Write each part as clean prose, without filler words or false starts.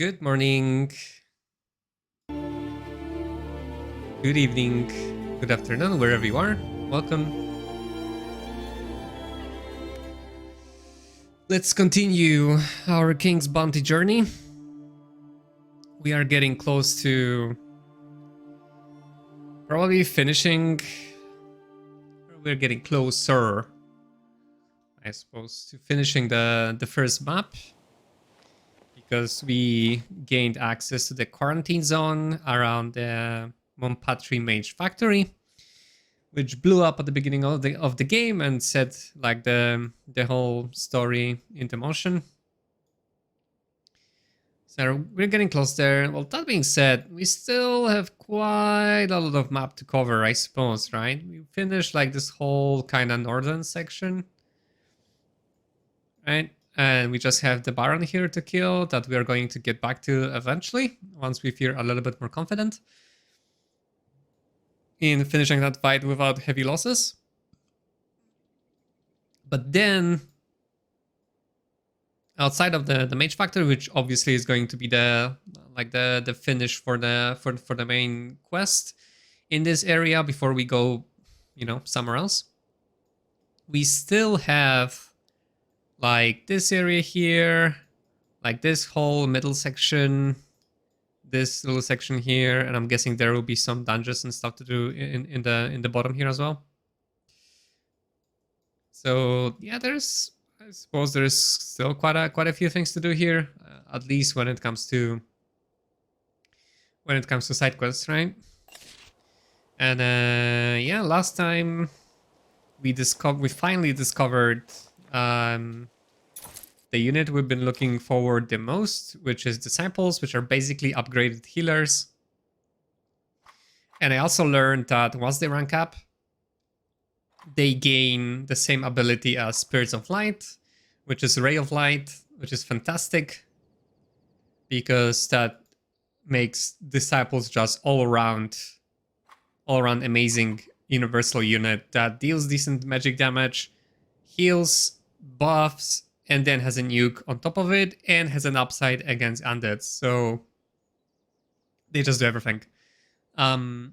Good morning, good evening, good afternoon, wherever you are. Welcome. Let's continue our King's Bounty journey. We are getting close to probably finishing. We're getting closer, I suppose, to finishing the first map. Because we gained access to the quarantine zone around the Magefactory, which blew up at the beginning of the game and set like the whole story into motion. So we're getting close there. Well, that being said, we still have quite a lot of map to cover, I suppose, right? We finished like this whole kind of northern section, right? And we just have the Baron here to kill that we are going to get back to eventually, once we feel a little bit more confident in finishing that fight without heavy losses. But then, outside of the Magefactory, which obviously is going to be the finish for the main quest in this area before we go, somewhere else, we still have like this area here, like this whole middle section, this little section here, and I'm guessing there will be some dungeons and stuff to do in the bottom here as well. So yeah, I suppose there's still quite a few things to do here, at least when it comes to side quests, right? And yeah, last time we finally discovered the unit we've been looking forward the most, which is Disciples, which are basically upgraded healers. And I also learned that once they rank up, they gain the same ability as Spirits of Light, which is Ray of Light, which is fantastic, because that makes Disciples just all around amazing universal unit that deals decent magic damage, heals, buffs, and then has a nuke on top of it, and has an upside against undead. So they just do everything. So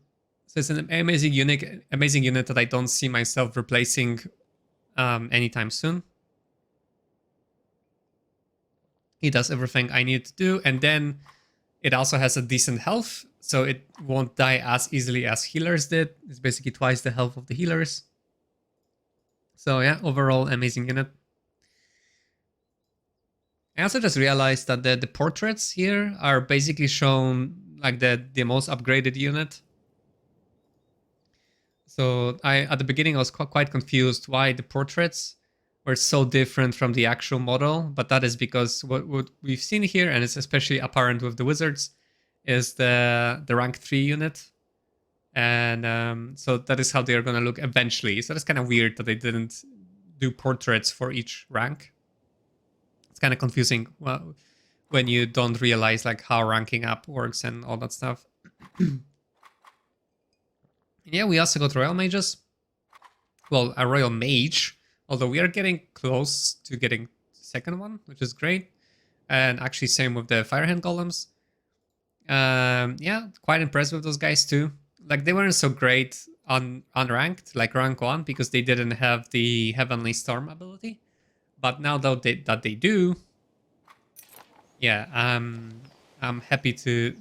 it's an amazing unit that I don't see myself replacing anytime soon. It does everything I need to do, and then it also has a decent health, so it won't die as easily as healers did. It's basically twice the health of the healers. So yeah, overall amazing unit. I also just realized that the portraits here are basically shown like the most upgraded unit. So at the beginning I was quite confused why the portraits were so different from the actual model, but that is because what we've seen here, and it's especially apparent with the wizards, is the rank 3 unit. And so that is how they are going to look eventually. So that's kind of weird that they didn't do portraits for each rank. It's kind of confusing when you don't realize like how ranking up works and all that stuff. Yeah, we also got Royal Mages. Well, a Royal Mage, although we are getting close to getting the second one, which is great. And actually same with the Firehand Golems. Yeah, quite impressed with those guys too. Like they weren't so great unranked, like rank 1, because they didn't have the Heavenly Storm ability. But now that they do, yeah, I'm happy to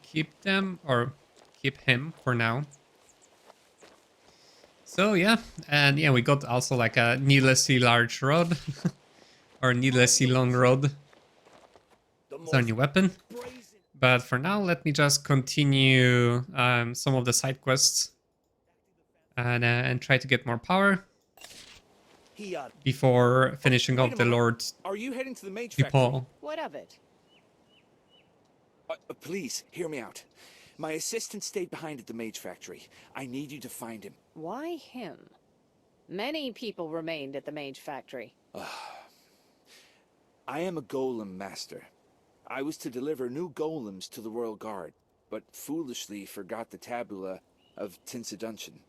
keep them, or keep him for now. So yeah, and yeah, we got also like a needlessly large rod, or needlessly long rod. It's our new weapon. But for now, let me just continue some of the side quests and try to get more power before finishing off the Lord. Are you heading to the Mage Factory? What of it? Please, hear me out. My assistant stayed behind at the Mage Factory. I need you to find him. Why him? Many people remained at the Mage Factory. I am a golem master. I was to deliver new golems to the Royal Guard, but foolishly forgot the tabula of Tinsadunction.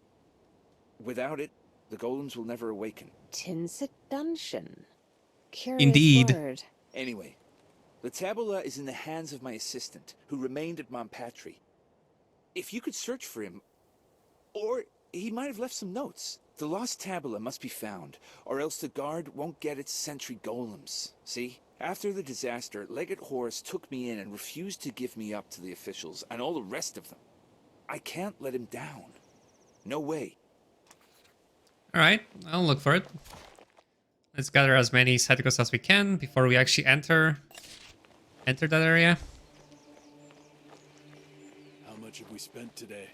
Without it, the golems will never awaken. Tinsadunction. Curious Indeed. word. Anyway, The tabula is in the hands of my assistant, who remained at Magefactory. If you could search for him, or he might have left some notes. The lost tabula must be found, or else the guard won't get its sentry golems. See? After the disaster, Legate Horus took me in and refused to give me up to the officials and all the rest of them. I can't let him down. No way. Alright, I'll look for it. Let's gather as many side quests as we can before we actually enter that area. How much have we spent today?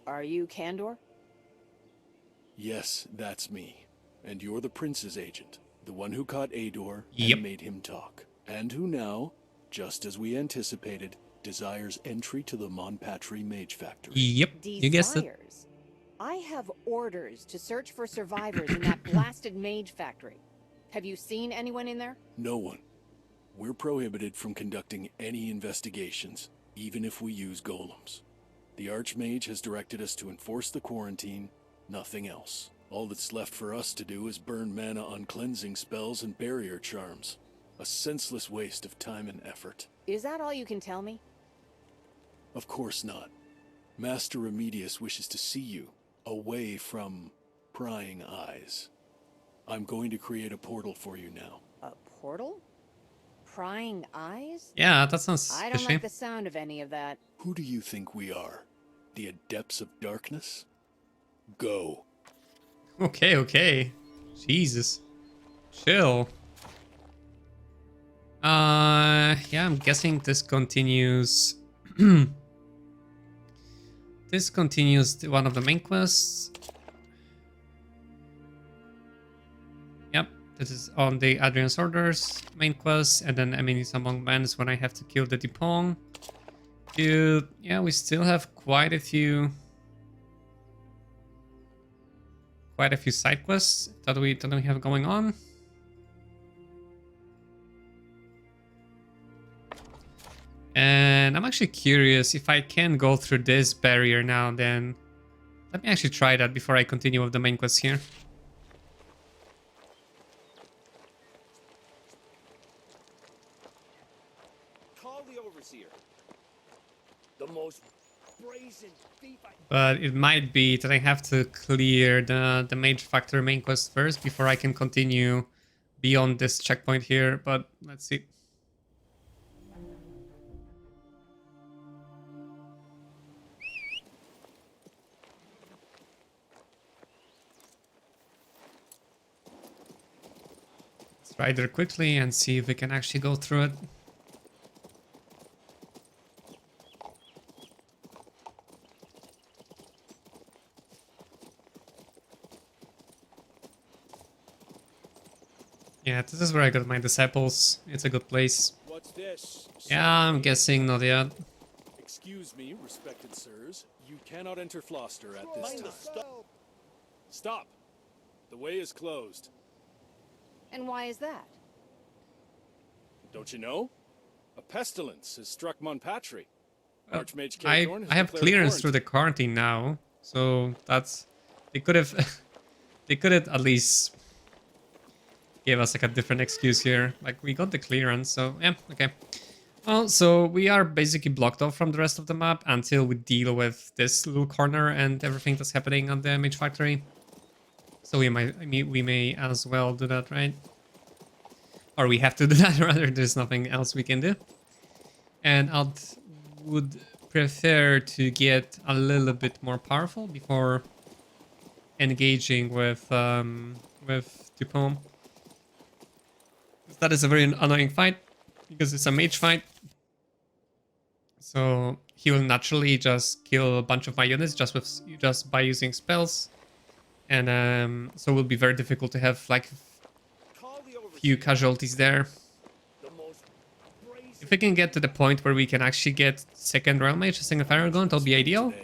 Are you Kandor? Yes, that's me. And you're the prince's agent. The one who caught Ador Yep. and made him talk. And who now, just as we anticipated, desires entry to the Magefactory Magefactory. Yep, you guessed it. Desires. I have orders to search for survivors in that blasted Magefactory. Have you seen anyone in there? No one. We're prohibited from conducting any investigations, even if we use golems. The Archmage has directed us to enforce the quarantine, nothing else. All that's left for us to do is burn mana on cleansing spells and barrier charms. A senseless waste of time and effort. Is that all you can tell me? Of course not. Master Remedius wishes to see you, away from prying eyes. I'm going to create a portal for you now. A portal? Prying eyes? Yeah, that sounds I don't fishy. like the sound of any of that. Who do you think we are? The Adepts of Darkness? Go. Okay. Jesus. Chill. Yeah, I'm guessing this continues. This continues one of the main quests. Yep, this is on the Adrian's Orders main quest, and then Enemies Among Men is when I have to kill the Dipong. Dude, yeah, we still have quite a few side quests that we have going on. And I'm actually curious if I can go through this barrier now, then let me actually try that before I continue with the main quest here. Call the overseer. The most brazen thief I... But it might be that I have to clear the Magefactory main quest first before I can continue beyond this checkpoint here, but let's see. Let's try there quickly and see if we can actually go through it. Yeah, this is where I got my disciples. It's a good place. What's this? Yeah, I'm guessing not yet. Excuse me, respected sirs. You cannot enter Floster at this time. Stop! The way is closed. And why is that? Don't you know? A pestilence has struck Magefactory. Archmage I Cathorn has have declared clearance through the quarantine. quarantine now, so that's they could have at least give us like a different excuse here. Like we got the clearance, so yeah, okay. Well, so we are basically blocked off from the rest of the map until we deal with this little corner and everything that's happening on the Magefactory. So we may as well do that, right? Or we have to do that rather. There's nothing else we can do. And I would prefer to get a little bit more powerful before engaging with Dupont. That is a very annoying fight because it's a mage fight. So he will naturally just kill a bunch of my units just by using spells, and so it will be very difficult to have like few casualties there. If we can get to the point where we can actually get second Royal Mage, a second Fire Gun, that'll be ideal.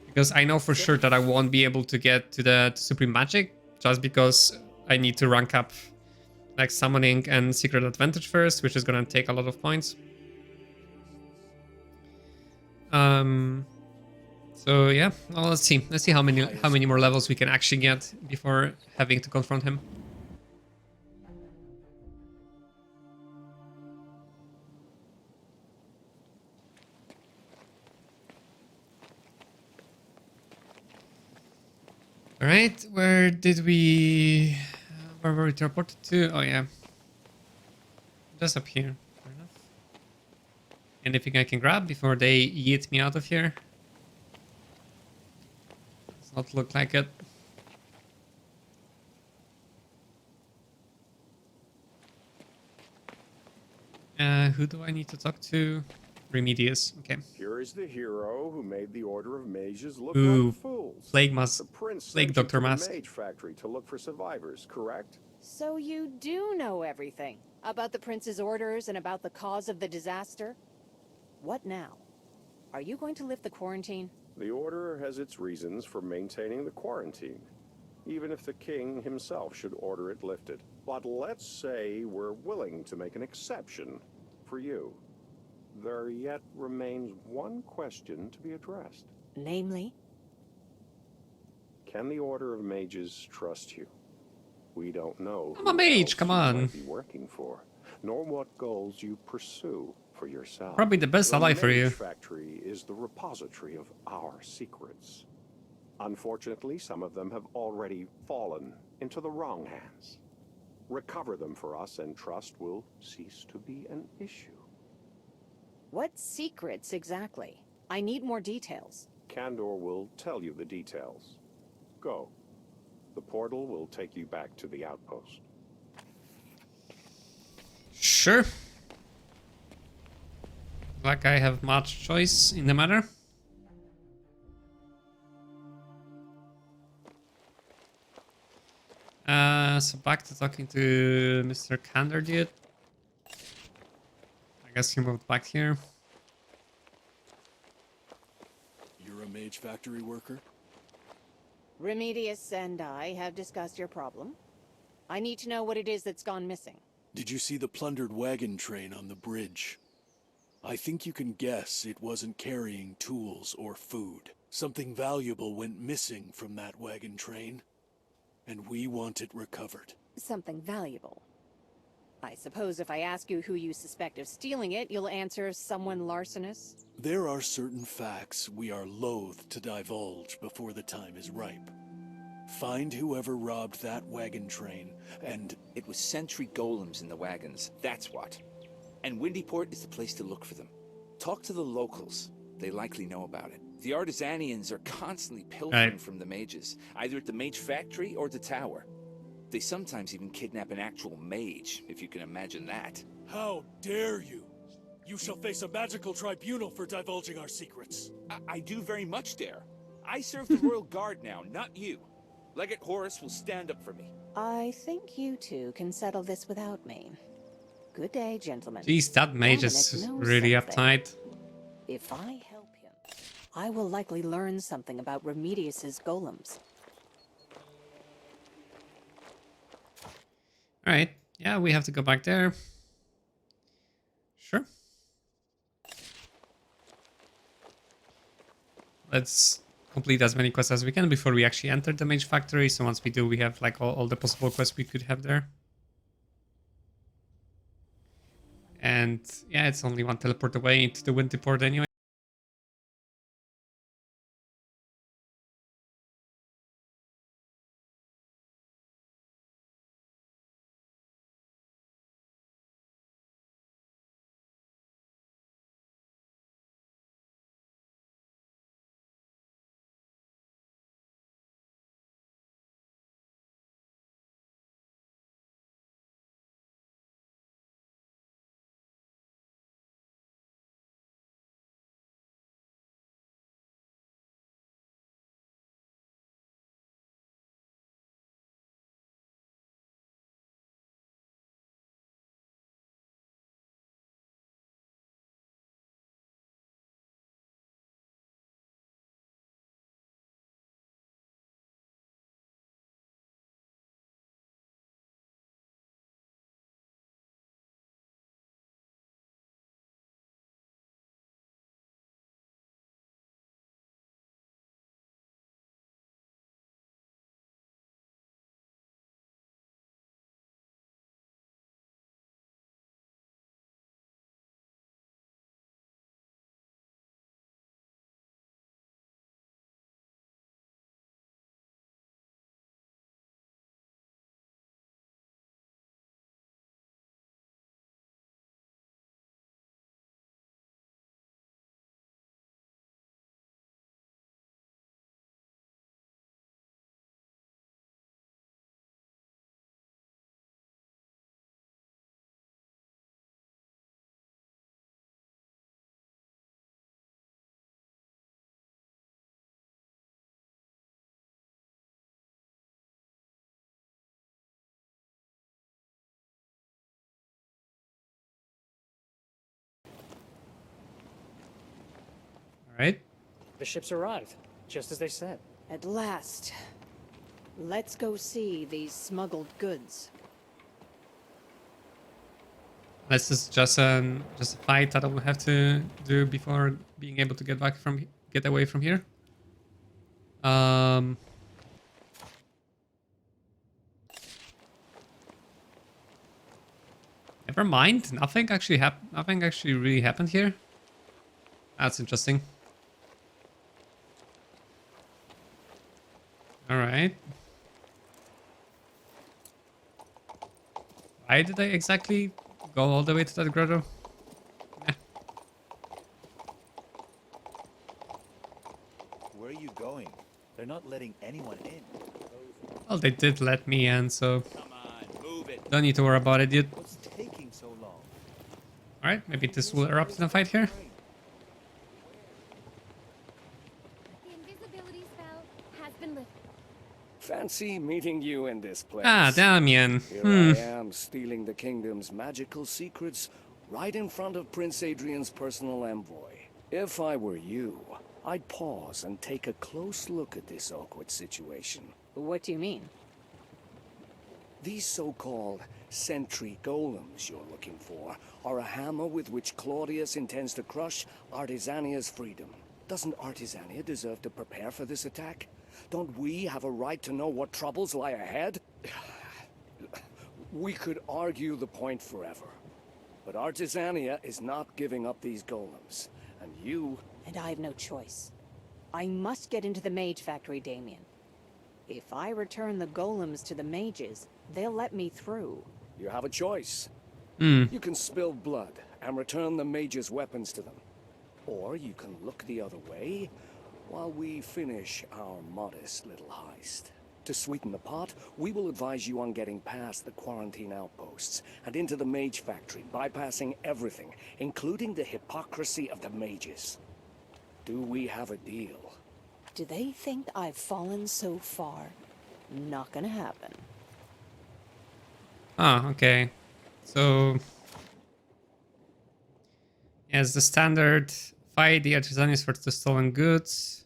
Because I know for sure that I won't be able to get to the Supreme Magic just because I need to rank up like Summoning and Secret Advantage first, which is gonna take a lot of points. So yeah, well, let's see how many more levels we can actually get before having to confront him. Alright, where did we... where were we teleported to? Oh yeah. Just up here. Fair enough. Anything I can grab before they yeet me out of here? Does not look like it. Who do I need to talk to? Remedius. Okay. Here is the hero who made the Order of Mages look Ooh, like fools. Plague Mask. The prince Plague sent you Doctor to the Mask. Magefactory to look for survivors, correct? So you do know everything about the prince's orders and about the cause of the disaster? What now? Are you going to lift the quarantine? The Order has its reasons for maintaining the quarantine, even if the king himself should order it lifted. But let's say we're willing to make an exception for you. There yet remains one question to be addressed. Namely? Can the Order of Mages trust you? We don't know I'm a who mage, else come you on. might be working for, nor what goals you pursue for yourself. Probably the best ally for you. The Magefactory is the repository of our secrets. Unfortunately, some of them have already fallen into the wrong hands. Recover them for us, and trust will cease to be an issue. What secrets exactly? I need more details. Kandor will tell you the details. Go. The portal will take you back to the outpost. Sure. Like I have much choice in the matter. So back to talking to Mr. Kandor, dude. I guess he moved back here. You're a Magefactory worker? Remedius and I have discussed your problem. I need to know what it is that's gone missing. Did you see the plundered wagon train on the bridge? I think you can guess it wasn't carrying tools or food. Something valuable went missing from that wagon train, and we want it recovered. Something valuable. I suppose if I ask you who you suspect of stealing it, you'll answer someone larcenous? There are certain facts we are loath to divulge before the time is ripe. Find whoever robbed that wagon train, and... It was sentry golems in the wagons, that's what. And Windyport is the place to look for them. Talk to the locals. They likely know about it. The Artisanians are constantly pilfering from the mages, either at the Magefactory or the tower. They sometimes even kidnap an actual mage, if you can imagine that. How dare you! You shall face a magical tribunal for divulging our secrets. I do very much dare. I serve the Royal Guard now, not you. Legate Horus will stand up for me. I think you two can settle this without me. Good day, gentlemen. Jeez, that mage is Dominic knows really something. uptight. If I help him, I will likely learn something about Remedius's golems. Alright, yeah, we have to go back there. Sure. Let's complete as many quests as we can before we actually enter the Magefactory. So once we do, we have like all the possible quests we could have there. And yeah, it's only one teleport away into the Winterport anyway. Alright. The ships arrived, just as they said. At last. Let's go see these smuggled goods. This is just a fight that I will have to do before being able to get away from here. Never mind. Nothing actually really happened here. That's interesting. All right. Why did I exactly go all the way to that grotto? Eh. Where are you going? They're not letting anyone in. Well, they did let me in, so Come on, move it. don't need to worry about it, dude. What's taking so long? Alright, maybe this will erupt in a fight here. The invisibility spell has been lifted. Fancy meeting you in this place. Ah, Damien. Here I am, stealing the kingdom's magical secrets right in front of Prince Adrian's personal envoy. If I were you, I'd pause and take a close look at this awkward situation. What do you mean? These so-called sentry golems you're looking for are a hammer with which Claudius intends to crush Artisania's freedom. Doesn't Artisania deserve to prepare for this attack? Don't we have a right to know what troubles lie ahead? We could argue the point forever. But Artisania is not giving up these golems. And you... And I have no choice. I must get into the Magefactory, Damien. If I return the golems to the mages, they'll let me through. You have a choice. Hmm. You can spill blood and return the mage's weapons to them. Or you can look the other way while we finish our modest little heist. To sweeten the pot, we will advise you on getting past the quarantine outposts and into the Magefactory, bypassing everything, including the hypocrisy of the mages. Do we have a deal? Do they think I've fallen so far? Not gonna happen. Ah, okay. So... Yes, the standard fight the Artisanians for the stolen goods.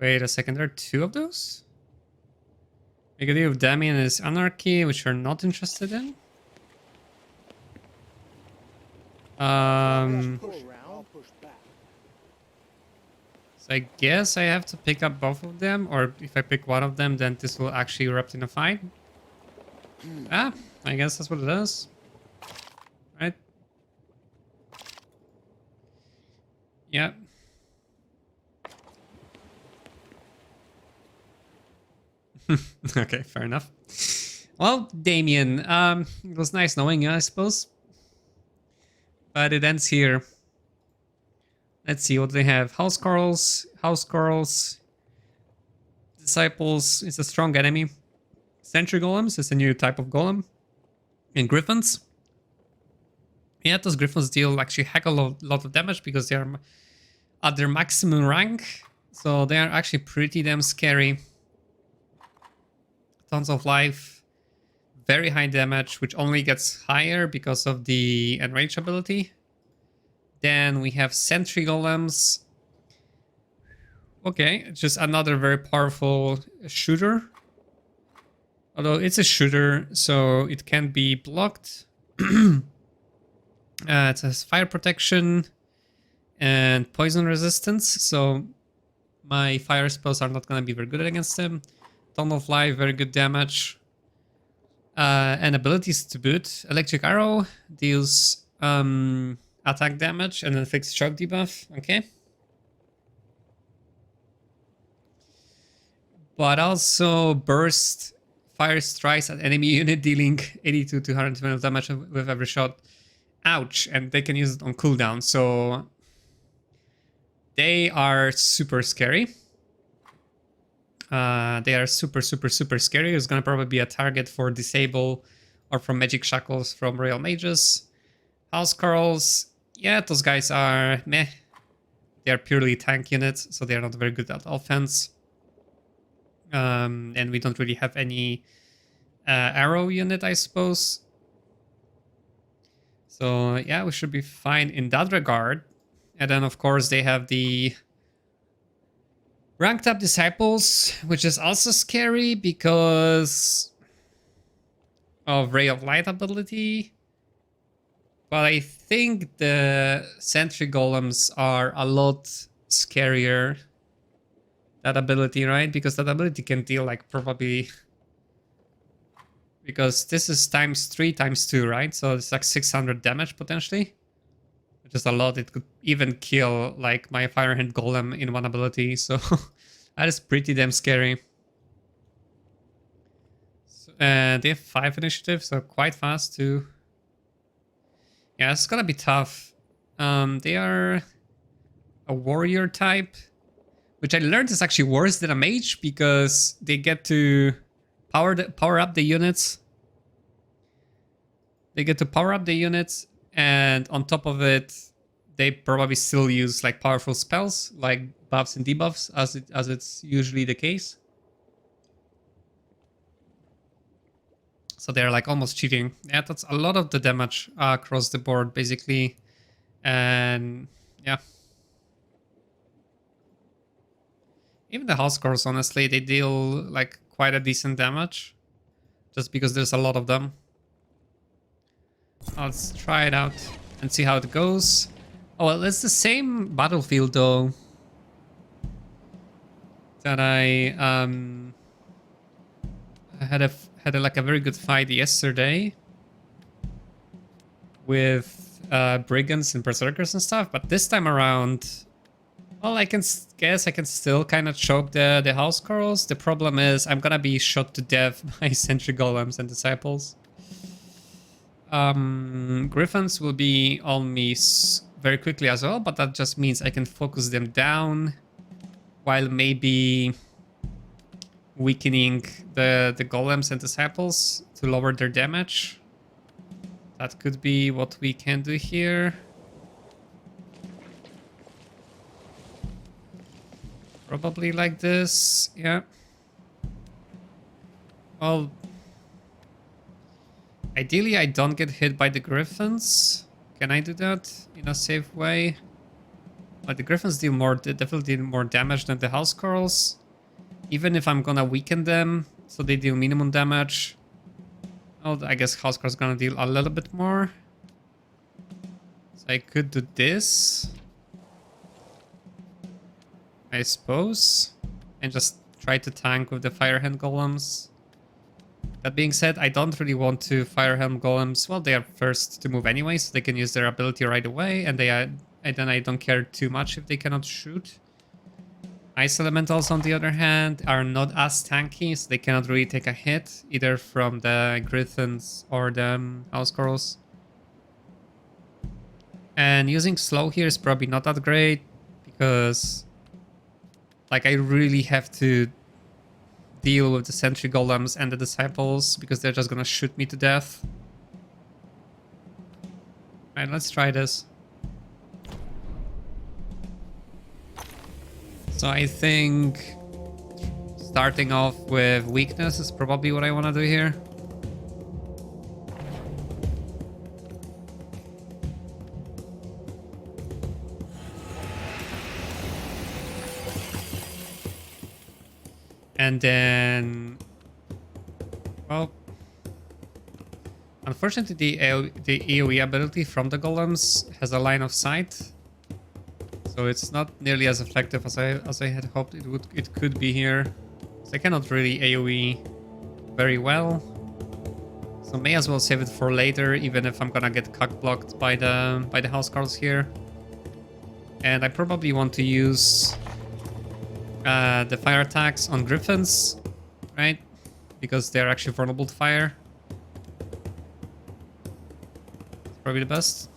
Wait a second, there are two of those? Make a deal with Damien is Anarchy, which we're not interested in. So I guess I have to pick up both of them, or if I pick one of them, then this will actually erupt in a fight. Ah, I guess that's what it is. Right? Yep. Okay, fair enough. Well, Damien, it was nice knowing you, I suppose. But it ends here. Let's see what they have. House Carls, Disciples is a strong enemy. Sentry Golems is a new type of golem. And Griffins. Yeah, those Griffins deal actually heck a lot of damage because they are at their maximum rank. So they are actually pretty damn scary. Tons of life. Very high damage, which only gets higher because of the Enrage ability. Then we have Sentry Golems. Okay, just another very powerful shooter. Although it's a shooter, so it can be blocked. It has fire protection and poison resistance, so my fire spells are not going to be very good against them. Ton of life, very good damage. And abilities to boot. Electric Arrow deals attack damage and then fixed shock debuff. Okay. But also burst fire strikes at enemy unit, dealing 80 to 220 damage with every shot. Ouch, and they can use it on cooldown, so they are super scary. They are super scary. It's gonna probably be a target for Disable or from Magic Shackles from Royal Mages. House Carls, yeah, those guys are meh. They are purely tank units, so they are not very good at offense. And we don't really have any arrow unit, I suppose. So yeah, we should be fine in that regard. And then, of course, they have the ranked up disciples, which is also scary because of Ray of Light ability. But I think the Sentry Golems are a lot scarier. That ability, right? Because that ability can deal like probably... Because this is ×3 ×2, right? So it's like 600 damage potentially. Which is a lot. It could even kill like my Firehand Golem in one ability. So that is pretty damn scary. So, they have 5 initiative, so quite fast too. Yeah, it's gonna be tough. They are a warrior type, which I learned is actually worse than a mage because they get to power up the units. They get to power up the units, and on top of it, they probably still use like powerful spells, like buffs and debuffs, as it's usually the case. So they're like almost cheating. Yeah, that's a lot of the damage across the board, basically. And yeah. Even the house scores, honestly, they deal like quite a decent damage. Just because there's a lot of them. Let's try it out and see how it goes. Oh, well, it's the same battlefield, though. That I had like a very good fight yesterday with brigands and berserkers and stuff, but this time around, well, I can guess I can still kind of choke the house girls. The problem is I'm gonna be shot to death by sentry golems and disciples. Griffins will be on me very quickly as well, but that just means I can focus them down while maybe weakening the golems and disciples to lower their damage. That could be what we can do here. Probably like this, yeah. Well, ideally I don't get hit by the griffins. Can I do that in a safe way? Like the griffins deal more, they definitely deal more damage than the house girls. Even if I'm gonna weaken them, so they deal minimum damage. Oh, I guess house girls gonna deal a little bit more. So I could do this, I suppose, and just try to tank with the Firehand Golems. That being said, I don't really want to Firehand Golems. Well, they are first to move anyway, so they can use their ability right away, and then I don't care too much if they cannot shoot. Ice Elementals, on the other hand, are not as tanky, so they cannot really take a hit, either from the Griffins or the House Girls. And using slow here is probably not that great, because like I really have to deal with the Sentry Golems and the Disciples, because they're just gonna shoot me to death. Alright, let's try this. So I think starting off with weakness is probably what I want to do here. And then, well, unfortunately the AoE ability from the golems has a line of sight. So it's not nearly as effective as I had hoped it could be here. So I cannot really AoE very well. So may as well save it for later, even if I'm gonna get cock blocked by the house cards here. And I probably want to use the fire attacks on griffins, right? Because they're actually vulnerable to fire. It's probably the best.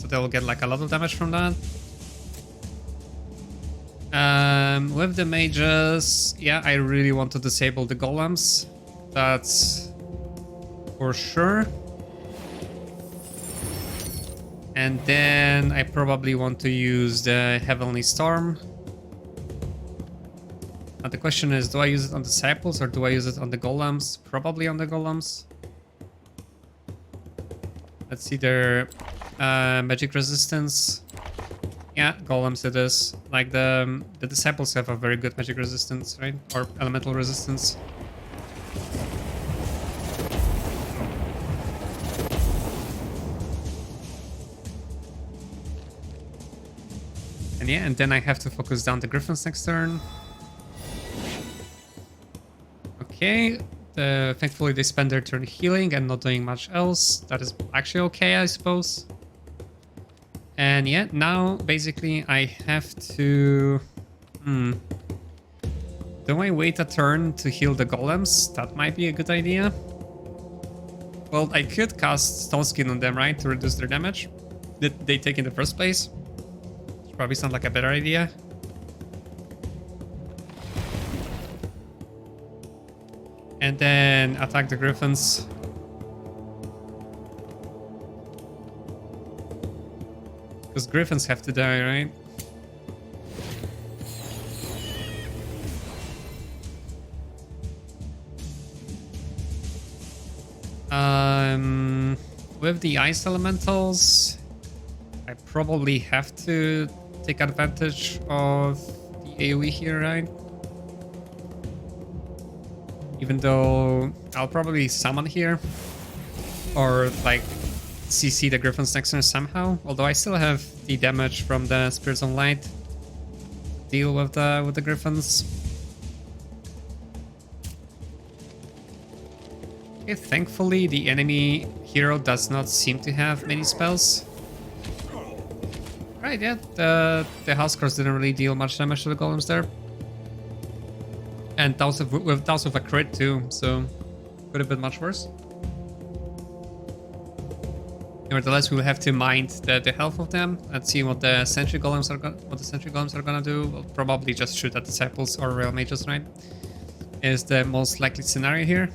They'll get like a lot of damage from that. With the mages, yeah, I really want to disable the golems. That's for sure. And then I probably want to use the Heavenly Storm. Now the question is, do I use it on disciples or do I use it on the golems? Probably on the golems. Let's see their magic resistance. Yeah, golems it is. Like the disciples have a very good magic resistance, right? Or elemental resistance. And yeah, and then I have to focus down the griffins next turn. Okay, thankfully they spend their turn healing and not doing much else. That is actually okay, I suppose. And yeah, now basically I have to... Do I wait a turn to heal the golems? That might be a good idea. Well, I could cast Stone Skin on them, right? To reduce their damage that they take in the first place. Which probably sounds like a better idea. And then attack the griffins. Because griffins have to die, right? With the ice elementals, I probably have to take advantage of the AoE here, right? Even though I'll probably summon here, or like CC the griffins next turn somehow. Although I still have the damage from the Spirits of Light to deal with the griffins. Okay, thankfully the enemy hero does not seem to have many spells. Right, yeah, the house cards didn't really deal much damage to the golems there. And those with a crit too, so could have been much worse. Nevertheless, we will have to mind the health of them. Let's see what the sentry golems are gonna do. We'll probably just shoot at disciples or royal mages, right? Is the most likely scenario here.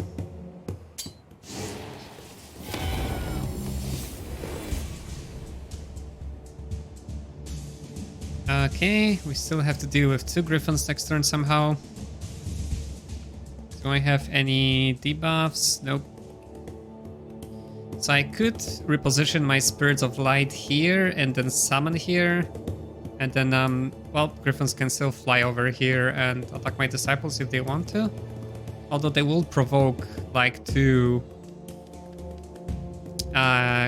Okay, we still have to deal with 2 griffins next turn somehow. Do I have any debuffs? Nope. So I could reposition my Spirits of Light here and then summon here. And then, well, griffins can still fly over here and attack my disciples if they want to. Although they will provoke like 2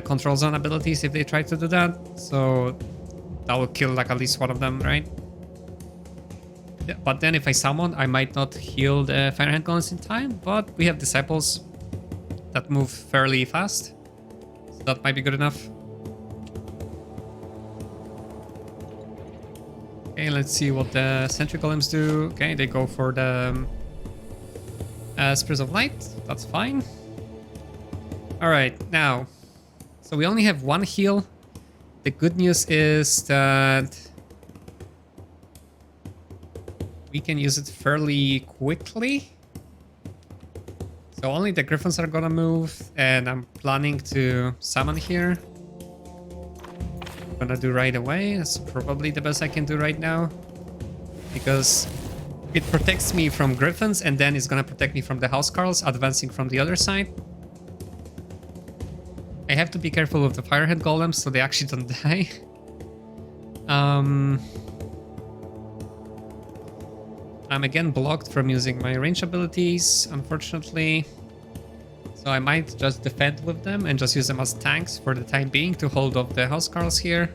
control zone abilities if they try to do that. So that will kill like at least one of them, right? Yeah, but then if I summon, I might not heal the Firehand Golems in time, but we have disciples that move fairly fast. So that might be good enough. Okay, let's see what the Sentry Golems do. Okay, they go for the Spirits of Light. That's fine. Alright, now, so we only have 1 heal. The good news is that we can use it fairly quickly. So only the griffins are gonna move, and I'm planning to summon here. I'm gonna do right away. That's probably the best I can do right now, because it protects me from griffins, and then it's gonna protect me from the housecarls advancing from the other side. I have to be careful with the Firehand Golems so they actually don't die. I'm again blocked from using my range abilities, unfortunately. So I might just defend with them and just use them as tanks for the time being to hold off the housecarls here.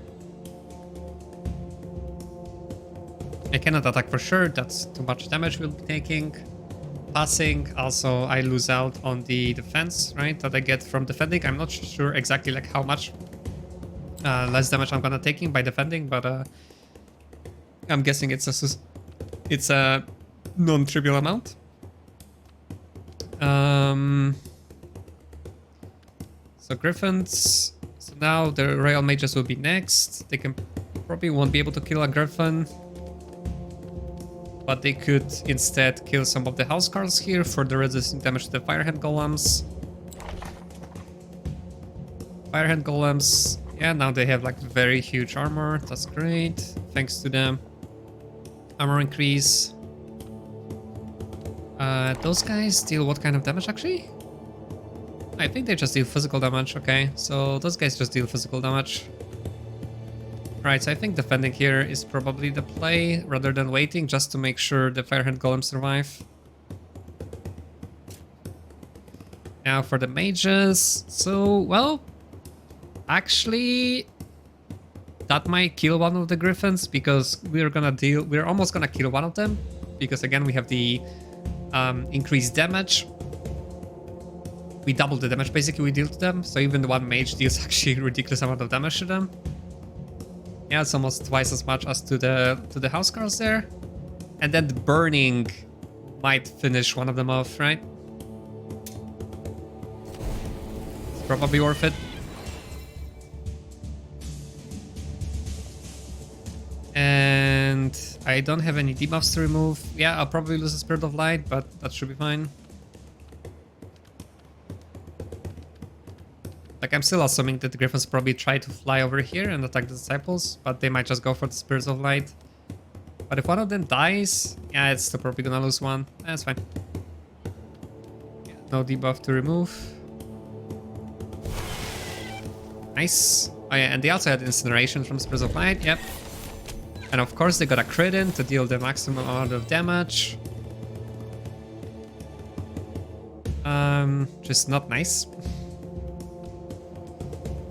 I cannot attack for sure, that's too much damage we'll be taking. Passing, also I lose out on the defense, right, that I get from defending. I'm not sure exactly like how much less damage I'm gonna taking by defending, but I'm guessing it's a non-trivial amount. So griffins. So now the royal mages will be next. They can probably won't be able to kill a griffin, but they could instead kill some of the housecarls here for the resisting damage to the Firehand Golems. Firehand Golems, yeah, now they have like very huge armor. That's great, thanks to the armor increase. Those guys deal what kind of damage actually? I think they just deal physical damage, okay. So those guys just deal physical damage. Right, so I think defending here is probably the play, rather than waiting, just to make sure the Firehand Golems survive. Now for the mages, so, well, actually, that might kill one of the griffins, because we're almost gonna kill one of them, because again, we have the increased damage. We double the damage basically we deal to them, so even the one mage deals actually a ridiculous amount of damage to them. Yeah, it's almost twice as much as to the housecarls there. And then the burning might finish one of them off, right? It's probably worth it. And I don't have any debuffs to remove. Yeah, I'll probably lose a Spirit of Light, but that should be fine. Like, I'm still assuming that the Griffins probably try to fly over here and attack the Disciples, but they might just go for the Spirits of Light. But if one of them dies, yeah, it's still probably gonna lose one. That's fine. Yeah, no debuff to remove. Nice. Oh yeah, and they also had Incineration from Spirits of Light, yep. And of course they got a crit in to deal the maximum amount of damage. Just not nice.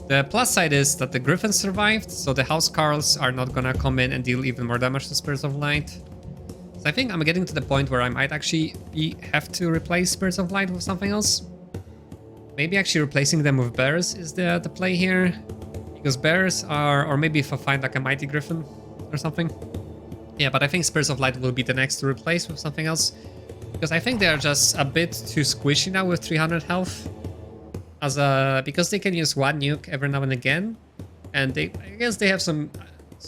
The plus side is that the Griffins survived, so the Housecarls are not gonna come in and deal even more damage to Spirits of Light. So I think I'm getting to the point where I might actually have to replace Spirits of Light with something else. Maybe actually replacing them with Bears is the play here. Because Bears are, or maybe if I find like a Mighty Griffin or something. Yeah, but I think Spirits of Light will be the next to replace with something else. Because I think they are just a bit too squishy now with 300 health. Because they can use one nuke every now and again, and I guess they have some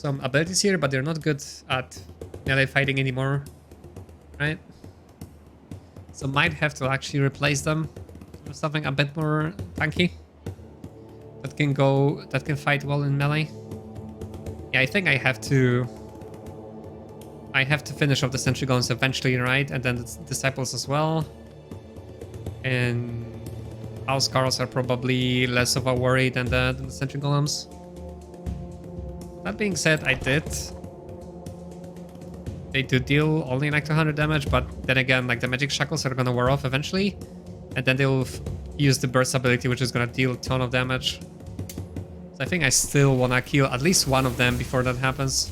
abilities here, but they're not good at melee fighting anymore, right? So might have to actually replace them with something a bit more tanky that can fight well in melee. Yeah, I think I have to finish off the Sentry Golems eventually, right? And then the Disciples as well, and Housecarls are probably less of a worry than the Sentry Golems. That being said, they do deal only like 200 damage, but then again, like the Magic Shackles are gonna wear off eventually, and then they'll use the Burst ability, which is gonna deal a ton of damage. So I think I still wanna kill at least one of them before that happens.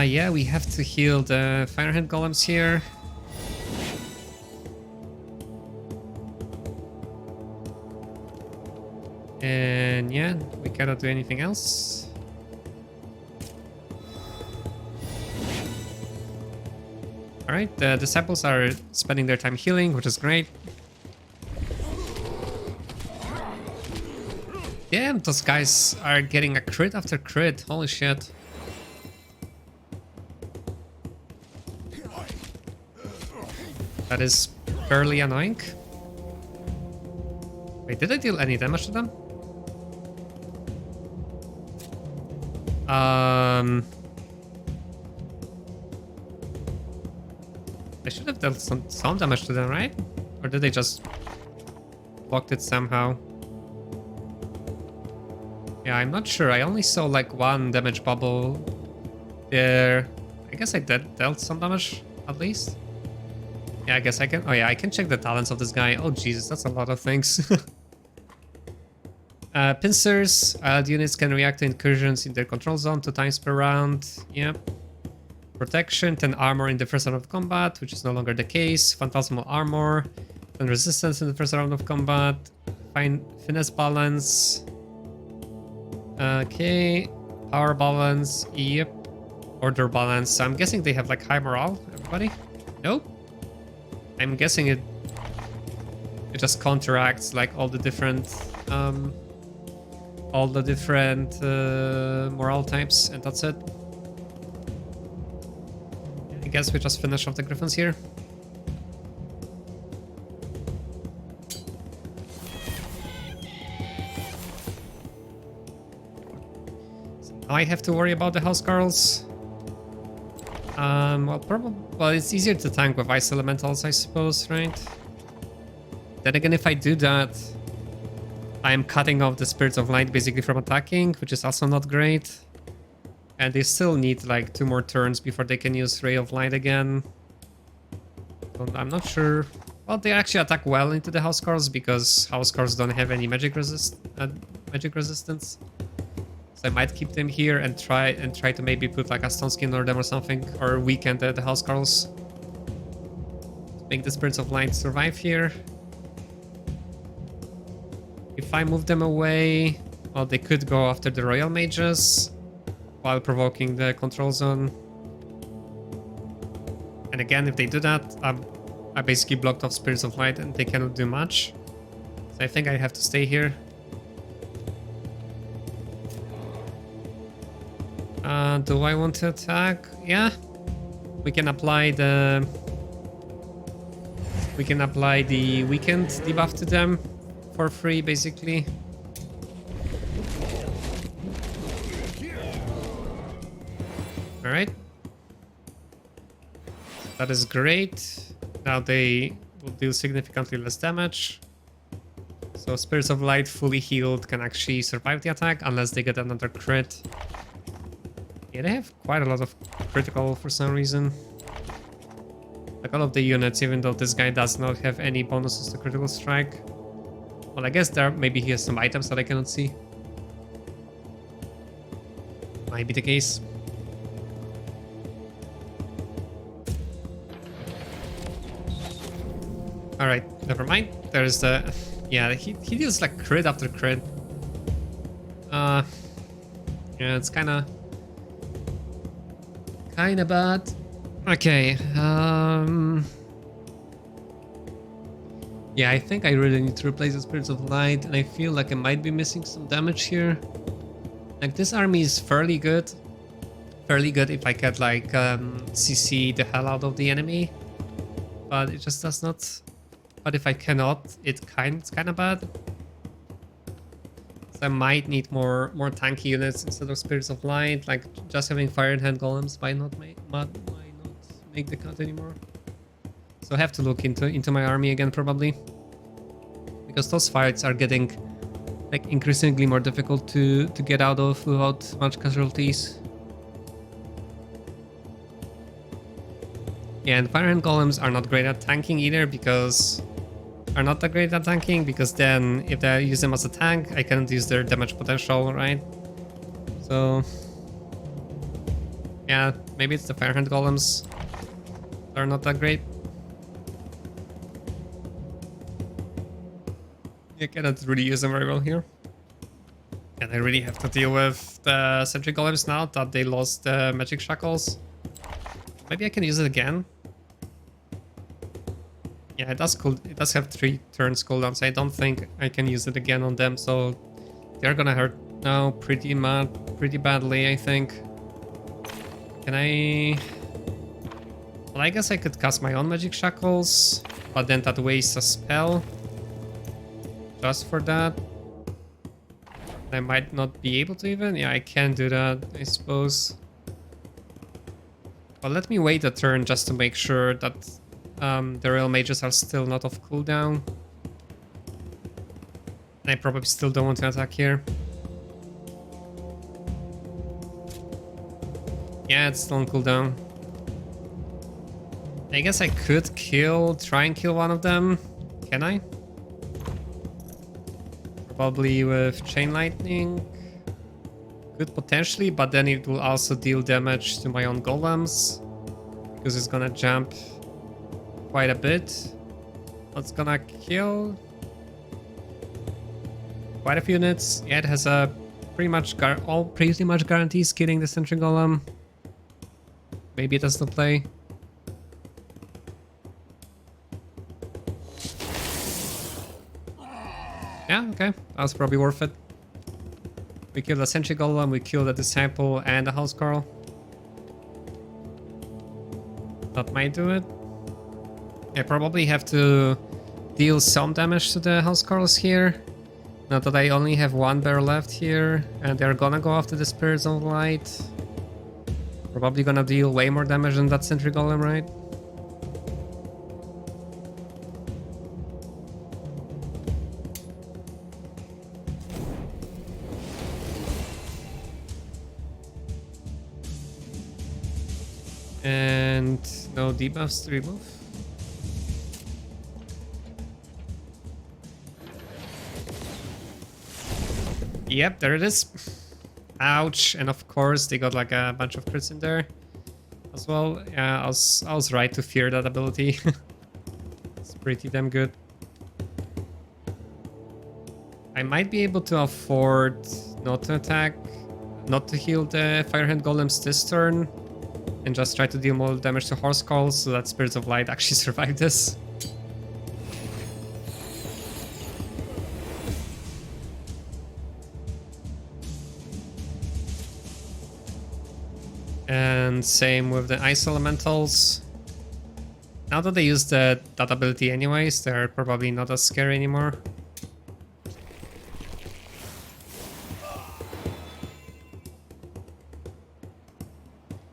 Yeah, we have to heal the Firehand Golems here. And yeah, we cannot do anything else. Alright, the Disciples are spending their time healing, which is great. Damn, those guys are getting a crit after crit, holy shit. That is fairly annoying. Wait, did I deal any damage to them? I should have dealt some damage to them, right? Or did they just blocked it somehow? Yeah, I'm not sure. I only saw like one damage bubble there. I guess I dealt some damage at least. Yeah, I guess I can. Oh yeah, I can check the talents of this guy. Oh Jesus, that's a lot of things. Pincers. Units can react to incursions in their control zone 2 times per round. Yep. Protection, 10 armor in the first round of combat, which is no longer the case. Phantasmal armor, 10 resistance in the first round of combat. Fine finesse balance. Okay. Power balance. Yep. Order balance. So I'm guessing they have like high morale, everybody? Nope. I'm guessing it just counteracts like all the different morale types, and that's it. I guess we just finish off the Griffins here. So now I have to worry about the Housecarls. Well, it's easier to tank with ice elementals, I suppose, right? Then again, if I do that, I am cutting off the Spirits of Light basically from attacking, which is also not great. And they still need like 2 more turns before they can use Ray of Light again. So I'm not sure. Well, they actually attack well into the Housecarls because Housecarls don't have any magic resistance. So I might keep them here and try to maybe put like a Stone Skin on them or something, or weaken the Housecarls. Make the Spirits of Light survive here. If I move them away, well, they could go after the Royal Mages while provoking the control zone. And again, if they do that, I basically blocked off Spirits of Light and they cannot do much. So I think I have to stay here. Do I want to attack? Yeah. We can apply the weekend debuff to them for free, basically. Alright. That is great. Now they will deal significantly less damage. So Spirits of Light fully healed can actually survive the attack unless they get another crit. Yeah, they have quite a lot of critical for some reason. Like all of the units, even though this guy does not have any bonuses to critical strike. Well, I guess maybe he has some items that I cannot see. Might be the case. Alright, never mind. There's the... Yeah, he deals like crit after crit. Yeah, it's kinda bad. Okay, yeah, I think I really need to replace the Spirits of Light, and I feel like I might be missing some damage here. Like, this army is fairly good. Fairly good if I could, like, CC the hell out of the enemy. But it just does not... But if I cannot, it's kind of bad. So I might need more tanky units instead of Spirits of Light. Like, just having Fire in Hand Golems might not make the cut anymore. So I have to look into my army again, probably. Because those fights are getting like increasingly more difficult to get out of without much casualties. Yeah, and Fire Hand Golems are not great at tanking either because... Are not that great at tanking because then if I use them as a tank, I cannot use their damage potential, right? So... Yeah, maybe it's the Fire Hand Golems. They're not that great. I cannot really use them very well here. And I really have to deal with the Sentry Golems now that they lost the Magic Shackles. Maybe I can use it again. Yeah, it does have 3 turns cooldown, so I don't think I can use it again on them, so they're gonna hurt now pretty badly, I think. Can I... Well, I guess I could cast my own Magic Shackles, but then that wastes a spell. Just for that. I might not be able to even. Yeah, I can do that, I suppose. But let me wait a turn just to make sure that the Royal Mages are still not off cooldown. And I probably still don't want to attack here. Yeah, it's still on cooldown. I guess I could try and kill one of them. Can I? Probably with Chain Lightning. Could potentially, but then it will also deal damage to my own golems. Because it's gonna jump quite a bit. That's gonna kill quite a few units. Yeah, it has a pretty much guarantees killing the Sentry Golem. Maybe it does not play. Yeah, okay. That was probably worth it. We killed the Sentry Golem, we killed the Disciple and the Housecarl. That might do it. I probably have to deal some damage to the Housecarls here. Now that I only have 1 bear left here, and they're gonna go after the Spirits of Light. Probably gonna deal way more damage than that Sentry Golem, right? And no debuffs to remove. Yep, there it is. Ouch. And of course, they got like a bunch of crits in there as well. Yeah, I was right to fear that ability. It's pretty damn good. I might be able to afford not to attack, not to heal the Firehand Golems this turn, and just try to deal more damage to Horse Calls so that Spirits of Light actually survive this. And same with the Ice Elementals. Now that they use that ability anyways, they're probably not as scary anymore.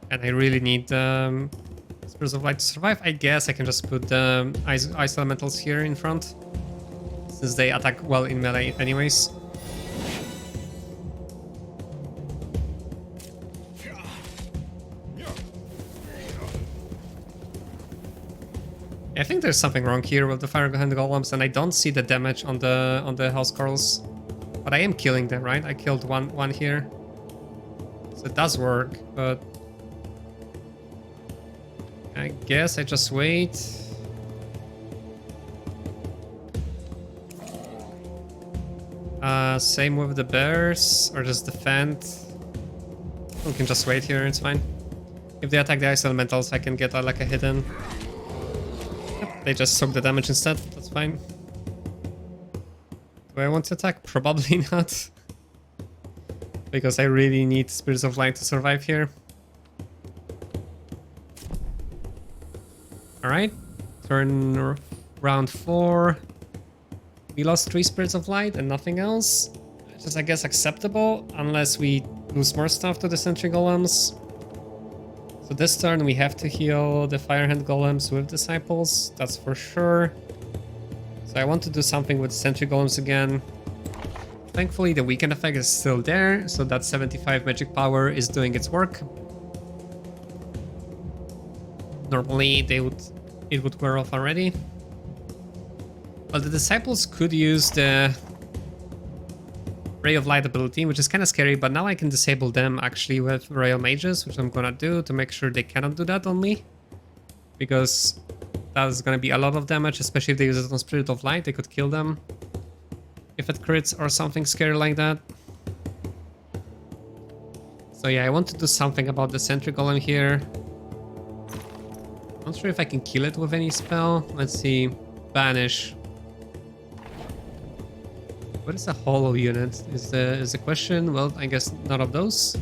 And I really need Spirits of Light to survive. I guess I can just put the Ice Elementals here in front, since they attack well in melee anyways. I think there's something wrong here with the Firehand Golems, and I don't see the damage on the Housecarls. But I am killing them, right? I killed one here. So it does work, but I guess I just wait. Same with the bears, or just defend. We can just wait here, it's fine. If they attack the Ice Elementals, I can get like a hit in. Yep, they just soak the damage instead, that's fine. Do I want to attack? Probably not. Because I really need Spirits of Light to survive here. Alright, turn round 4. We lost 3 Spirits of Light and nothing else. Which is, I guess, acceptable, unless we lose more stuff to the Sentry Golems. So this turn we have to heal the Firehand Golems with Disciples, that's for sure. So I want to do something with Sentry Golems again. Thankfully the weakened effect is still there, so that 75 magic power is doing its work. Normally it would wear off already. But the Disciples could use the Ray of Light ability, which is kind of scary, but now I can disable them actually with Royal Mages, which I'm gonna do to make sure they cannot do that on me. Because that's gonna be a lot of damage, especially if they use it on Spirit of Light, they could kill them if it crits or something scary like that. So yeah, I want to do something about the Sentry Golem here. Not sure if I can kill it with any spell. Let's see. Banish. What is a hollow unit? Is the question? Well, I guess none of those.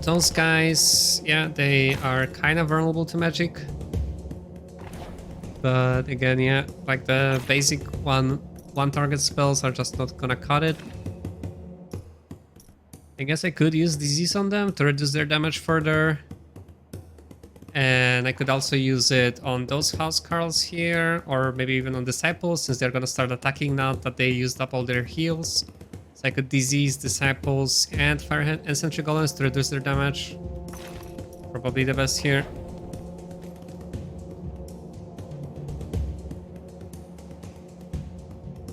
Those guys, yeah, they are kind of vulnerable to magic. But again, yeah, like the basic one target spells are just not gonna cut it. I guess I could use disease on them to reduce their damage further. And I could also use it on those Housecarls here, or maybe even on Disciples, since they're gonna start attacking now that they used up all their heals. So I could disease Disciples and Firehand and Sentry Golems to reduce their damage. Probably the best here.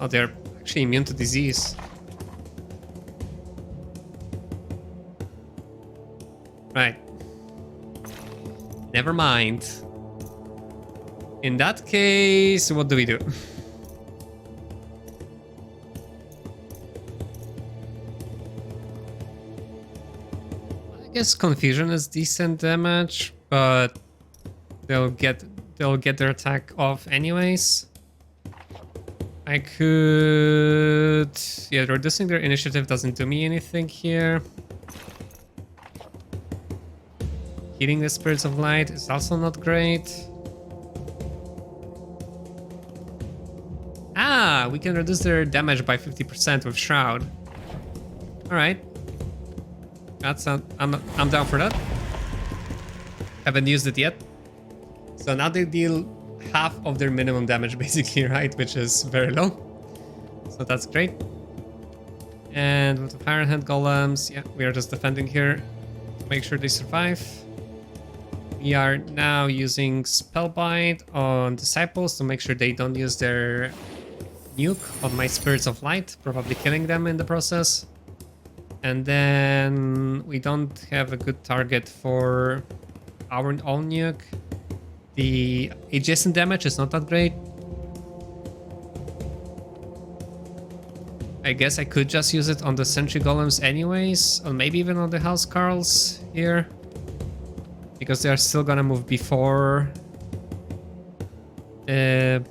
Oh, they're actually immune to disease. Right. Never mind. In that case, what do we do? I guess Confusion is decent damage, but they'll get their attack off anyways. I could... Yeah, reducing their initiative doesn't do me anything here. Healing the Spirits of Light is also not great. Ah, we can reduce their damage by 50% with Shroud. Alright. I'm down for that. Haven't used it yet. So now they deal half of their minimum damage basically, right? Which is very low. So that's great. And with the Firehand Golems, yeah, we are just defending here to make sure they survive. We are now using Spellbind on Disciples to make sure they don't use their nuke on my Spirits of Light, probably killing them in the process. And then we don't have a good target for our own nuke. The adjacent damage is not that great. I guess I could just use it on the Sentry Golems anyways, or maybe even on the Housecarls here. Because they are still gonna move before the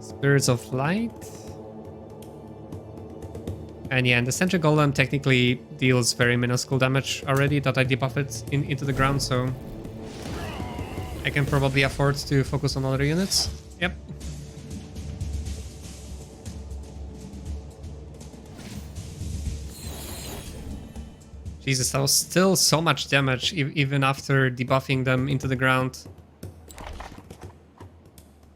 Spirits of Light. And yeah, and the Sentry Golem technically deals very minuscule damage already that I debuff it into the ground, so I can probably afford to focus on other units. Yep. Jesus, that was still so much damage even after debuffing them into the ground.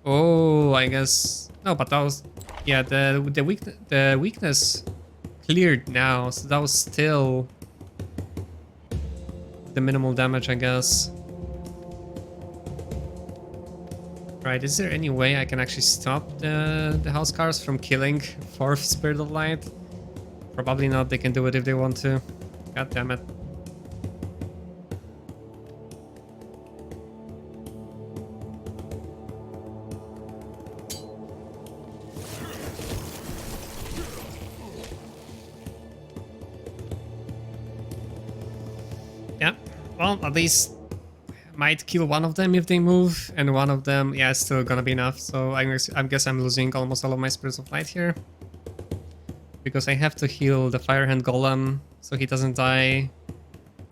Oh, I guess... No, but that was... Yeah, the weakness cleared now, so that was still the minimal damage, I guess. Right, is there any way I can actually stop the Housecarls from killing 4th Spirit of Light? Probably not, they can do it if they want to. God damn it. Yeah, well, at least might kill one of them if they move, and one of them, yeah, it's still gonna be enough. So I guess I'm losing almost all of my Spirits of Light here. Because I have to heal the Firehand Golem so he doesn't die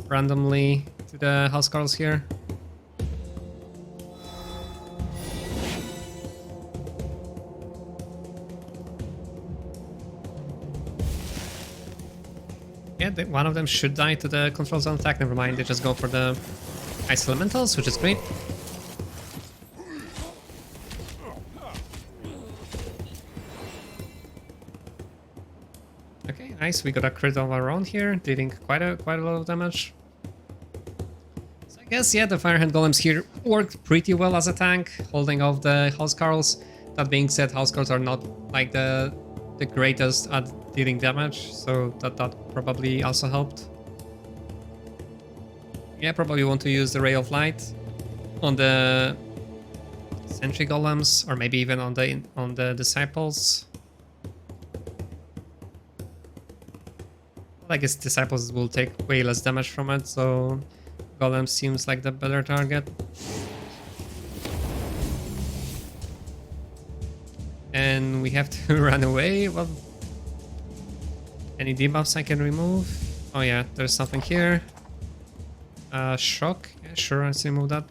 randomly to the Housecarls here. Yeah, one of them should die to the control zone attack. Never mind, they just go for the Ice Elementals, which is great. Okay, nice. We got a crit of our own here, dealing quite a lot of damage. So I guess, yeah, the Firehand Golems here worked pretty well as a tank, holding off the Housecarls. That being said, Housecarls are not like the greatest at dealing damage, so that probably also helped. Yeah, probably want to use the Ray of Light on the Sentry Golems, or maybe even on the Disciples. I guess Disciples will take way less damage from it, so Golem seems like the better target. And we have to run away. Well, any debuffs I can remove? Oh yeah, there's something here. Shock. Yeah, sure, let's remove that.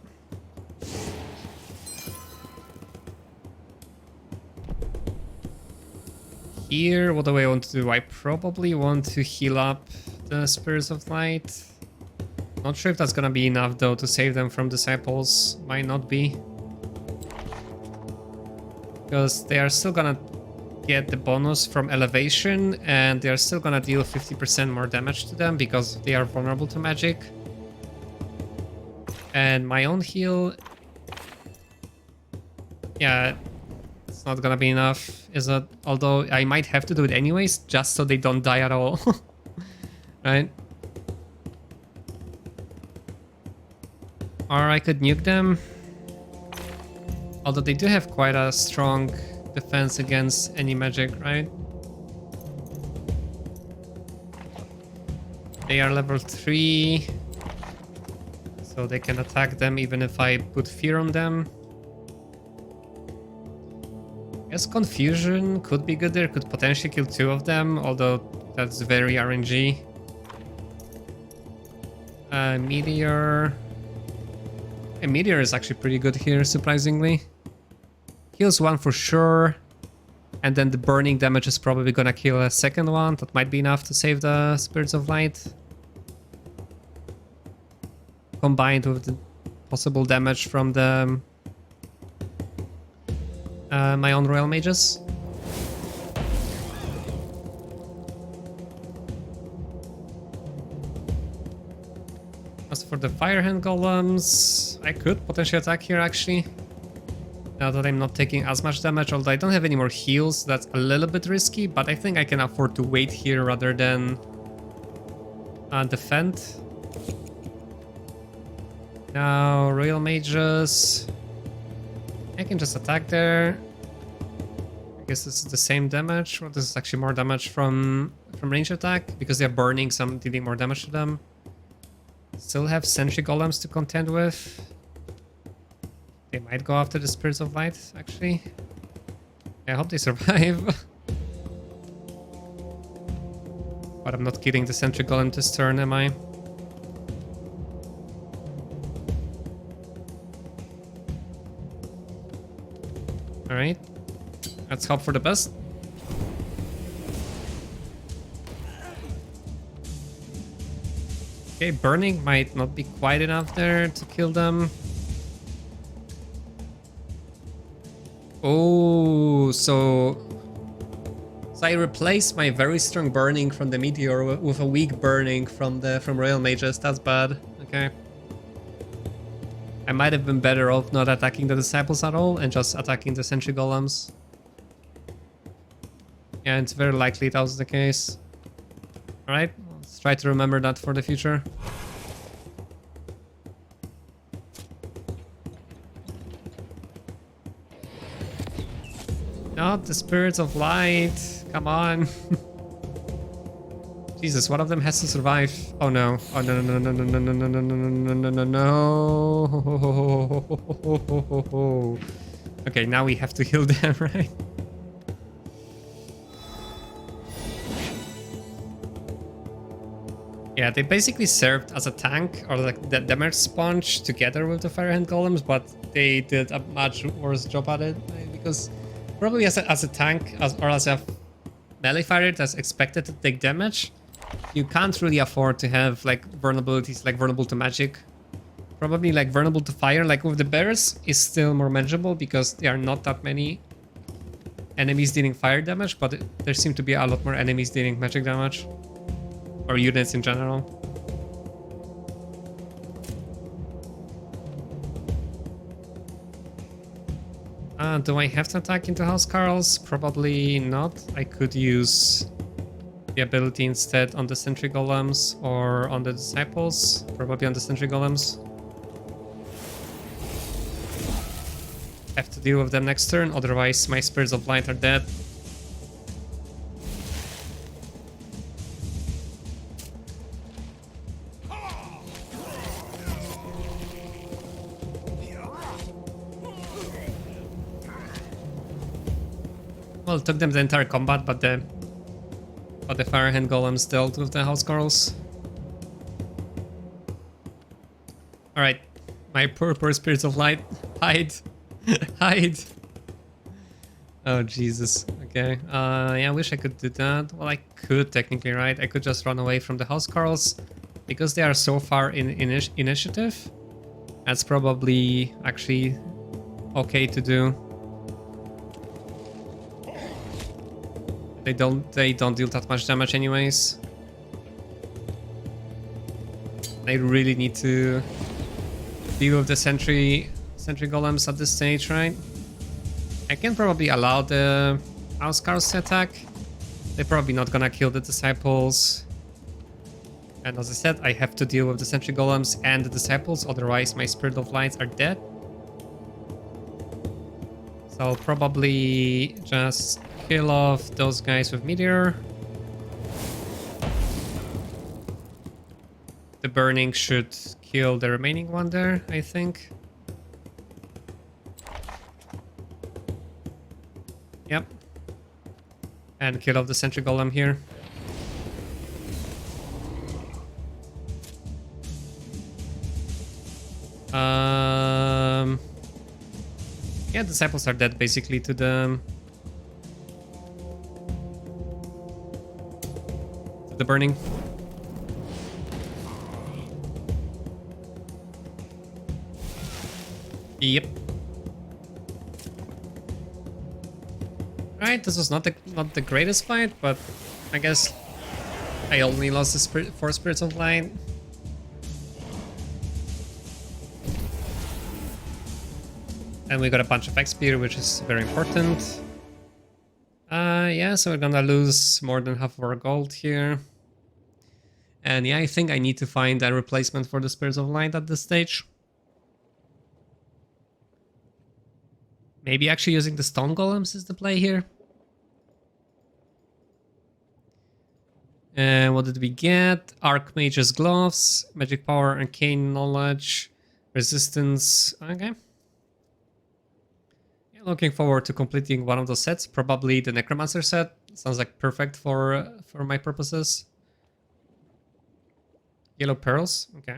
Here, what do I want to do? I probably want to heal up the Spirits of Light. Not sure if that's gonna be enough though to save them from Disciples. Might not be. Because they are still gonna get the bonus from Elevation, and they are still gonna deal 50% more damage to them because they are vulnerable to magic. And my own heal... Yeah, it's not gonna be enough, is it? Although I might have to do it anyways, just so they don't die at all. Right? Or I could nuke them. Although they do have quite a strong defense against any magic, right? They are level 3. So they can attack them even if I put fear on them. I guess Confusion could be good there, could potentially kill 2 of them, although that's very RNG. Meteor... A Meteor is actually pretty good here, surprisingly. Heals 1 for sure. And then the burning damage is probably gonna kill a second one. That might be enough to save the Spirits of Light. Combined with the possible damage from the my own Royal Mages. As for the Firehand Golems, I could potentially attack here actually. Now that I'm not taking as much damage, although I don't have any more heals, that's a little bit risky, but I think I can afford to wait here rather than defend. Now, Royal Mages, I can just attack there. I guess this is the same damage, or this is actually more damage from range attack, because they're burning, so I'm dealing more damage to them. Still have Sentry Golems to contend with. They might go after the Spirits of Light, actually. I hope they survive. But I'm not killing the Sentry Golem this turn, am I? Alright. Let's hope for the best. Okay, burning might not be quite enough there to kill them. Oh, so I replaced my very strong burning from the meteor with a weak burning from Royal Mages. That's bad. Okay. I might have been better off not attacking the disciples at all and just attacking the sentry golems. Yeah, it's very likely that was the case. Alright, let's try to remember that for the future. Not the Spirits of Light. Come on. Jesus, one of them has to survive. Oh no. Oh no no no no no no no no no no no no no. Okay, now we have to heal them, right? Yeah, they basically served as a tank or like the damage sponge together with the Firehand Golems, but they did a much worse job at it because probably as a tank or as a melee fighter that's expected to take damage, you can't really afford to have like vulnerabilities like vulnerable to magic. Probably like vulnerable to fire, like with the bears, is still more manageable because there are not that many enemies dealing fire damage, but there seem to be a lot more enemies dealing magic damage. Or units in general. Do I have to attack into Housecarls? Probably not. I could use the ability instead on the Sentry Golems or on the Disciples. Probably on the Sentry Golems. Have to deal with them next turn, otherwise my Spirits of Light are dead. Well, it took them the entire combat, but the Firehand Golems dealt with the Housecarls. Alright, my poor Spirits of Light. Hide. Hide. Oh, Jesus. Okay. Yeah, I wish I could do that. Well, I could technically, right? I could just run away from the Housecarls. Because they are so far in initiative, that's probably actually okay to do. They don't deal that much damage anyways. They really need to deal with the sentry golems at this stage, right? I can probably allow the Housecarls to attack. They're probably not gonna kill the disciples. And as I said, I have to deal with the sentry golems and the disciples, otherwise my Spirit of Lights are dead. So I'll probably just kill off those guys with Meteor. The burning should kill the remaining one there, I think. Yep. And kill off the Sentry Golem here. Yeah, disciples are dead basically to the the burning. Yep. Right, this was not the greatest fight, but I guess I only lost the 4 Spirits of Light. And we got a bunch of XP, which is very important. Yeah, so we're gonna lose more than half of our gold here. And yeah, I think I need to find a replacement for the Spirits of Light at this stage. Maybe actually using the Stone Golems is the play here. And what did we get? Archmage's Gloves, Magic Power, Arcane Knowledge, Resistance. Okay. Yeah, looking forward to completing one of those sets. Probably the Necromancer set. Sounds like perfect for my purposes. Yellow Pearls. Okay.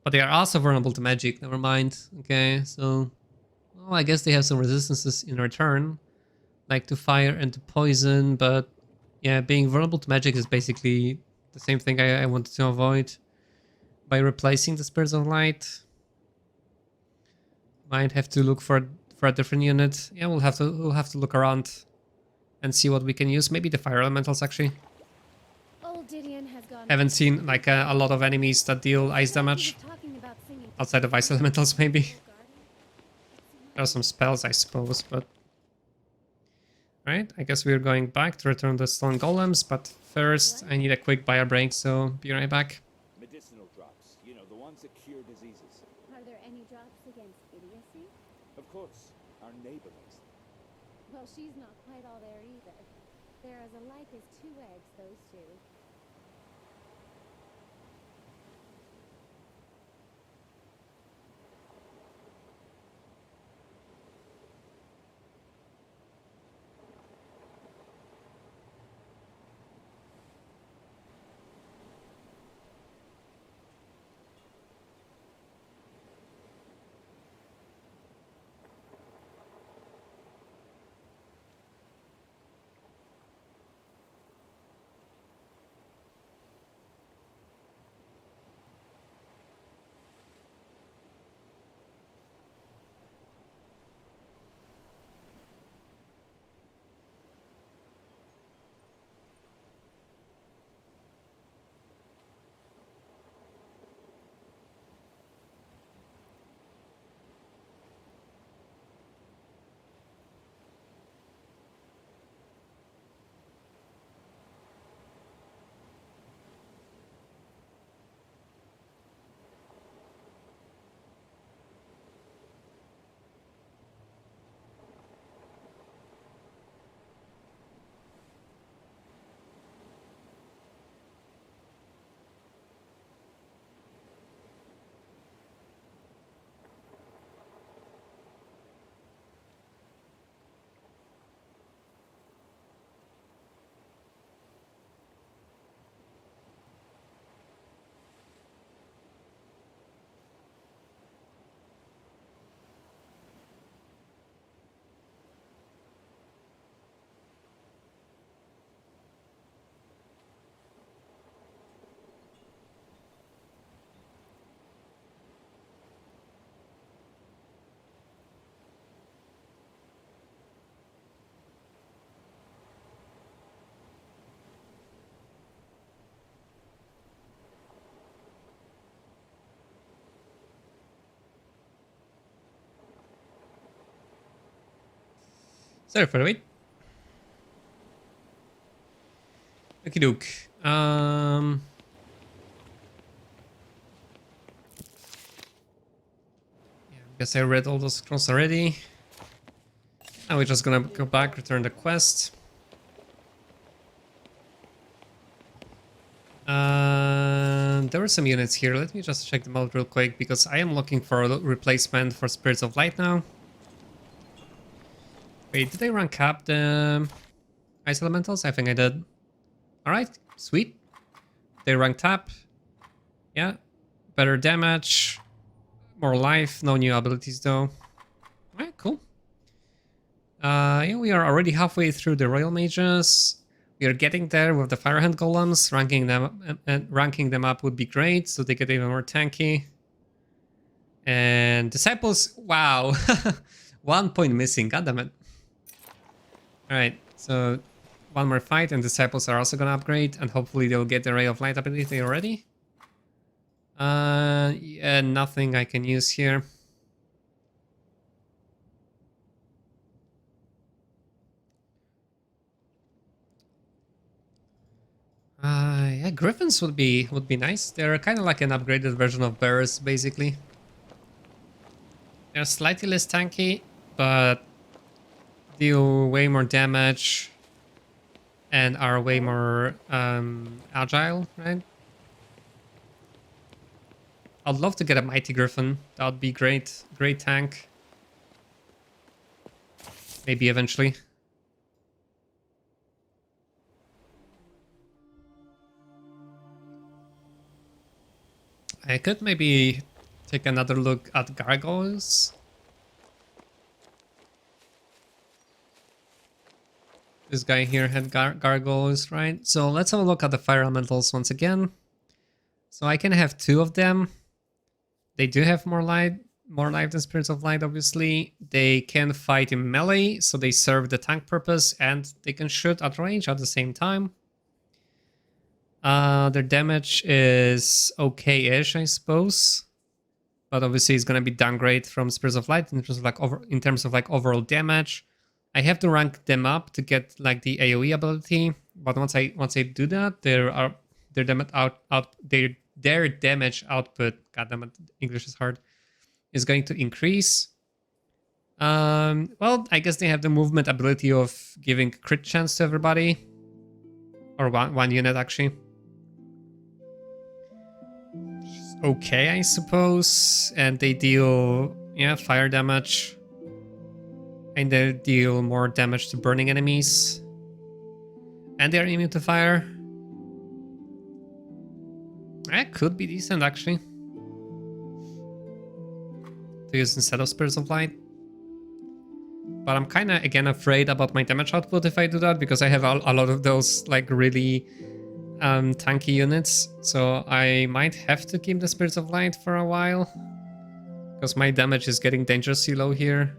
But they are also vulnerable to magic, never mind. Okay, so... Well, I guess they have some resistances in return. Like to fire and to poison, but... Yeah, being vulnerable to magic is basically the same thing I wanted to avoid. By replacing the Spirits of Light. Might have to look for a different unit. Yeah, we'll have to look around and see what we can use. Maybe the Fire Elementals, actually. Old Didion has gone. Haven't seen like a lot of enemies that deal ice damage. Outside of Ice Elementals, maybe. There are some spells, I suppose, but... Right, I guess we're going back to return the Stone Golems, but first I need a quick bio break, so be right back. Medicinal drops, you know, the ones that cure diseases. Are there any drops against idiocy? Of course, our neighbor makes them. Well, she's not quite all there either. They're as alike as 2 eggs, those two. Sorry for the wait. Okie doke. Yeah, guess I read all those scrolls already. Now we're just gonna go back, return the quest. There were some units here. Let me just check them out real quick because I am looking for a replacement for Spirits of Light now. Wait, did I rank up the Ice Elementals? I think I did. Alright, sweet. They ranked up. Yeah. Better damage. More life. No new abilities though. Alright, cool. Yeah, we are already halfway through the Royal Mages. We are getting there with the Firehand Golems. Ranking them up would be great, so they get even more tanky. And Disciples, wow. 1 point missing, goddammit. Alright, so one more fight and Disciples are also gonna upgrade, and hopefully they'll get the Ray of Light ability already. Yeah, nothing I can use here. Yeah, Griffins would be nice. They're kind of like an upgraded version of Bears, basically. They're slightly less tanky, but deal way more damage and are way more agile, right? I'd love to get a Mighty Griffin. That would be great. Great tank. Maybe eventually. I could maybe take another look at Gargoyles. This guy here had Gargoyles, right? So let's have a look at the Fire Elementals once again. So I can have 2 of them. They do have more life than Spirits of Light, obviously. They can fight in melee, so they serve the tank purpose, and they can shoot at range at the same time. Their damage is okay-ish, I suppose, but obviously it's gonna be downgrade from Spirits of Light in terms of like overall damage. I have to rank them up to get like the AOE ability, but once I do that, their damage output, goddammit, English is hard, is going to increase. Well, I guess they have the movement ability of giving crit chance to everybody, or one unit actually. Okay, I suppose, and they deal fire damage, and they deal more damage to burning enemies, and they're immune to fire. That could be decent actually to use instead of Spirits of Light, but I'm kind of again afraid about my damage output if I do that, because I have a lot of those like really tanky units, so I might have to keep the Spirits of Light for a while because my damage is getting dangerously low here.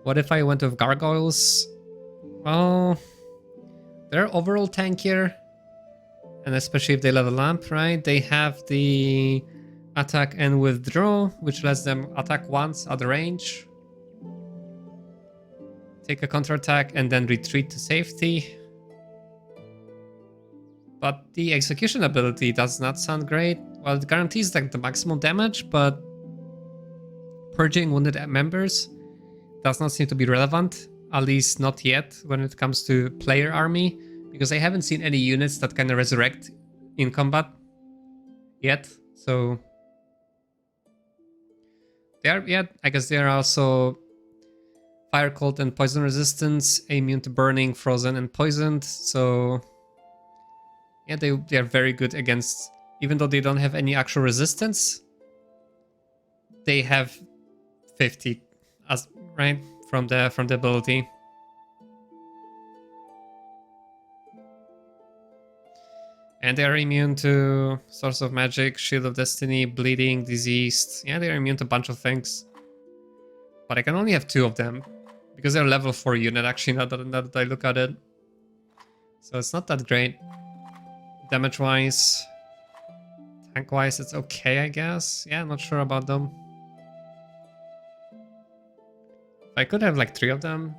What if I went with Gargoyles? Well, they're overall tankier, and especially if they level up, right? They have the attack and withdraw, which lets them attack once at range, take a counterattack, and then retreat to safety. But the execution ability does not sound great. Well, it guarantees like the maximum damage, but purging wounded members does not seem to be relevant, at least not yet when it comes to player army, because I haven't seen any units that kind of resurrect in combat yet. So they are, yeah, I guess they are also fire, cold, and poison resistance, immune to burning, frozen, and poisoned. So yeah, they are very good against, even though they don't have any actual resistance, they have 50 as right from the ability. And they are immune to Source of Magic, Shield of Destiny, Bleeding, Diseased. Yeah, they are immune to a bunch of things. But I can only have 2 of them because they're level 4 unit actually, now that I look at it. So it's not that great. Damage-wise, tank-wise, it's okay, I guess. Yeah, I'm not sure about them. I could have like 3 of them.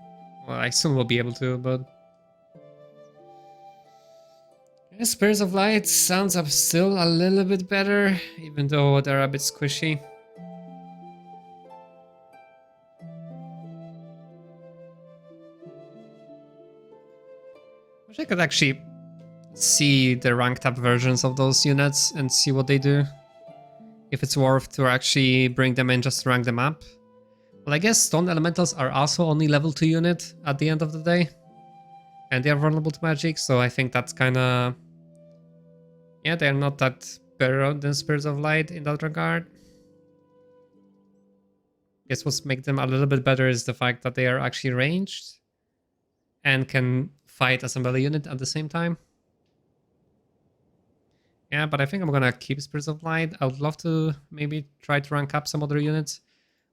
Well, I soon will be able to, but... Yeah, Spears of Light sounds up still a little bit better, even though they're a bit squishy. Wish I could actually see the ranked up versions of those units and see what they do. If it's worth to actually bring them in just to rank them up. Well, I guess Stone Elementals are also only level 2 unit at the end of the day. And they are vulnerable to magic, so I think that's kinda... Yeah, they're not that better than Spirits of Light in that regard. Guess what's make them a little bit better is the fact that they are actually ranged. And can fight as a melee unit at the same time. Yeah, but I think I'm gonna keep Spirits of Light. I would love to maybe try to rank up some other units.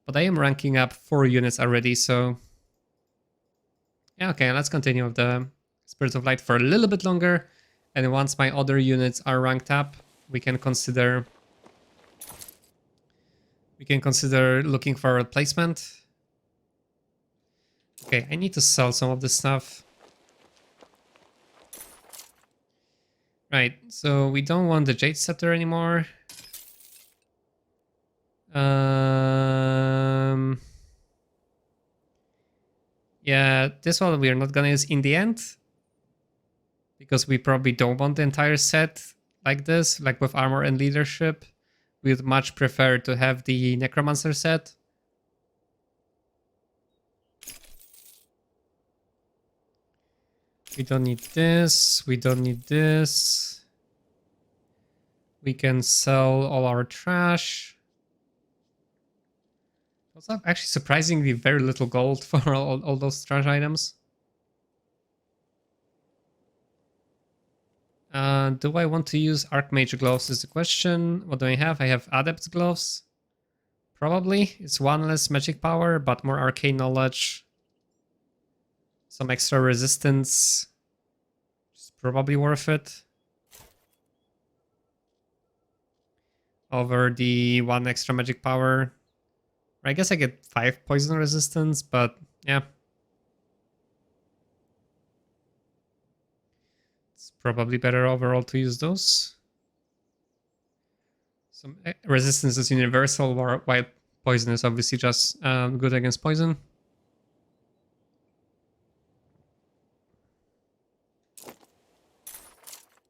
But I am ranking up 4 units already, so... Yeah, okay, let's continue with the Spirits of Light for a little bit longer. And once my other units are ranked up, we can consider... looking for a replacement. Okay, I need to sell some of this stuff. Right, so we don't want the Jade Scepter anymore. Yeah, this one we're not gonna use in the end. Because we probably don't want the entire set like this, like with armor and leadership. We would much prefer to have the Necromancer set. We don't need this, we don't need this. We can sell all our trash. Those have actually surprisingly very little gold for all those trash items. Do I want to use Archmage Gloves is the question. What do I have? I have Adept Gloves. Probably. It's 1 less magic power, but more arcane knowledge. Some extra resistance. It's probably worth it. Over the 1 extra magic power. I guess I get 5 poison resistance, but yeah. It's probably better overall to use those. Some resistance is universal, while poison is obviously just good against poison.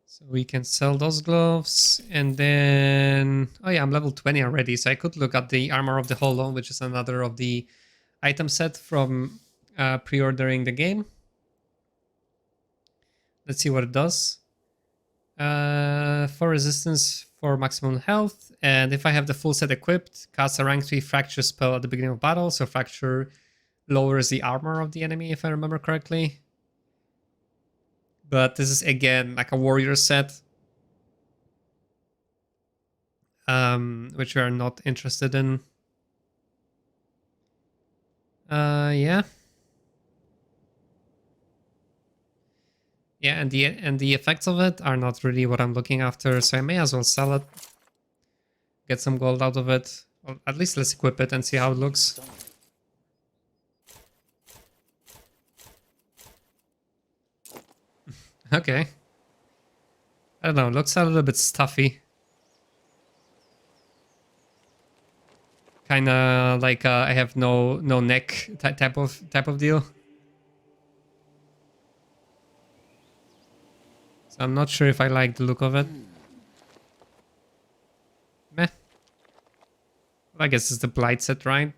So we can sell those gloves, and then... Oh yeah, I'm level 20 already, so I could look at the Armor of the Hollow, which is another of the item set from pre-ordering the game. Let's see what it does. 4 resistance for maximum health, and if I have the full set equipped, cast a rank 3 Fracture spell at the beginning of battle, so Fracture lowers the armor of the enemy, if I remember correctly. But this is again like a warrior set, which we are not interested in. Yeah, and the effects of it are not really what I'm looking after, so I may as well sell it, get some gold out of it. Well, at least let's equip it and see how it looks. Okay. I don't know, it looks a little bit stuffy. Kinda like I have no neck type of deal. So I'm not sure if I like the look of it. Meh. I guess it's the Blight set, right?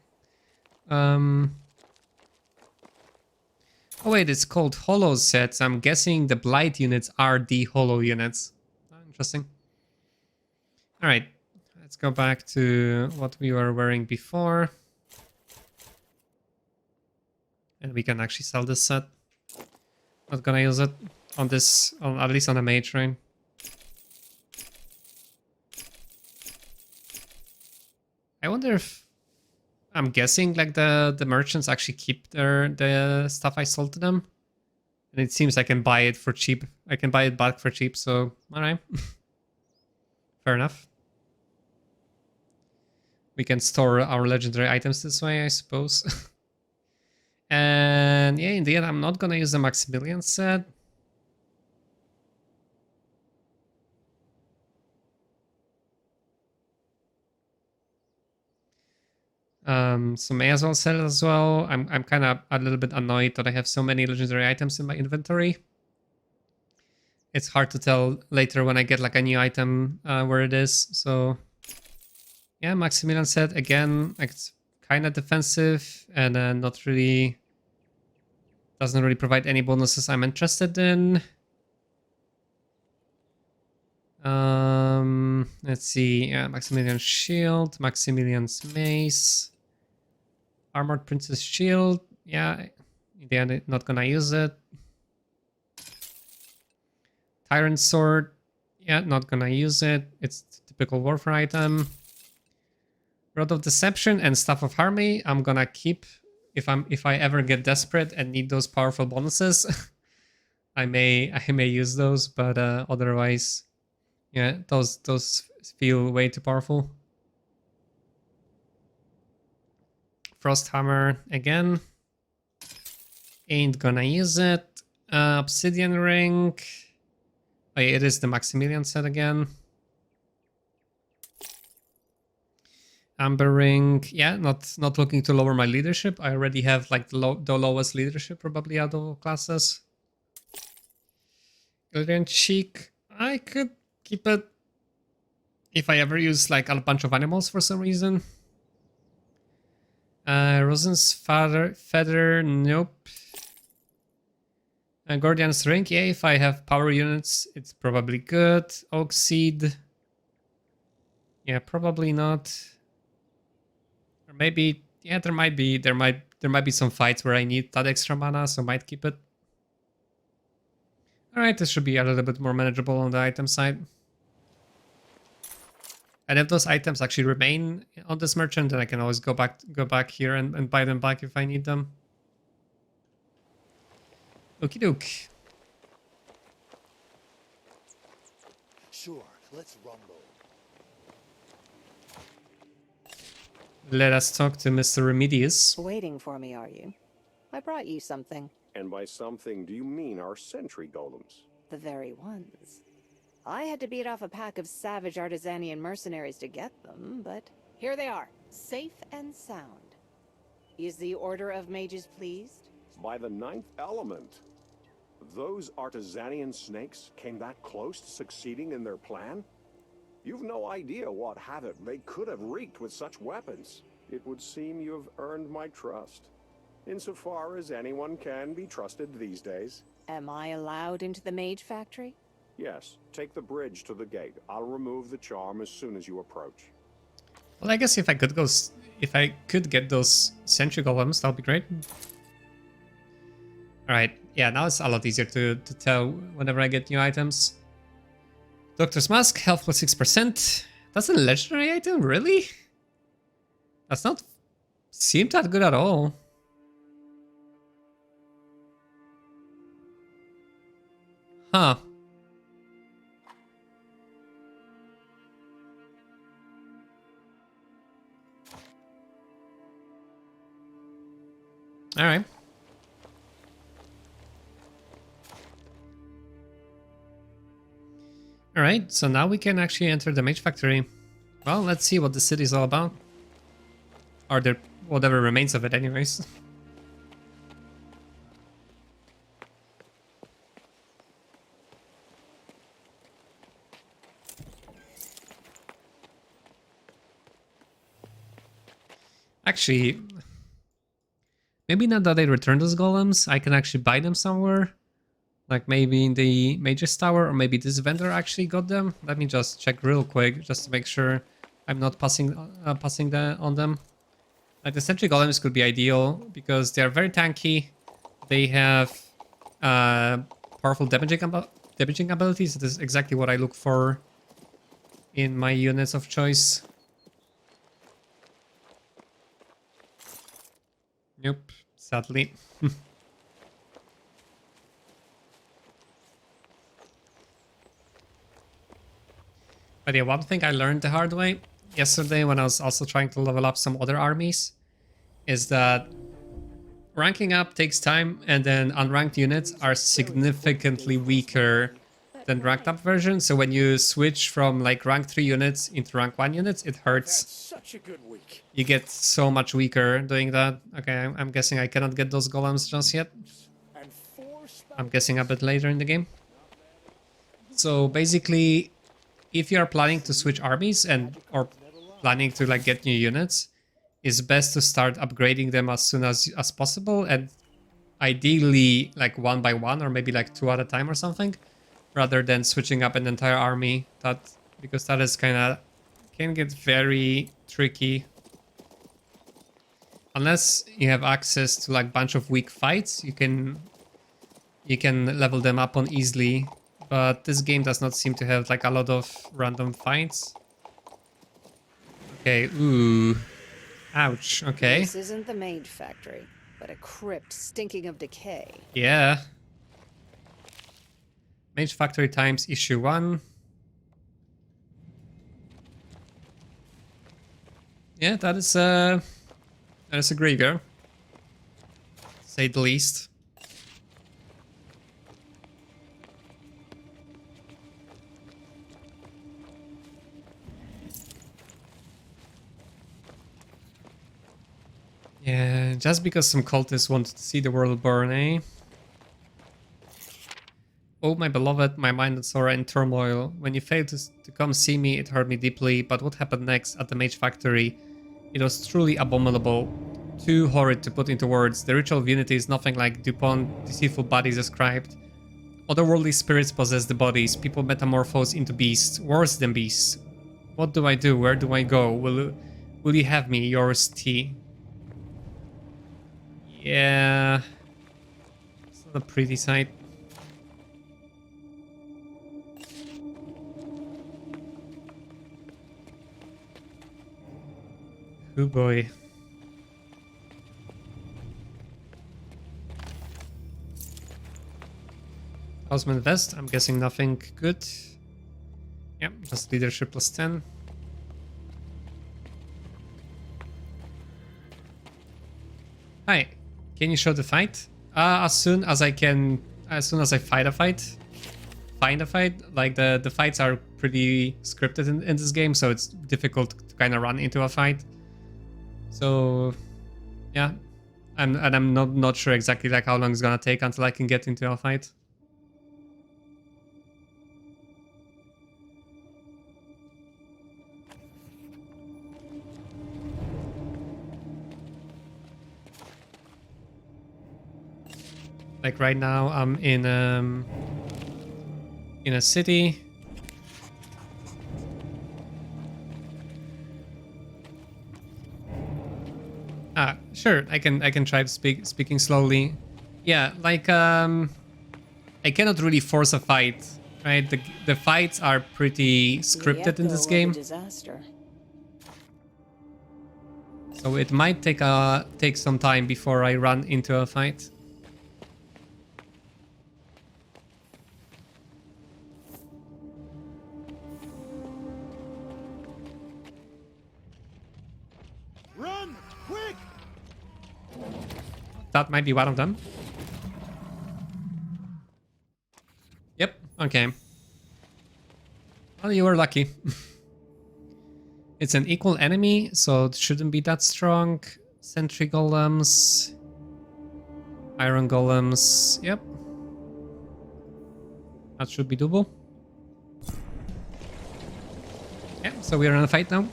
Oh wait, it's called Hollow sets. I'm guessing the Blight units are the Hollow units. Oh, interesting. Alright, let's go back to what we were wearing before. And we can actually sell this set. Not gonna use it on this, at least on a Mage, right? I wonder if... I'm guessing like the merchants actually keep the stuff I sold to them. And it seems I can buy it for cheap. I can buy it back for cheap, so alright. Fair enough. We can store our legendary items this way, I suppose. And And yeah, in the end, I'm not gonna use the Maximilian set. So may as well sell it as well. I'm kind of a little bit annoyed that I have so many legendary items in my inventory. It's hard to tell later when I get like a new item where it is. So yeah, Maximilian set again. It's kind of defensive and not really, doesn't really provide any bonuses I'm interested in. Let's see. Yeah, Maximilian shield, Maximilian's mace. Armored Princess Shield, yeah, in the end, not gonna use it. Tyrant Sword, yeah, not gonna use it. It's typical warfare item. Rod of Deception and Staff of Harmony, I'm gonna keep if I ever get desperate and need those powerful bonuses. I may use those, but otherwise, yeah, those feel way too powerful. Frost Hammer again. Ain't gonna use it. Obsidian Ring. Oh, yeah, it is the Maximilian set again. Amber Ring. Yeah, not looking to lower my leadership. I already have like the lowest leadership probably out of all classes. Illyrian Cheek. I could keep it if I ever use like a bunch of animals for some reason. Rosen's Feather, nope. Guardian's Ring, yeah, if I have power units, it's probably good. Oak Seed, yeah, probably not. Or maybe, yeah, there might be some fights where I need that extra mana, so might keep it. All right, this should be a little bit more manageable on the item side. And if those items actually remain on this merchant, then I can always go back here and buy them back if I need them. Okie doke. Sure, let's rumble. Let us talk to Mr. Remedius. Waiting for me, are you? I brought you something. And by something, do you mean our sentry golems? The very ones. I had to beat off a pack of savage artisanian mercenaries to get them, but here they are, safe and sound. Is the Order of Mages pleased? By the ninth element. Those artisanian snakes came that close to succeeding in their plan? You've no idea what havoc they could have wreaked with such weapons. It would seem you have earned my trust, insofar as anyone can be trusted these days. Am I allowed into the Magefactory? Yes, take the bridge to the gate. I'll remove the charm as soon as you approach. Well, I guess if I could get those sentry golems, that would be great. Alright, yeah, now it's a lot easier to tell whenever I get new items. Doctor's Mask, health plus 6%. That's a legendary item, really? That's not seem that good at all. Huh. Alright. Alright, so now we can actually enter the Magefactory. Well, let's see what the city is all about. Or there, whatever remains of it anyways. Actually, maybe now that they return those golems, I can actually buy them somewhere. Like maybe in the Mage's Tower, or maybe this vendor actually got them. Let me just check real quick, just to make sure I'm not passing on them. Like the Sentry Golems could be ideal, because they are very tanky. They have powerful damaging abilities. This is exactly what I look for in my units of choice. Nope, sadly. But yeah, one thing I learned the hard way yesterday when I was also trying to level up some other armies is that ranking up takes time, and then unranked units are significantly weaker than ranked up version. So when you switch from like rank 3 units into rank 1 units, it hurts. That's such a good week. You get so much weaker doing that. Okay, I'm guessing I cannot get those golems just yet. And 4 I'm guessing a bit later in the game. So basically, if you are planning to switch armies and or planning to like get new units, it's best to start upgrading them as soon as possible, and ideally like 1 by 1 or maybe like 2 at a time or something, rather than switching up an entire army. Because that is can get very tricky. Unless you have access to like bunch of weak fights, you can level them up on easily. But this game does not seem to have like a lot of random fights. Okay, ooh. Ouch, okay. This isn't the Magefactory, but a crypt stinking of decay. Yeah. Magefactory times issue 1. Yeah, that is a graveyard, to say the least. Yeah, just because some cultists want to see the world burn, eh? Oh, my beloved, my mind and Sora in turmoil. When you failed to come see me, it hurt me deeply, but what happened next at the Magefactory? It was truly abominable. Too horrid to put into words. The ritual of unity is nothing like Dupont deceitful bodies described. Otherworldly spirits possess the bodies. People metamorphose into beasts. Worse than beasts. What do I do? Where do I go? Will you have me? Yours, T. Yeah, it's not a pretty sight. Oh boy. Houseman Vest, I'm guessing nothing good. Yep, just leadership plus 10. Hi. Can you show the fight? As soon as I find a fight. Like the fights are pretty scripted in this game, so it's difficult to kind of run into a fight. So yeah, I'm not sure exactly like how long it's gonna take until I can get into a fight. Like right now, I'm in a city. Sure, I can try speaking slowly. Yeah, like I cannot really force a fight, right? The fights are pretty scripted in this game. Disaster. So it might take some time before I run into a fight. Run! Quick! That might be one of them. Yep, okay. Well, you were lucky. It's an equal enemy, so it shouldn't be that strong. Sentry golems. Iron golems. Yep. That should be doable. Yeah, so we're in a fight now.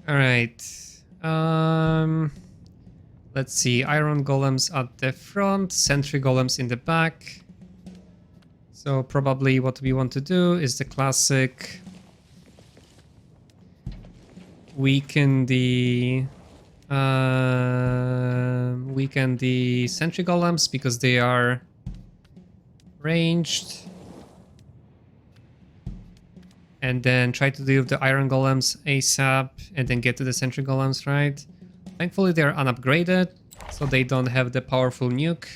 Alright. Let's see. Iron golems at the front, sentry golems in the back. So probably what we want to do is the classic weaken the sentry golems because they are ranged. And then try to deal with the iron golems ASAP and then get to the sentry golems, right? Thankfully they're unupgraded, so they don't have the powerful nuke.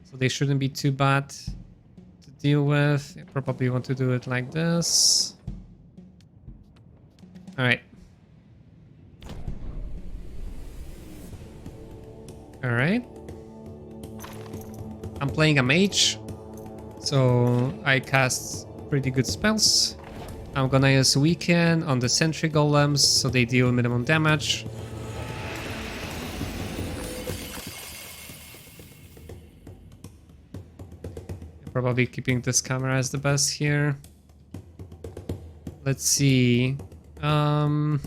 So they shouldn't be too bad to deal with. You probably want to do it like this. Alright. Alright. I'm playing a mage, so I cast pretty good spells. I'm gonna use Weaken on the sentry golems, so they deal minimum damage. Probably keeping this camera as the best here. Let's see. I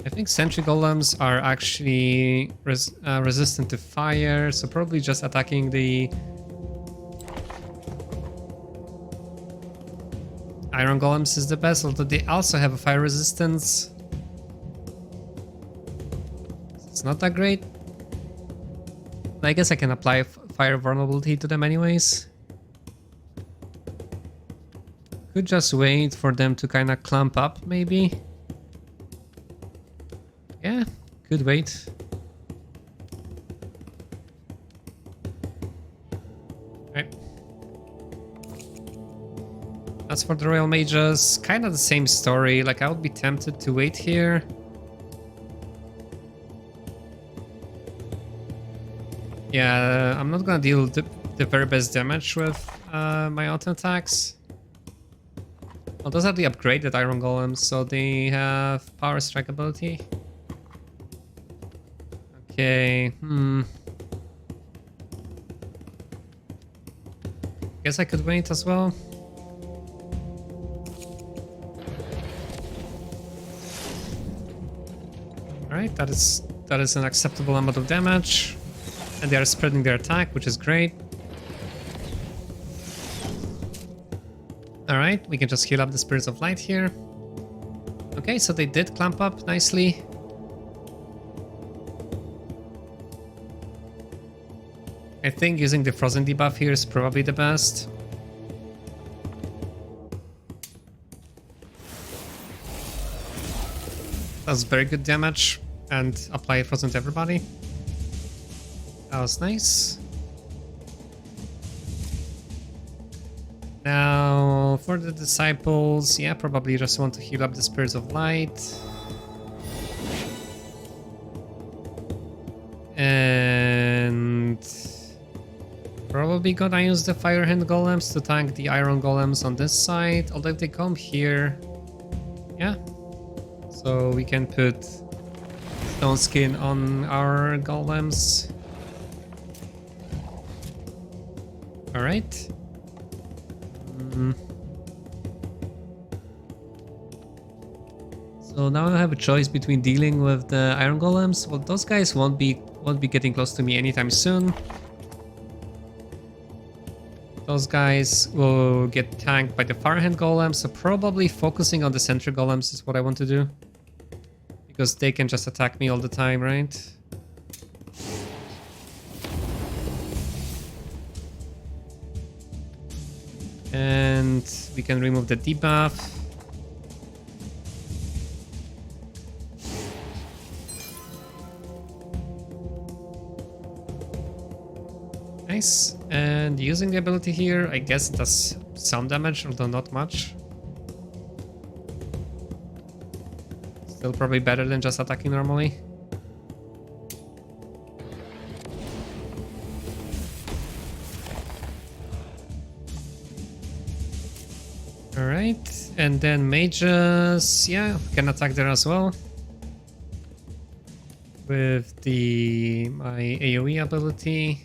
think sentry golems are actually resistant to fire, so probably just attacking the iron golems is the best, although they also have a fire resistance. It's not that great. I guess I can apply fire vulnerability to them anyways. Could just wait for them to kind of clump up, maybe. Yeah, could wait. Right. As for the Royal Mages, kind of the same story. Like, I would be tempted to wait here. Yeah, I'm not gonna deal the very best damage with my auto attacks. Well, those are the upgraded Iron Golems, so they have power strike ability. Okay, Guess I could wait as well. Alright, that is an acceptable amount of damage. And they are spreading their attack, which is great. Alright, we can just heal up the Spirits of Light here. Okay, so they did clamp up nicely. I think using the Frozen debuff here is probably the best. That's very good damage, and apply Frozen to everybody. That was nice. Now, for the Disciples, yeah, probably just want to heal up the Spirits of Light. And probably gonna use the Firehand Golems to tank the Iron Golems on this side. Although if they come here, yeah. So we can put Stone Skin on our Golems. Alright. So now I have a choice between dealing with the Iron Golems. Well, those guys won't be getting close to me anytime soon. Those guys will get tanked by the Firehand Golems, so probably focusing on the Sentry Golems is what I want to do. Because they can just attack me all the time, right? And we can remove the debuff. Nice. And using the ability here, I guess it does some damage, although not much. Still probably better than just attacking normally. Alright, and then mages, yeah, can attack there as well. With my AoE ability.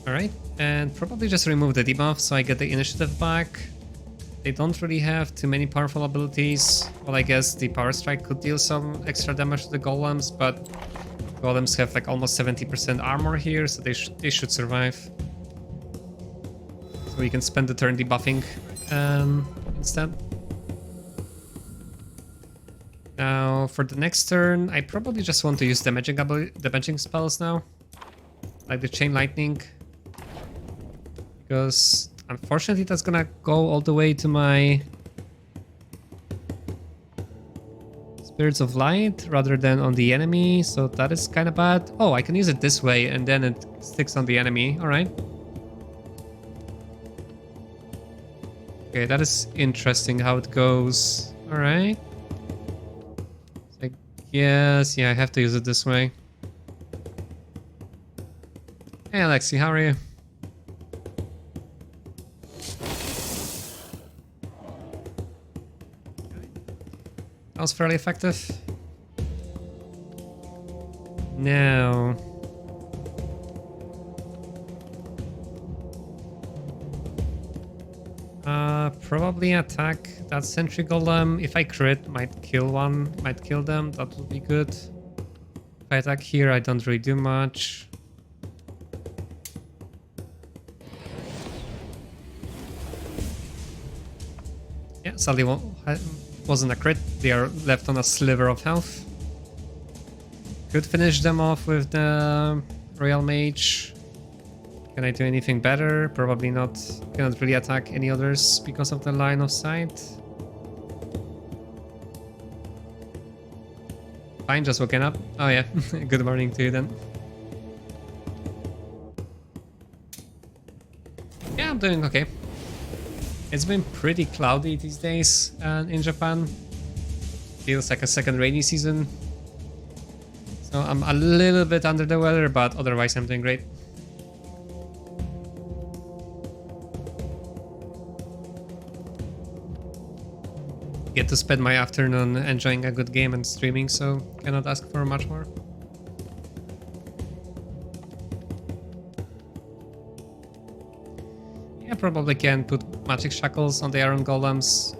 Alright, and probably just remove the debuff so I get the initiative back. They don't really have too many powerful abilities. Well, I guess the Power Strike could deal some extra damage to the Golems, but Golems have like almost 70% armor here, so they should survive. So we can spend the turn debuffing instead. Now, for the next turn, I probably just want to use damaging spells now. Like the Chain Lightning. Because unfortunately that's gonna go all the way to my Spirits of Light rather than on the enemy, so that is kind of bad. Oh, I can use it this way and then it sticks on the enemy. Alright. Okay, that is interesting how it goes. Alright. I guess, yeah, I have to use it this way. Hey Alexi, how are you? That was fairly effective. Now... probably attack that sentry golem. If I crit, might kill one, might kill them. That would be good. If I attack here, I don't really do much. Yeah, sadly wasn't a crit. They are left on a sliver of health. Could finish them off with the Royal Mage. Can I do anything better? Probably not. Cannot really attack any others because of the line of sight. Fine, just woken up. Oh yeah, good morning to you then. Yeah, I'm doing okay. It's been pretty cloudy these days in Japan. Feels like a second rainy season. So I'm a little bit under the weather, but otherwise I'm doing great. Get to spend my afternoon enjoying a good game and streaming, so cannot ask for much more. Yeah, probably can put magic shackles on the iron golems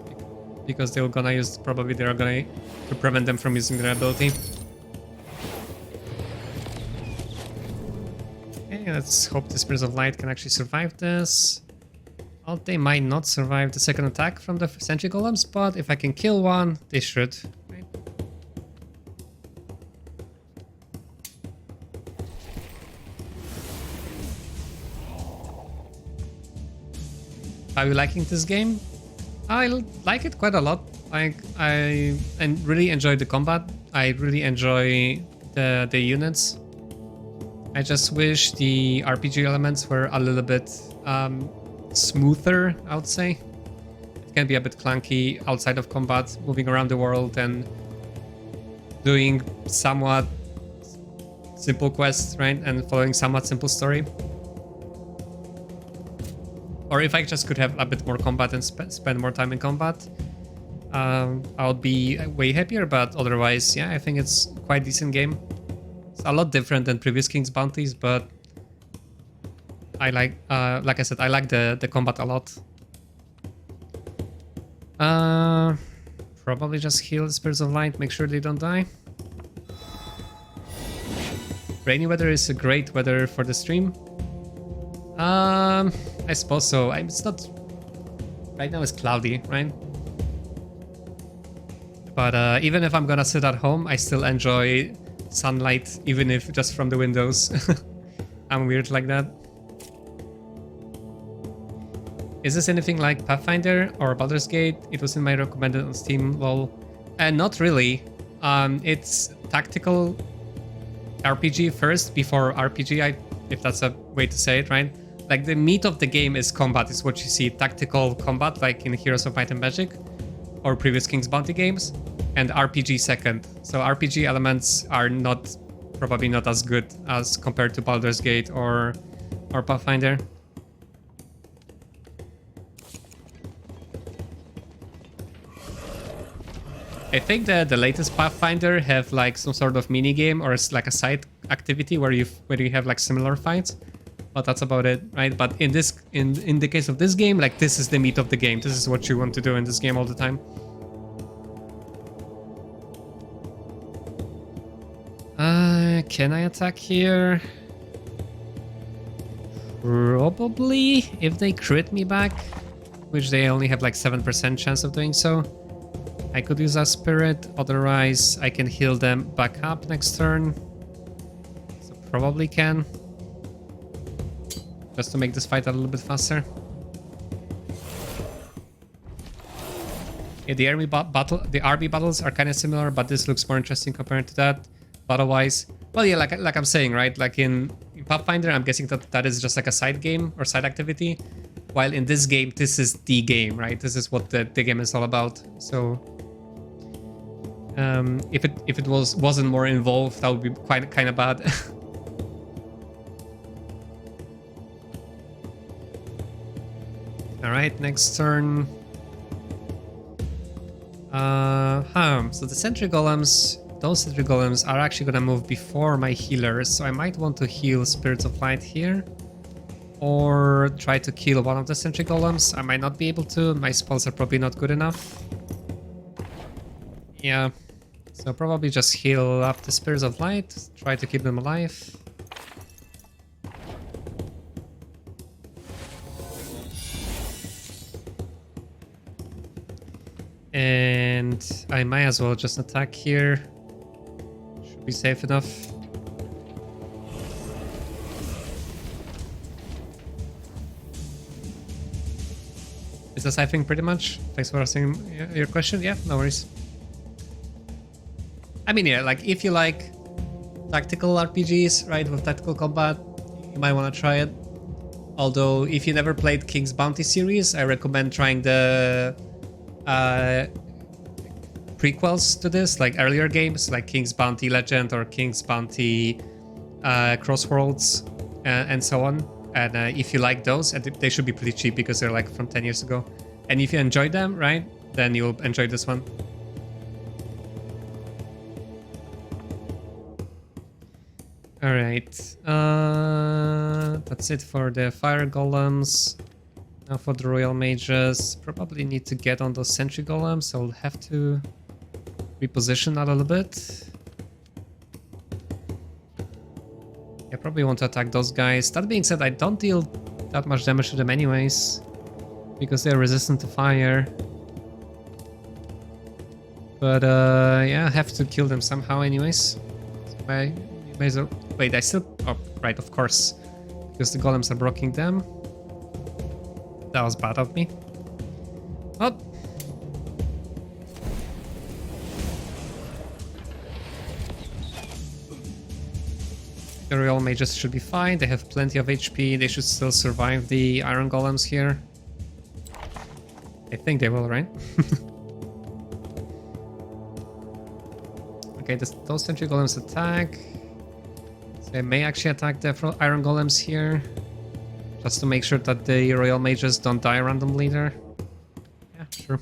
because they're gonna use, probably they're gonna to prevent them from using their ability. Okay, let's hope the Spirits of Light can actually survive this. Well, they might not survive the second attack from the sentry golems, but if I can kill one, they should. Right? Are you liking this game? I like it quite a lot. I really enjoy the combat. I really enjoy the units. I just wish the RPG elements were a little bit smoother, I would say. It can be a bit clunky outside of combat, moving around the world and doing somewhat simple quests, right? And following somewhat simple story. Or if I just could have a bit more combat and spend more time in combat, I would be way happier, but otherwise, yeah, I think it's quite a decent game. It's a lot different than previous King's Bounties, but I like I said, I like the combat a lot. Probably just heal the Spirits of Light, make sure they don't die. Rainy weather is a great weather for the stream. I suppose so. It's not... Right now it's cloudy, right? But even if I'm gonna sit at home, I still enjoy sunlight, even if just from the windows. I'm weird like that. Is this anything like Pathfinder or Baldur's Gate? It was in my recommended on Steam, lol. Not really. It's tactical RPG first, before RPG, if that's a way to say it, right? Like the meat of the game is combat, is what you see. Tactical combat, like in Heroes of Might and Magic, or previous King's Bounty games, and RPG second. So RPG elements are probably not as good as compared to Baldur's Gate or Pathfinder. I think that the latest Pathfinder have like some sort of mini game or it's like a side activity where you have like similar fights, but that's about it, right? But in the case of this game, like this is the meat of the game. This is what you want to do in this game all the time. Can I attack here? Probably, if they crit me back, which they only have like 7% chance of doing so. I could use a spirit, otherwise I can heal them back up next turn. So probably can. Just to make this fight a little bit faster. Yeah, the RB battles are kind of similar, but this looks more interesting compared to that. Battle-wise, well, yeah, like I'm saying, right? Like in Pathfinder, I'm guessing that is just like a side game or side activity. While in this game, this is the game, right? This is what the game is all about. So if it wasn't more involved, that would be kind of bad. All right, next turn. So the sentry golems, those sentry golems are actually gonna move before my healers, so I might want to heal Spirits of Light here. Or try to kill one of the sentry golems. I might not be able to, my spells are probably not good enough. Yeah, so probably just heal up the Spirits of Light, try to keep them alive. And I might as well just attack here. Should be safe enough. Is this, I think, pretty much? Thanks for asking your question. Yeah, no worries. I mean, yeah, like if you like tactical RPGs, right, with tactical combat, you might want to try it. Although, if you never played King's Bounty series, I recommend trying the prequels to this, like earlier games, like King's Bounty Legend or King's Bounty Crossworlds and so on. And if you like those, and they should be pretty cheap because they're like from 10 years ago. And if you enjoyed them, right, then you'll enjoy this one. All right, that's it for the fire golems. Now for the royal mages, probably need to get on those sentry golems, so I'll have to reposition that a little bit. I probably want to attack those guys. That being said, I don't deal that much damage to them anyways, because they're resistant to fire. But yeah, I have to kill them somehow anyways. So I may as well... Wait, I still... Oh, right, of course. Because the golems are blocking them. That was bad of me. Oh! The royal mages should be fine. They have plenty of HP. They should still survive the iron golems here. I think they will, right? Okay, those sentry golems attack. So I may actually attack the iron golems here. Just to make sure that the royal mages don't die randomly there. Yeah, sure.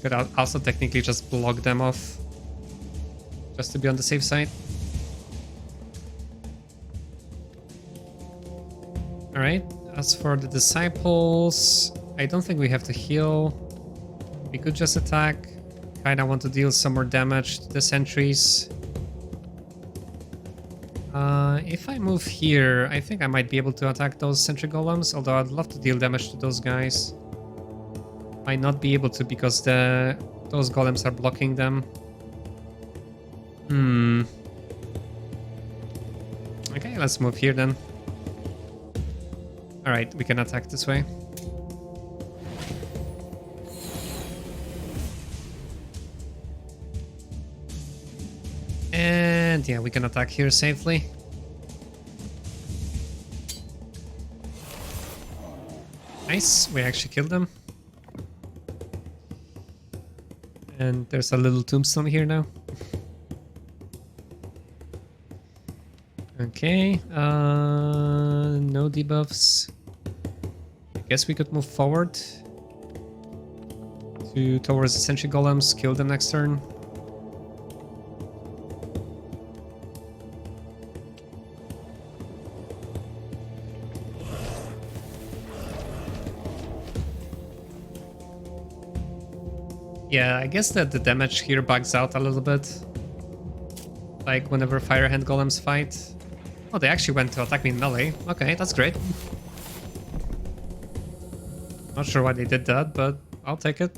Could also technically just block them off. Just to be on the safe side. Alright, as for the disciples, I don't think we have to heal. We could just attack. Kinda want to deal some more damage to the sentries. If I move here, I think I might be able to attack those sentry golems, although I'd love to deal damage to those guys. Might not be able to because those golems are blocking them. Okay, let's move here then. Alright, we can attack this way. And yeah, we can attack here safely. Nice, we actually killed them. And there's a little tombstone here now. Okay, no debuffs. I guess we could move forward towards the sentry golems, kill them next turn. Yeah, I guess that the damage here bugs out a little bit. Like whenever Firehand Golems fight. Oh, they actually went to attack me in melee. Okay, that's great. Not sure why they did that, but I'll take it.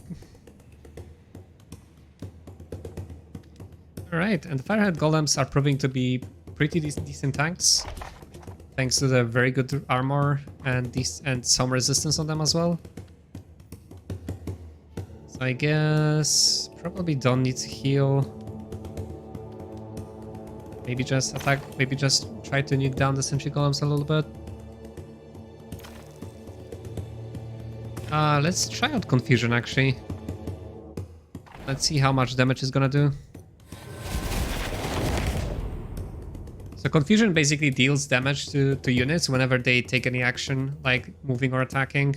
Alright, and the Firehand Golems are proving to be pretty decent tanks. Thanks to the very good armor and some resistance on them as well. I guess probably don't need to heal. Maybe just attack, maybe just try to nuke down the sentry golems a little bit. Let's try out Confusion actually. Let's see how much damage it's gonna do. So Confusion basically deals damage to units whenever they take any action, like moving or attacking.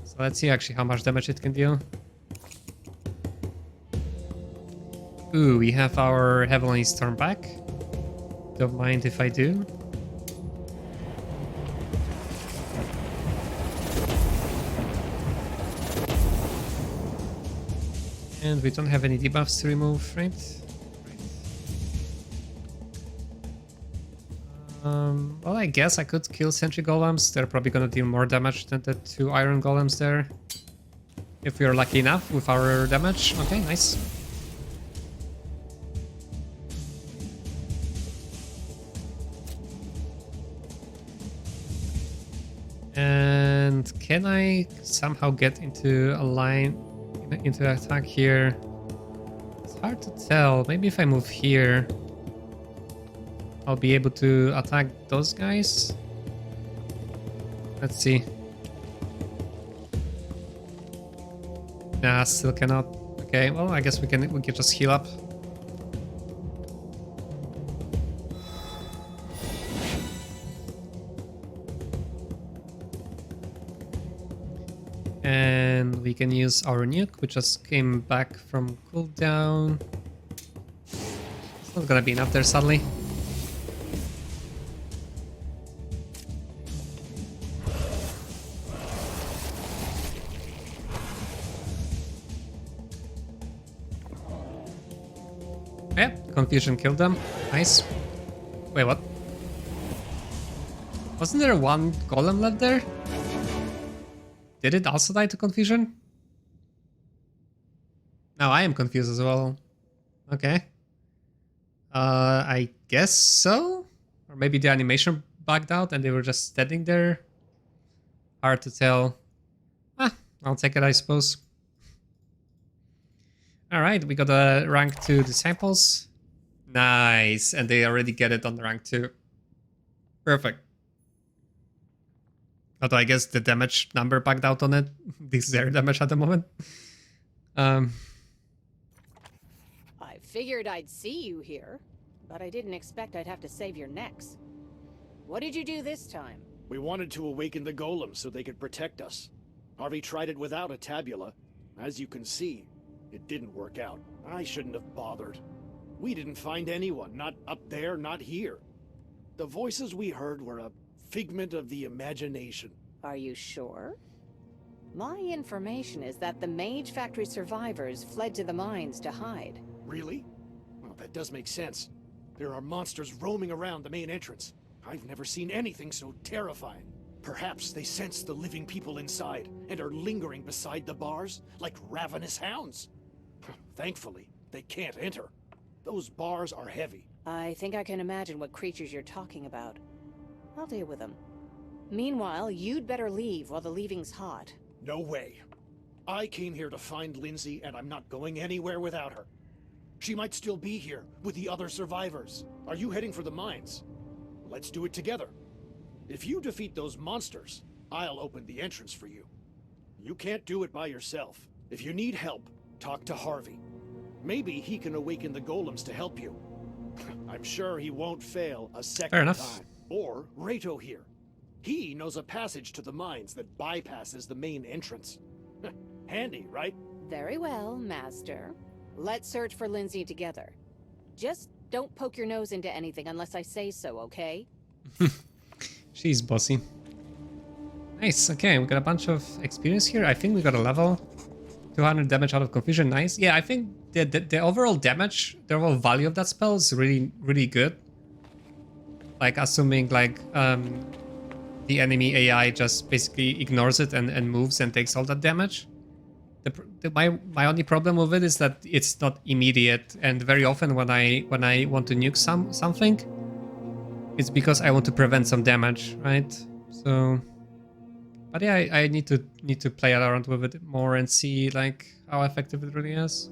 So let's see actually how much damage it can deal. Ooh, we have our Heavenly Storm back. Don't mind if I do. And we don't have any debuffs to remove, right? Well, I guess I could kill sentry golems. They're probably gonna deal more damage than the 2 iron golems there. If we are lucky enough with our damage. Okay, nice. And can I somehow get into a line, into attack here? It's hard to tell. Maybe if I move here, I'll be able to attack those guys. Let's see. Nah, still cannot. Okay, well, I guess we can just heal up. And we can use our nuke, which just came back from cooldown. It's not gonna be enough there, sadly. Yeah, Confusion killed them. Nice. Wait, what? Wasn't there one golem left there? Did it also die to Confusion? Now I am confused as well. Okay. I guess so? Or maybe the animation bugged out and they were just standing there. Hard to tell. I'll take it, I suppose. Alright, we got a rank 2 disciples. Nice, and they already get it on the rank 2. Perfect. Although I guess the damage number bugged out on it. This is their damage at the moment. I figured I'd see you here, but I didn't expect I'd have to save your necks. What did you do this time? We wanted to awaken the golems so they could protect us. Harvey tried it without a tabula. As you can see, it didn't work out. I shouldn't have bothered. We didn't find anyone, not up there, not here. The voices we heard were a figment of the imagination. Are you sure? My information is that the Magefactory survivors fled to the mines to hide. Really? Well, that does make sense. There are monsters roaming around the main entrance. I've never seen anything so terrifying. Perhaps they sense the living people inside and are lingering beside the bars like ravenous hounds. Thankfully, they can't enter. Those bars are heavy. I think I can imagine what creatures you're talking about. I'll deal with them. Meanwhile, you'd better leave while the leaving's hot. No way. I came here to find Lindsay, and I'm not going anywhere without her. She might still be here with the other survivors. Are you heading for the mines? Let's do it together. If you defeat those monsters, I'll open the entrance for you. You can't do it by yourself. If you need help, talk to Harvey. Maybe he can awaken the golems to help you. I'm sure he won't fail a second time. Or Rato here. He knows a passage to the mines that bypasses the main entrance. Handy, right? Very well, Master. Let's search for Lindsay together. Just don't poke your nose into anything unless I say so, okay? She's bossy. Nice, okay, we got a bunch of experience here. I think we got a level. 200 damage out of Confusion, nice. Yeah, I think the overall damage, the overall value of that spell is really, really good. Like, assuming, like, the enemy AI just basically ignores it and moves and takes all that damage. My only problem with it is that it's not immediate, and very often when I want to nuke something, it's because I want to prevent some damage, right? So, but yeah, I need to play around with it more and see like how effective it really is.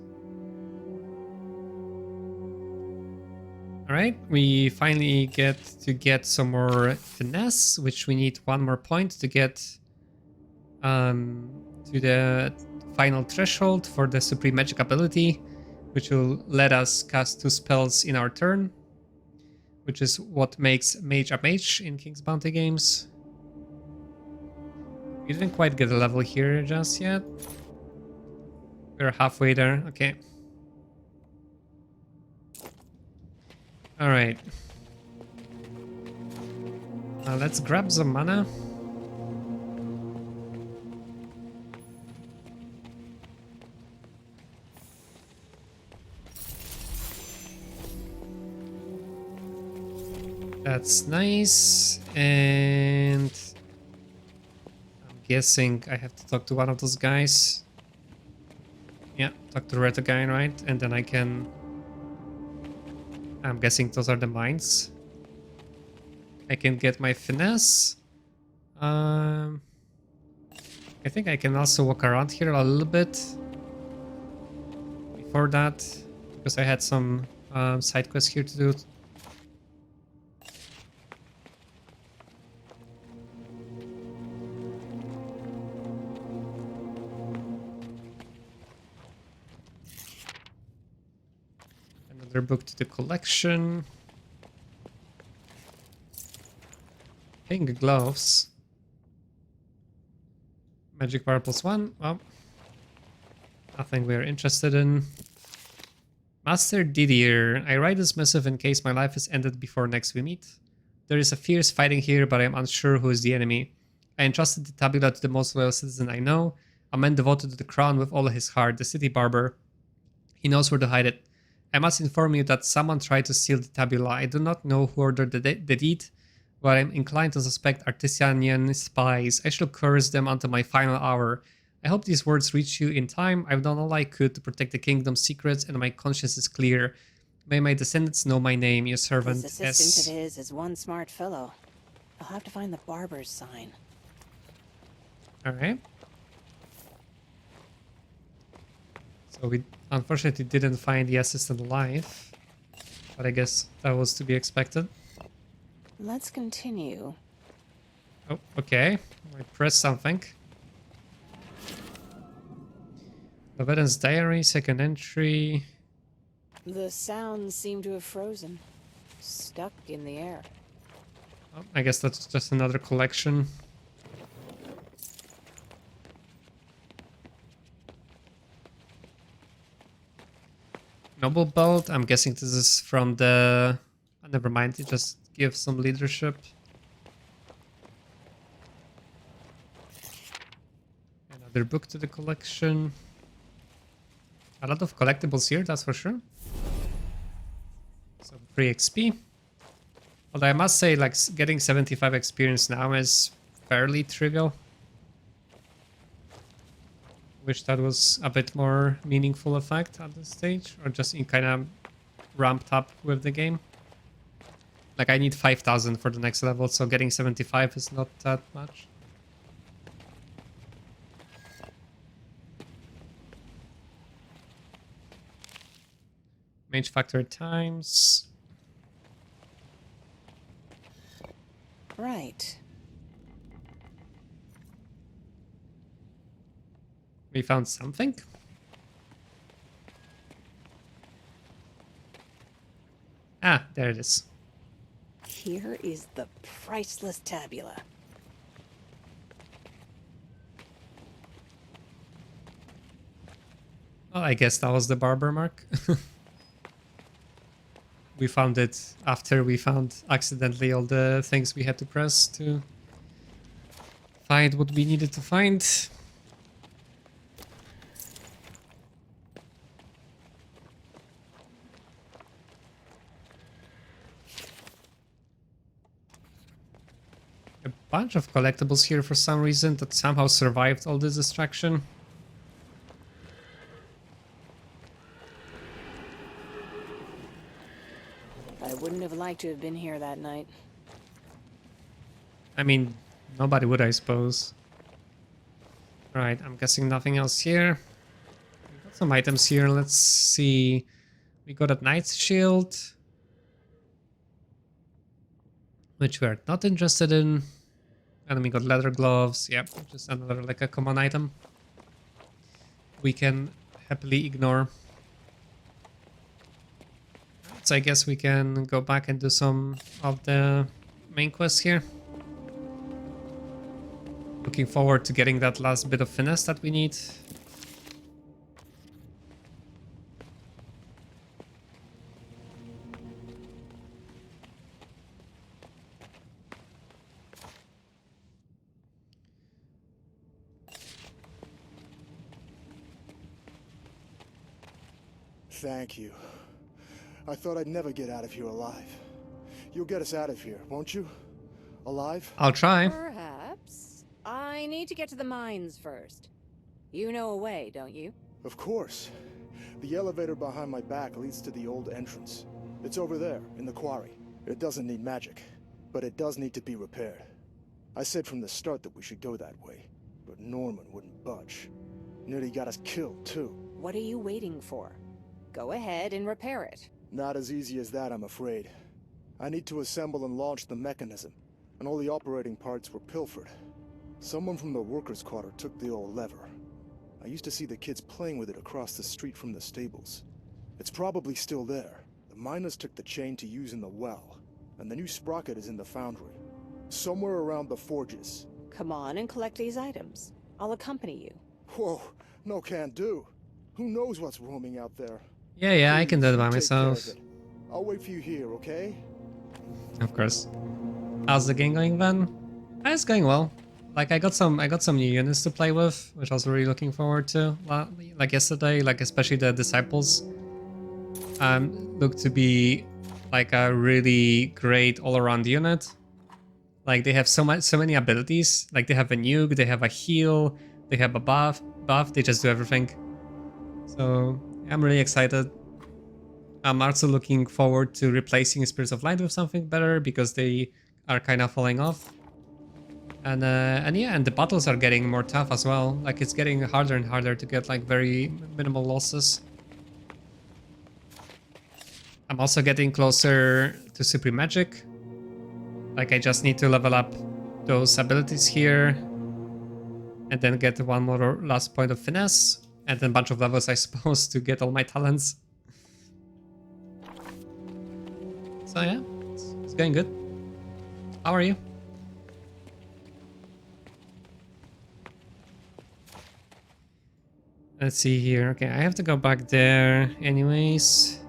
Alright, we finally get some more finesse, which we need 1 more point to get to the final threshold for the Supreme Magic ability, which will let us cast 2 spells in our turn, which is what makes Mage a Mage in King's Bounty games. We didn't quite get a level here just yet. We're halfway there, okay. Alright. Let's grab some mana. That's nice, and I'm guessing I have to talk to one of those guys. Yeah, talk to the red guy, right? And then I can... I'm guessing those are the mines. I can get my finesse. I think I can also walk around here a little bit before that, because I had some side quests here to do. Another book to the collection. Pink gloves. Magic power +1. Well, nothing we're interested in. Master Didier. I write this missive in case my life is ended before next we meet. There is a fierce fighting here, but I am unsure who is the enemy. I entrusted the tabula to the most loyal citizen I know, a man devoted to the crown with all his heart, the city barber. He knows where to hide it. I must inform you that someone tried to steal the tabula. I do not know who ordered the deed, but I am inclined to suspect Artisanian spies. I shall curse them until my final hour. I hope these words reach you in time. I've done all I could to protect the kingdom's secrets, and my conscience is clear. May my descendants know my name, your servant, This assistant of his is one smart fellow. I'll have to find the barber's sign. Alright. So we unfortunately didn't find the assistant alive, but I guess that was to be expected. Let's continue. Oh, okay. I pressed something. Lovidan's diary, second entry. The sounds seem to have frozen. Stuck in the air. Oh, I guess that's just another collection. Noble belt. I'm guessing this is from the... Oh, never mind, it just gives some leadership. Another book to the collection. A lot of collectibles here, that's for sure. Some free XP. Although I must say, like, getting 75 experience now is fairly trivial. Wish that was a bit more meaningful effect at this stage, or just in kind of ramped up with the game. Like, I need 5,000 for the next level, so getting 75 is not that much. Magefactory times. Right. We found something. Ah, there it is. Here is the priceless tabula. Oh, I guess that was the barber mark. We found it after we found accidentally all the things we had to press to find what we needed to find. A bunch of collectibles here for some reason that somehow survived all this distraction. I wouldn't have liked to have been here that night. I mean, nobody would, I suppose. Right, I'm guessing nothing else here. We got some items here, let's see. We got a knight's shield. which we are not interested in. And then we got leather gloves. Yep, just another like a common item we can happily ignore. So I guess we can go back and do some of the main quests here. Looking forward to getting that last bit of finesse that we need. Thank you. I thought I'd never get out of here alive. You'll get us out of here, won't you? Alive? I'll try. Perhaps. I need to get to the mines first. You know a way, don't you? Of course. The elevator behind my back leads to the old entrance. It's over there, in the quarry. It doesn't need magic, but it does need to be repaired. I said from the start that we should go that way, but Norman wouldn't budge. Nearly got us killed, too. What are you waiting for? Go ahead and repair it. Not as easy as that, I'm afraid. I need to assemble and launch the mechanism, and all the operating parts were pilfered. Someone from the workers' quarter took the old lever. I used to see the kids playing with it across the street from the stables. It's probably still there. The miners took the chain to use in the well, and the new sprocket is in the foundry. Somewhere around the forges. Come on and collect these items. I'll accompany you. Whoa, no can do. Who knows what's roaming out there? Yeah, I can do it by Please, take care myself. of it. I'll wait for you here, okay? Of course. How's the game going then? It's going well. Like I got some new units to play with, which I was really looking forward to. Like yesterday, like especially the disciples look to be like a really great all-around unit. Like they have so many abilities. Like they have a nuke, they have a heal, they have a buff, they just do everything. So I'm really excited. I'm also looking forward to replacing Spirits of Light with something better because they are kind of falling off. And the battles are getting more tough as well. Like it's getting harder and harder to get like very minimal losses. I'm also getting closer to Supreme Magic. Like I just need to level up those abilities here and then get one more last point of finesse and then a bunch of levels I suppose to get all my talents. So yeah, it's going good. How are you? Let's see here. Okay, I have to go back there anyways.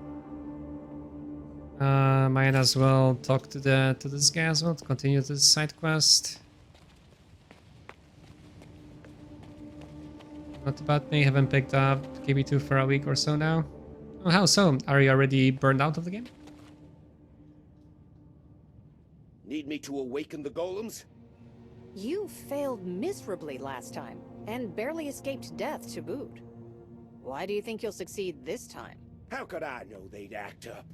Might as well talk to this guy as well to continue this side quest. What about me? Haven't picked up KB2 for a week or so now. Oh, how so? Are you already burned out of the game? Need me to awaken the golems? You failed miserably last time, and barely escaped death to boot. Why do you think you'll succeed this time? How could I know they'd act up?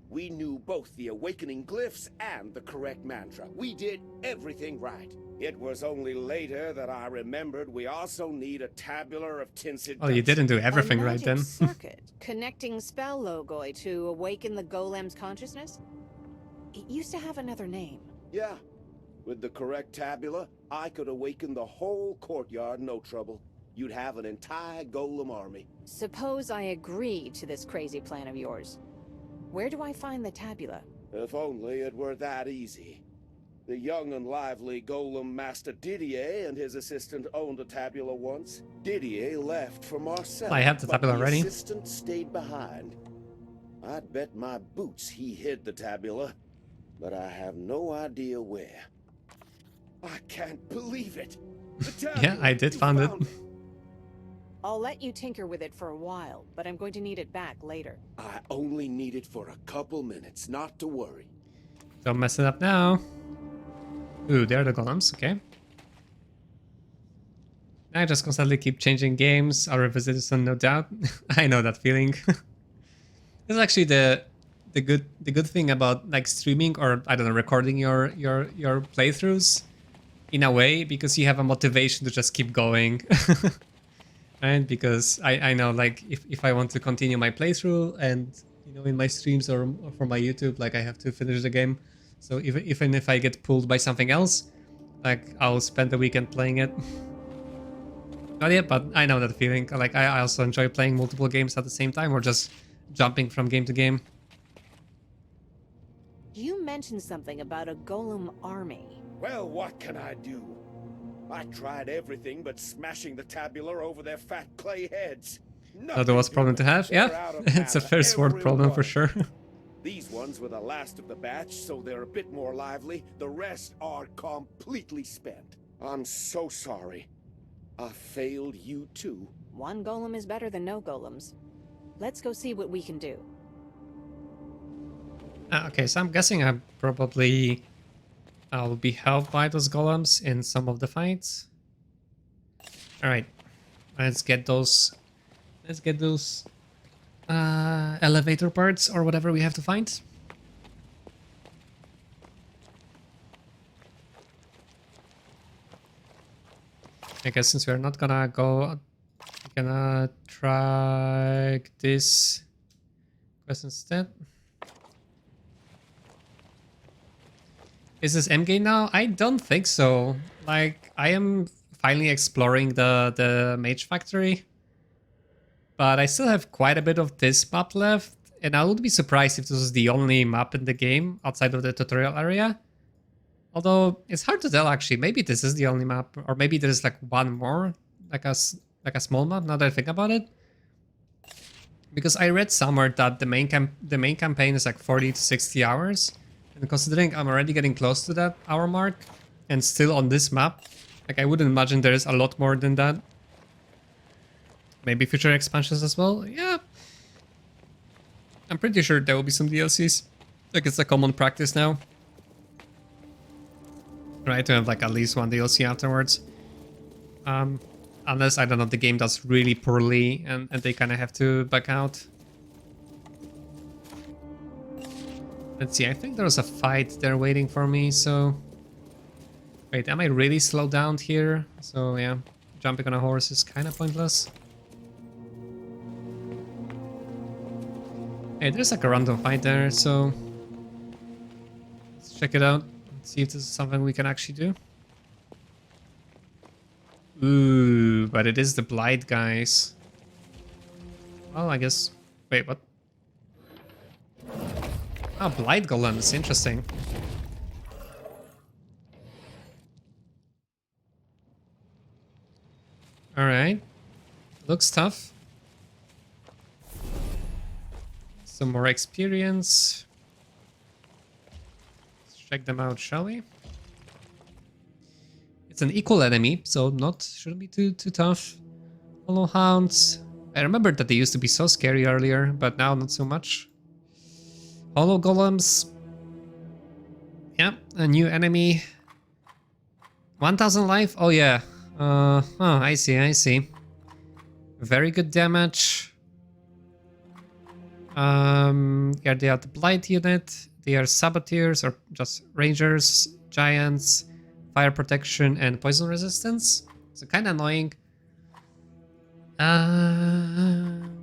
We knew both the awakening glyphs and the correct mantra. We did everything right. It was only later that I remembered we also need a tabular of Tinsid. Oh, you didn't do everything right then. Circuit connecting spell logoi to awaken the golem's consciousness? It used to have another name. Yeah. With the correct tabula, I could awaken the whole courtyard, no trouble. You'd have an entire golem army. Suppose I agree to this crazy plan of yours. Where do I find the tabula? If only it were that easy. The young and lively golem master Didier and his assistant owned a tabula once. Didier left for Marseille. I have the tabula already. The assistant stayed behind. I'd bet my boots he hid the tabula, but I have no idea where. I can't believe it. Yeah, I did find it. I'll let you tinker with it for a while, but I'm going to need it back later. I only need it for a couple minutes, not to worry. Don't mess it up now. Ooh, there are the golems, okay. I just constantly keep changing games. I'll revisit this one, no doubt. I know that feeling. It's actually the good thing about like streaming or I don't know, recording your playthroughs in a way, because you have a motivation to just keep going. Right? Because I know like if I want to continue my playthrough and you know in my streams or for my YouTube, like I have to finish the game So even if I get pulled by something else, like I'll spend the weekend playing it. Not yet, but I know that feeling. Like I also enjoy playing multiple games at the same time or just jumping from game to game. You mentioned something about a golem army. Well, what can I do? I tried everything but smashing the tabula over their fat clay heads. Another was problem to have, yeah. It's a first world problem for sure. These ones were the last of the batch, so they're a bit more lively. The rest are completely spent. I'm so sorry. I failed you too. One golem is better than no golems. Let's go see what we can do. Okay, so I'm guessing I'll be helped by those golems in some of the fights. Alright, let's get those elevator parts or whatever we have to find. I guess since we're not gonna go, we're gonna try this quest instead. Is this endgame now? I don't think so. Like, I am finally exploring the Magefactory, but I still have quite a bit of this map left, and I would be surprised if this was the only map in the game outside of the tutorial area. Although, it's hard to tell actually. Maybe this is the only map, or maybe there's like one more, like a small map, now that I think about it. Because I read somewhere that the main campaign is like 40 to 60 hours. And considering I'm already getting close to that hour mark, and still on this map, like I wouldn't imagine there is a lot more than that. Maybe future expansions as well? Yeah. I'm pretty sure there will be some DLCs. Like it's a common practice now. Right, to have like at least one DLC afterwards. Unless, I don't know, the game does really poorly and they kind of have to back out. Let's see, I think there was a fight there waiting for me, so... Wait, am I really slowed down here? So yeah, jumping on a horse is kind of pointless. Hey, there's like a random fight there, so... Let's check it out. See if this is something we can actually do. Ooh, but it is the Blight guys. Well, I guess... Wait, what? Oh, Blight Golems, interesting. Alright. Looks tough. Some more experience. Let's check them out, shall we? It's an equal enemy, so shouldn't be too tough. Hollow Hounds. I remember that they used to be so scary earlier, but now not so much. Hollow Golems. Yeah, a new enemy. 1000 life? Oh yeah. Oh, I see. Very good damage. Yeah, they are the Blight unit. They are Saboteurs or just Rangers, Giants, Fire Protection, and Poison Resistance. So kind of annoying.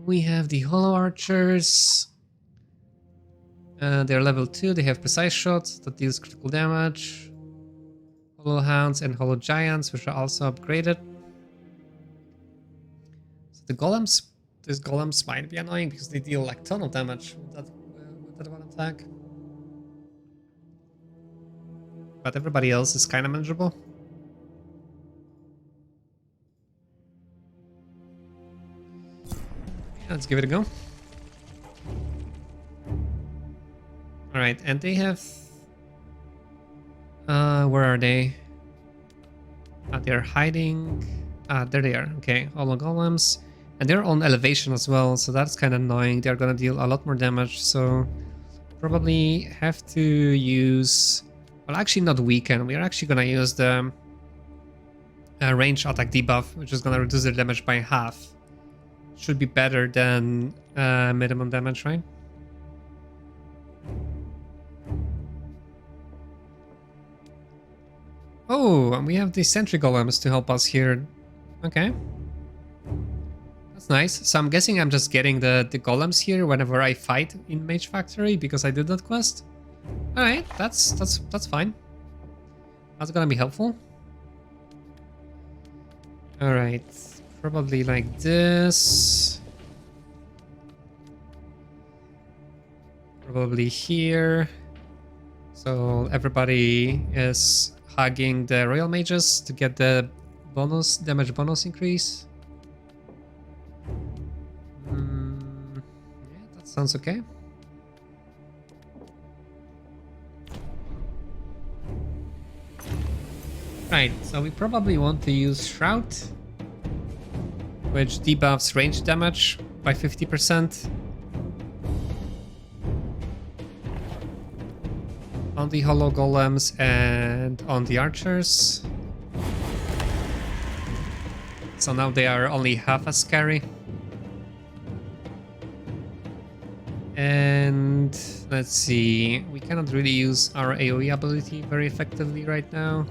We have the Hollow Archers. They're level 2, they have Precise Shots that deals critical damage. Hollow Hounds and Hollow Giants, which are also upgraded. So the Golems, these Golems might be annoying because they deal like a ton of damage with that one attack. But everybody else is kind of manageable. Yeah, let's give it a go. Alright, and they have... where are they? They're hiding... there they are. Okay, Hollow Golems. And they're on elevation as well, so that's kind of annoying. They're gonna deal a lot more damage, so... Probably have to use... Well, actually not weaken. We're actually gonna use the... range attack debuff, which is gonna reduce their damage by half. Should be better than minimum damage, right? Oh, and we have the sentry golems to help us here. Okay. That's nice. So I'm guessing I'm just getting the golems here whenever I fight in Magefactory because I did that quest. Alright, that's fine. That's gonna be helpful. Alright, probably like this. Probably here. So everybody is hugging the Royal Mages to get the bonus, damage bonus increase. Yeah, that sounds okay. Right, so we probably want to use Shroud, which debuffs range damage by 50%. On the Hollow Golems and on the Archers. So now they are only half as scary. And let's see, we cannot really use our AoE ability very effectively right now.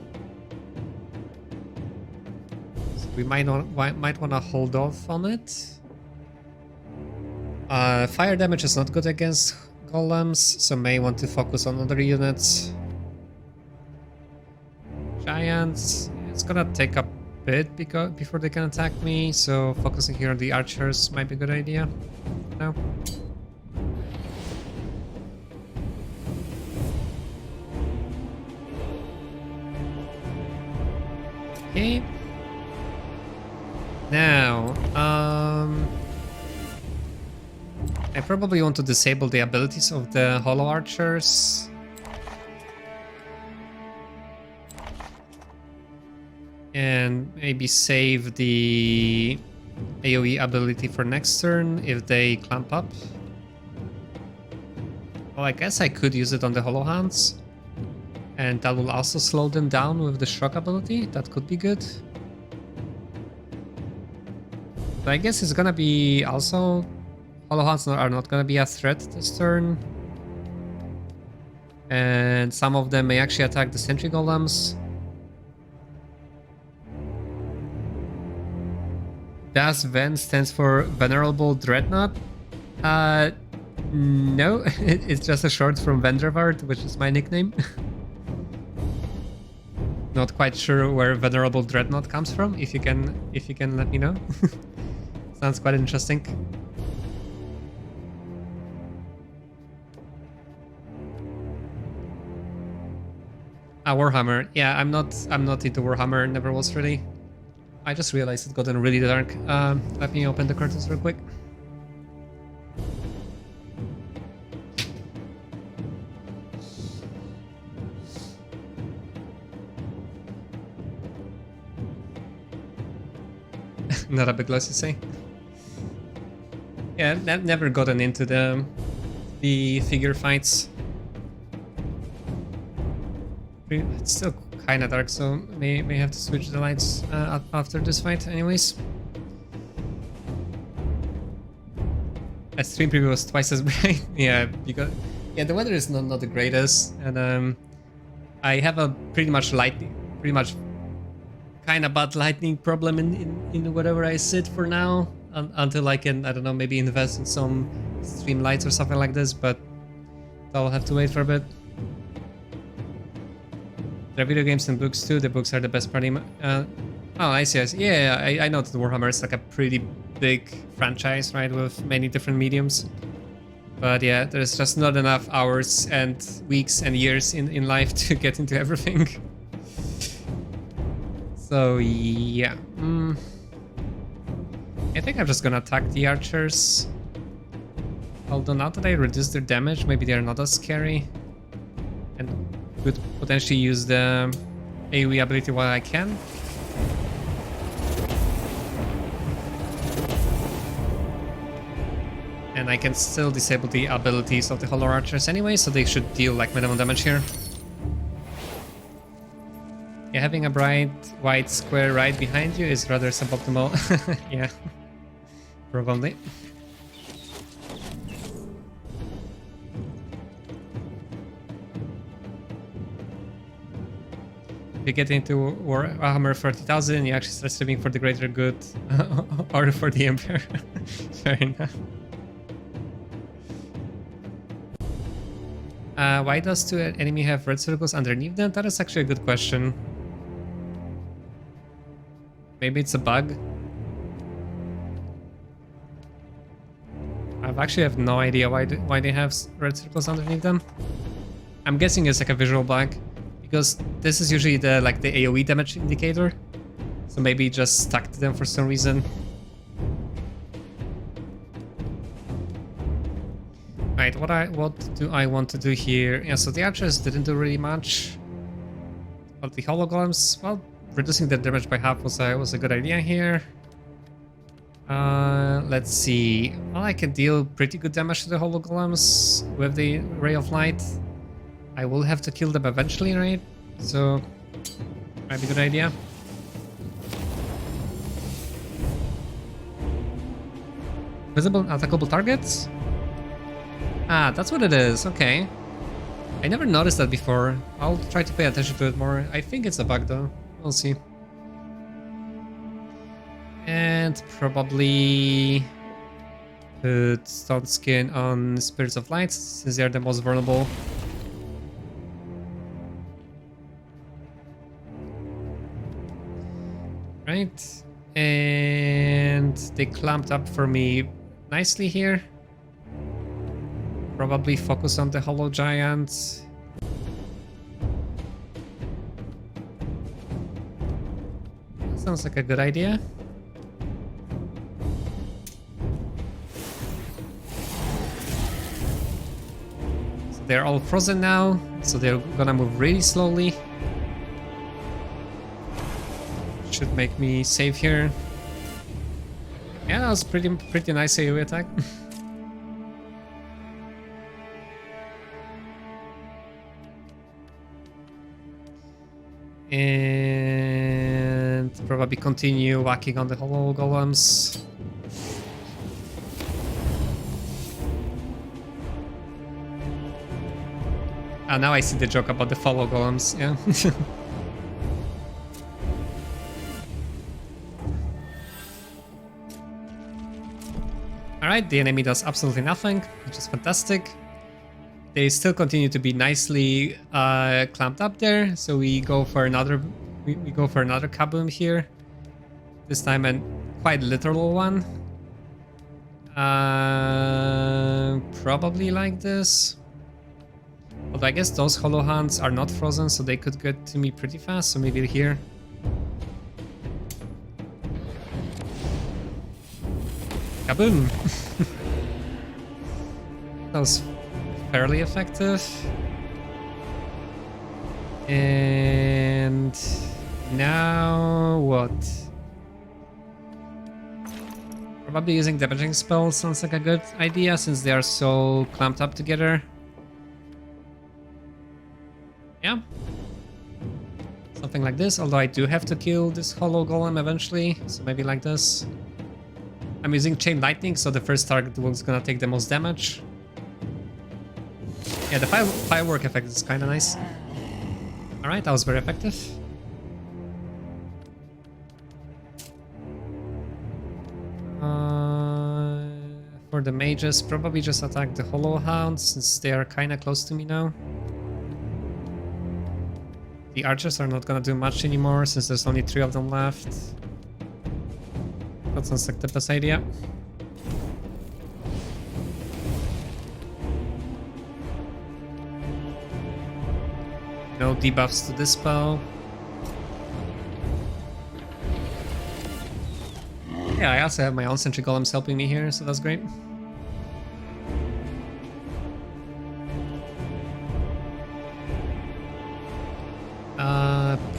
So we might want to hold off on it. Fire damage is not good against Golems, so may want to focus on other units. Giants, it's gonna take a bit before they can attack me, so focusing here on the Archers might be a good idea. No. Okay. Now, I probably want to disable the abilities of the Hollow Archers. And maybe save the AoE ability for next turn if they clamp up. Well, I guess I could use it on the Hollow Hands. And that will also slow them down with the shock ability. That could be good. But I guess it's gonna be also... Hollow Hands are not gonna be a threat this turn. And some of them may actually attack the Sentry Golems. Does Ven stands for Venerable Dreadnought? No, it's just a short from Vendervard, which is my nickname. Not quite sure where Venerable Dreadnought comes from. If you can let me know. Sounds quite interesting. Warhammer. Yeah, I'm not into Warhammer. Never was really. I just realized it gotten really dark. Let me open the curtains real quick. Not a big loss, you say? Yeah, never gotten into the figure fights. It's still kind of dark, so may have to switch the lights up after this fight anyways. A stream preview was twice as bright. Yeah, because the weather is not the greatest, and I have a pretty much kind of bad lightning problem in wherever I sit for now, until I can, I don't know, maybe invest in some stream lights or something like this, but I'll have to wait for a bit. There are video games and books too. The books are the best part. Oh, I see. Yeah, I know that Warhammer is like a pretty big franchise, right, with many different mediums. But yeah, there's just not enough hours and weeks and years in life to get into everything. So yeah, I think I'm just gonna attack the Archers. Although now that I reduce their damage, maybe they're not as scary. And could potentially use the AoE ability while I can. And I can still disable the abilities of the Hollow Archers anyway, so they should deal like minimum damage here. Yeah, having a bright white square right behind you is rather suboptimal. Yeah, probably. If you get into Warhammer 40,000, you actually start streaming for the greater good or for the Emperor. Fair enough. Why does two enemy have red circles underneath them? That is actually a good question. Maybe it's a bug. I actually have no idea why they have red circles underneath them. I'm guessing it's like a visual bug, because this is usually the AoE damage indicator. So maybe it just stuck to them for some reason. Right, what do I want to do here? Yeah, so the archers didn't do really much. But the hollow golems, well, reducing their damage by half was a good idea here. Let's see. Well, I can deal pretty good damage to the hollow golems with the ray of light. I will have to kill them eventually, right? So, might be a good idea. Visible attackable targets? Ah, that's what it is. Okay. I never noticed that before. I'll try to pay attention to it more. I think it's a bug though. We'll see. And probably put Stone Skin on Spirits of Light, since they are the most vulnerable. Right. And they clamped up for me nicely here. Probably focus on the Hollow Giant. Sounds like a good idea. So they're all frozen now, so they're gonna move really slowly. Should make me save here. Yeah, that was pretty nice AoE attack. And probably continue whacking on the hollow golems. Ah, now I see the joke about the follow golems, yeah. Alright, the enemy does absolutely nothing, which is fantastic. They still continue to be nicely clamped up there, so we go for another kaboom here. This time a quite literal one. Probably like this. Although I guess those hollow hands are not frozen, so they could get to me pretty fast, so maybe here. Kaboom! That was fairly effective. And now what? Probably using damaging spells sounds like a good idea since they are so clamped up together. Yeah. Something like this, although I do have to kill this hollow golem eventually, so maybe like this. I'm using Chain Lightning, so the first target was gonna take the most damage. Yeah, the firework effect is kinda nice. Alright, that was very effective. For the mages, probably just attack the Hollow Hounds, since they are kinda close to me now. The archers are not gonna do much anymore, since there's only 3 of them left. That sounds like the best idea. No debuffs to this spell. Yeah, I also have my own sentry golems helping me here, so that's great.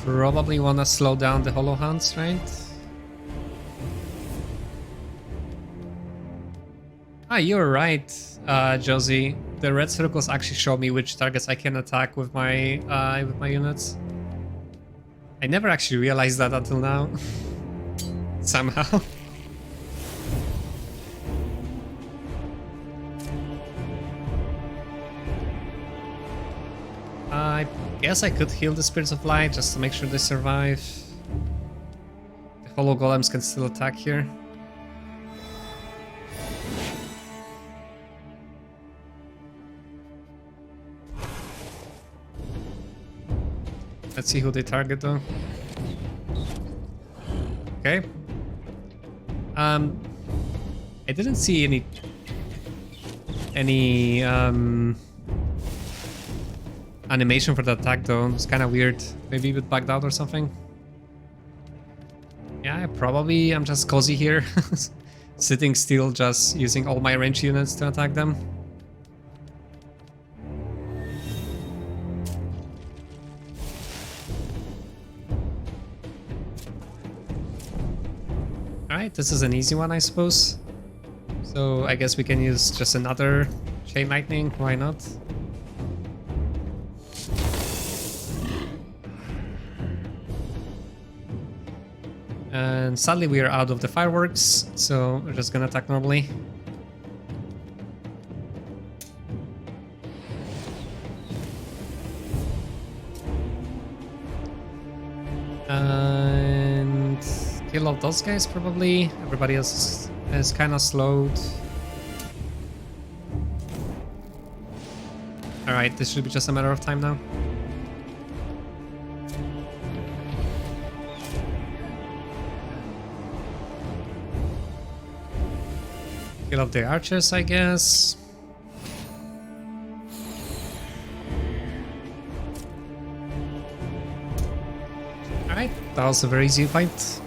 Probably wanna slow down the Hollow Hounds, right? Ah, you're right, Josie. The red circles actually show me which targets I can attack with my units. I never actually realized that until now. Somehow. I guess I could heal the Spirits of Light just to make sure they survive. The Hollow Golems can still attack here. Let's see who they target though. Okay. I didn't see any animation for the attack though. It's kind of weird. Maybe it backed out or something. Yeah, probably I'm just cozy here. Sitting still, just using all my range units to attack them. Alright, this is an easy one, I suppose. So I guess we can use just another Chain Lightning, why not? And sadly we are out of the fireworks, so we're just gonna attack normally. And kill all those guys probably. Everybody else is kind of slowed. Alright, this should be just a matter of time now. Kill off the archers, I guess. Alright, that was a very easy fight.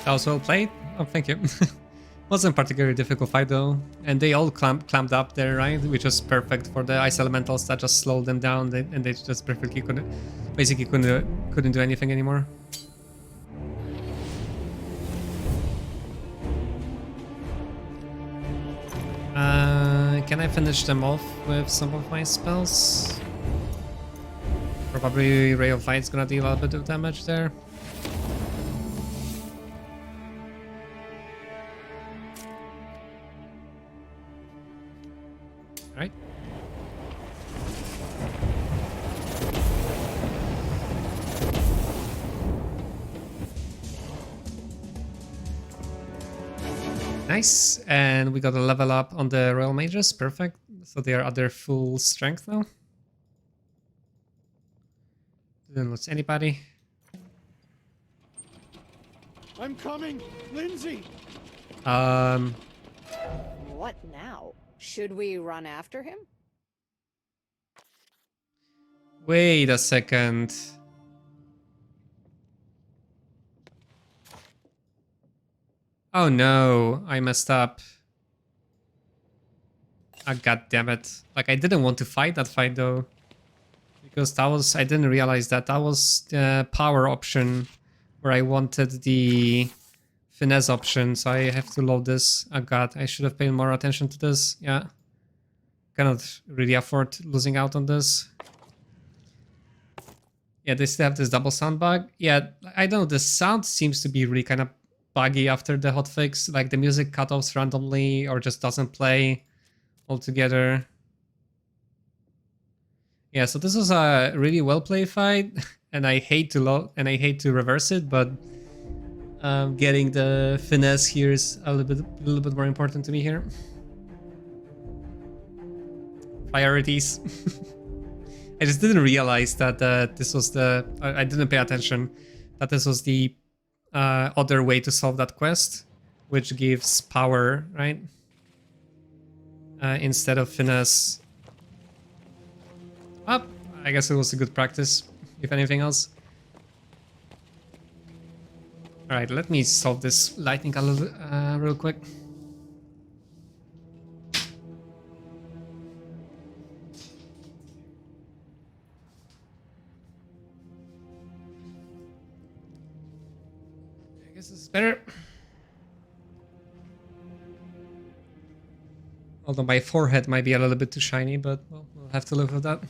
That was well played. Oh, thank you. Wasn't a particularly difficult fight though, and they all clamped up there, right? Which was perfect for the ice elementals that just slowed them down, and they just perfectly couldn't do anything anymore. Can I finish them off with some of my spells? Probably Ray of Light's gonna deal a bit of damage there. Alright. Nice, and we got a level up on the Royal Mages, perfect. So they are at their full strength now. Didn't lose anybody. I'm coming! Lindsay! What now? Should we run after him? Wait a second. Oh no, I messed up. Ah, god damn it. Like, I didn't want to fight that fight though. Because that was, I didn't realize that was the power option where I wanted the finesse option, so I have to load this. Oh god, I should have paid more attention to this. Yeah. Cannot really afford losing out on this. Yeah, they still have this double sound bug. Yeah, I don't know, the sound seems to be really kind of buggy after the hotfix. Like the music cut-offs randomly or just doesn't play altogether. Yeah, so this was a really well played fight, and I hate to reverse it, but getting the finesse here is a little bit more important to me here. Priorities. I just didn't realize that this was the... I didn't pay attention that this was the other way to solve that quest, which gives power, right? Instead of finesse. Well, I guess it was a good practice, if anything else. Alright, let me solve this lightning a little real quick. I guess this is better. Although my forehead might be a little bit too shiny, but well, we'll have to live with that.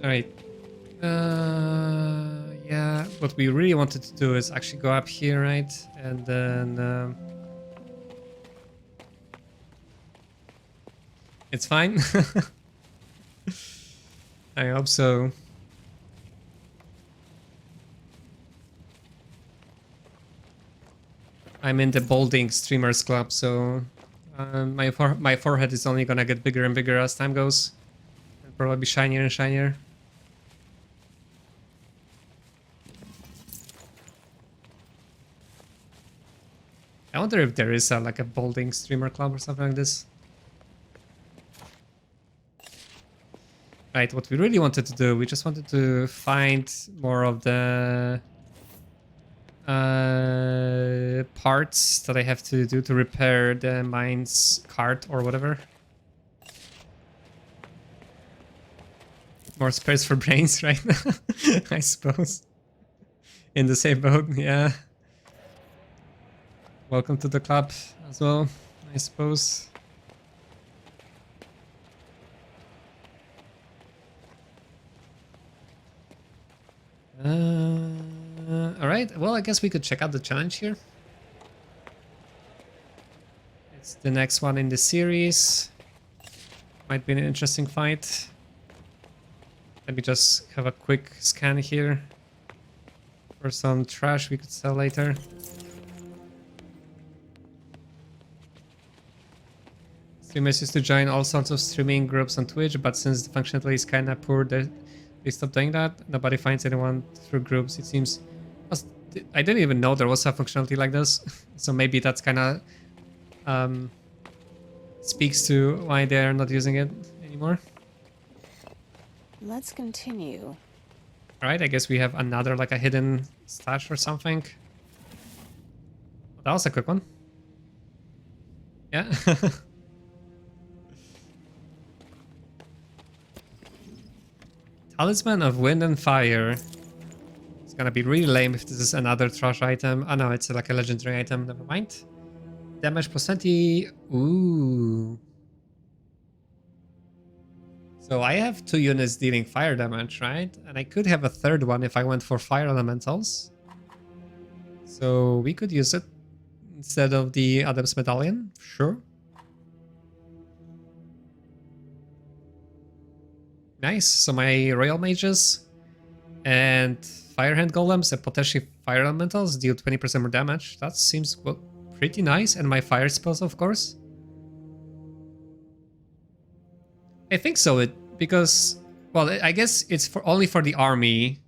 Alright. Yeah, what we really wanted to do is actually go up here, right? And then... it's fine. I hope so. I'm in the Balding Streamers Club, so my forehead is only gonna get bigger and bigger as time goes. And probably shinier and shinier. I wonder if there is like a Balding Streamer Club or something like this. Right, what we really wanted to do, we just wanted to find more of the parts that I have to do to repair the mine's cart or whatever. More space for brains right now, I suppose. In the same boat, yeah. Welcome to the club as well, I suppose. Alright, well, I guess we could check out the challenge here. It's the next one in the series. Might be an interesting fight. Let me just have a quick scan here for some trash we could sell later. Streamers used to join all sorts of streaming groups on Twitch, but since the functionality is kinda poor, they stopped doing that. Nobody finds anyone through groups, it seems. I didn't even know there was a functionality like this, so maybe that's kinda speaks to why they're not using it anymore. Let's continue. Alright, I guess we have another like a hidden stash or something. That was a quick one. Yeah. Talisman of Wind and Fire. It's gonna be really lame if this is another trash item. Oh no, it's like a legendary item, never mind. Damage percentage. Ooh. So I have 2 units dealing fire damage, right? And I could have a third one if I went for fire elementals. So we could use it instead of the Adam's Medallion, sure. Nice, so my Royal Mages and Firehand Golems and potentially Fire Elementals deal 20% more damage. That seems pretty nice, and my Fire spells, of course. I think so, because, well, I guess it's only for the army.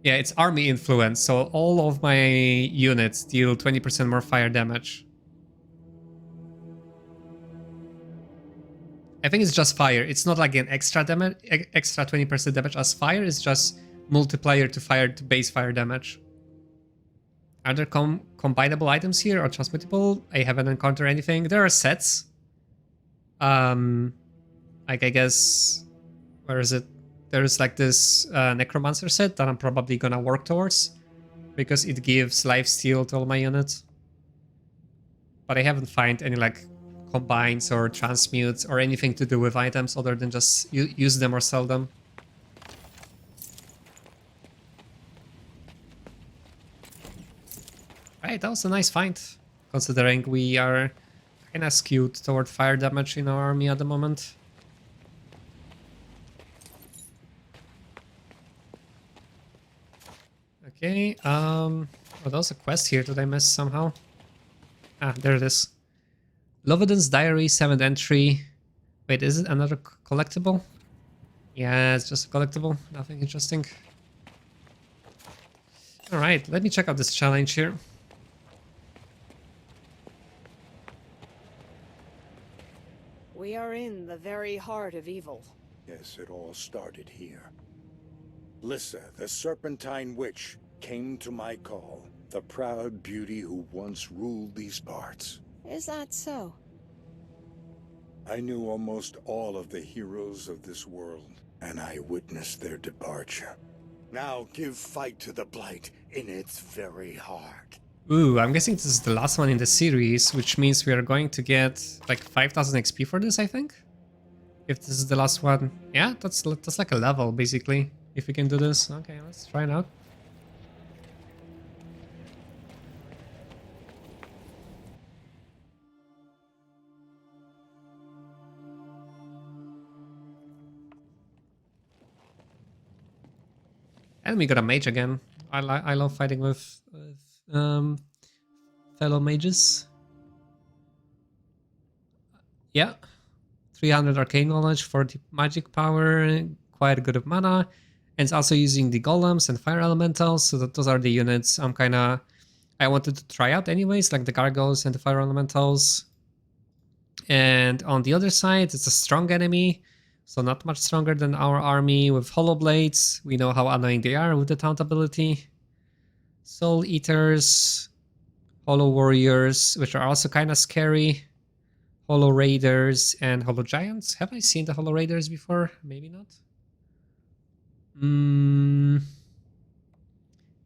Yeah, it's army influence, so all of my units deal 20% more fire damage. I think it's just fire. It's not like an extra damage, extra 20% damage as fire. It's just multiplier to fire to base fire damage. Are there combinable items here or transmutable? I haven't encountered anything. There are sets. Like I guess, where is it? There's like this Necromancer set that I'm probably gonna work towards because it gives lifesteal to all my units. But I haven't found any like combines or transmutes or anything to do with items other than just use them or sell them. Right, that was a nice find, considering we are kind of skewed toward fire damage in our army at the moment. Okay, oh, that was a quest here. Did I miss somehow? Ah, there it is. Lovidan's Diary, 7th entry. Wait, is it another collectible? Yeah, it's just a collectible. Nothing interesting. Alright, let me check out this challenge here. We are in the very heart of evil. Yes, it all started here. Lissa, the Serpentine Witch, came to my call. The proud beauty who once ruled these parts. Is that so? I knew almost all of the heroes of this world, and I witnessed their departure. Now give fight to the Blight in its very heart. Ooh, I'm guessing this is the last one in the series, which means we are going to get like 5,000 XP for this, I think? If this is the last one. Yeah, that's like a level, basically, if we can do this. Okay, let's try it out. And we got a mage again. I love fighting with fellow mages. Yeah. 300 arcane knowledge, 40 magic power, quite good of mana. And it's also using the golems and fire elementals, so those are the units I wanted to try out anyways, like the gargoyles and the fire elementals. And on the other side, it's a strong enemy, so not much stronger than our army with hollow blades. We know how annoying they are with the taunt ability. Soul eaters, hollow warriors, which are also kind of scary. Hollow raiders and hollow giants. Have I seen the hollow raiders before? Maybe not.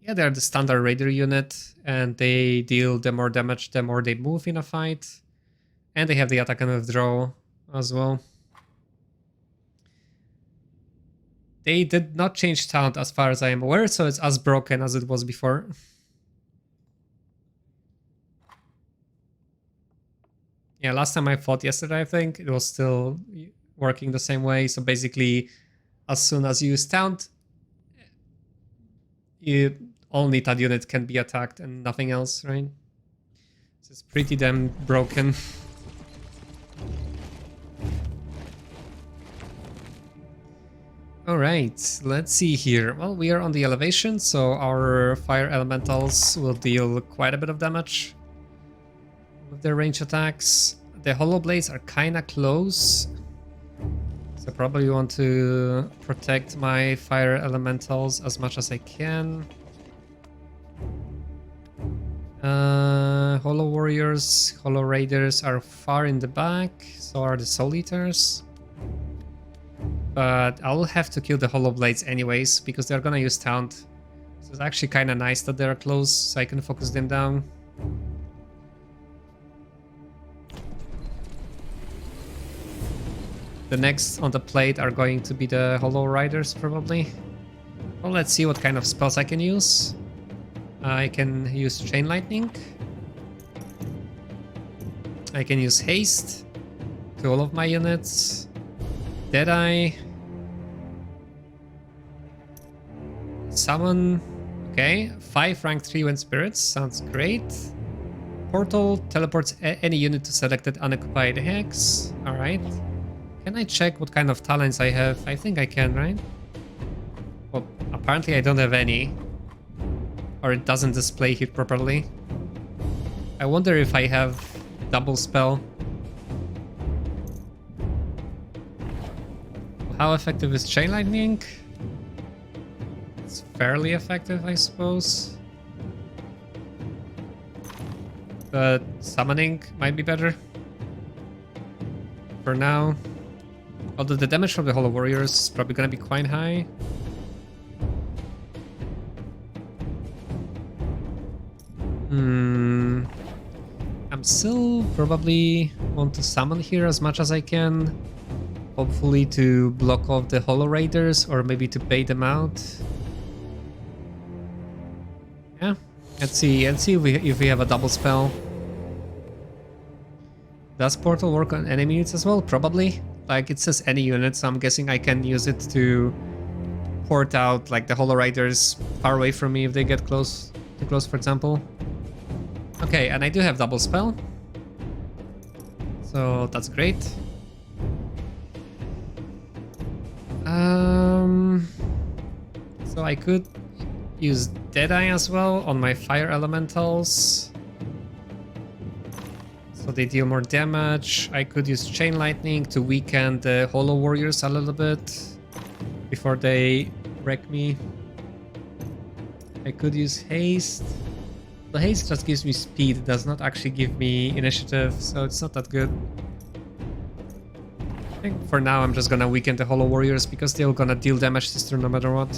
Yeah, they're the standard raider unit, and they deal the more damage the more they move in a fight. And they have the attack and withdraw as well. They did not change taunt as far as I am aware, so it's as broken as it was before. Yeah, last time I fought yesterday, I think, it was still working the same way. So basically, as soon as you use taunt, only that unit can be attacked and nothing else, right? So it's pretty damn broken. Alright, let's see here. Well, we are on the elevation, so our fire elementals will deal quite a bit of damage with their range attacks. The hollow blades are kinda close, so probably want to protect my fire elementals as much as I can. Hollow warriors, hollow raiders are far in the back, so are the soul eaters. But I'll have to kill the hollow blades anyways, because they're gonna use taunt. So it's actually kinda nice that they're close, so I can focus them down. The next on the plate are going to be the hollow riders, probably. Well, let's see what kind of spells I can use. I can use chain lightning. I can use haste to all of my units. Deadeye. Summon. Okay, 5 rank 3 wind spirits, sounds great. Portal teleports any unit to selected unoccupied hex. Alright. Can I check what kind of talents I have? I think I can, right? Well, apparently I don't have any. Or it doesn't display here properly. I wonder if I have double spell. How effective is chain lightning? It's fairly effective, I suppose. But summoning might be better for now. Although the damage from the hollow warriors is probably gonna be quite high. I'm still probably want to summon here as much as I can. Hopefully to block off the hollow raiders, or maybe to bait them out. Yeah, let's see if we have a double spell. Does portal work on enemy units as well? Probably. Like, it says any unit, so I'm guessing I can use it to port out like the hollow raiders far away from me if they get too close, for example. Okay, and I do have double spell, so that's great. So I could use Deadeye as well on my fire elementals, so they deal more damage. I could use chain lightning to weaken the hollow warriors a little bit before they wreck me. I could use haste. The haste just gives me speed, it does not actually give me initiative, so it's not that good. I think for now I'm just gonna weaken the hollow warriors because they're gonna deal damage this turn no matter what.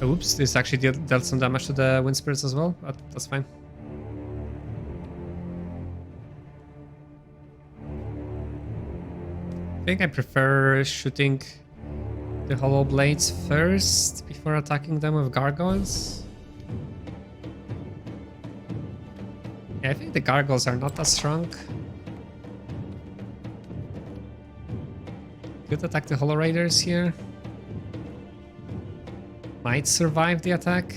Oops, this actually dealt some damage to the wind spirits as well, but that's fine. I think I prefer shooting the hollow blades first before attacking them with gargoyles. Yeah, I think the gargoyles are not as strong. Could attack the hollow raiders here. Might survive the attack.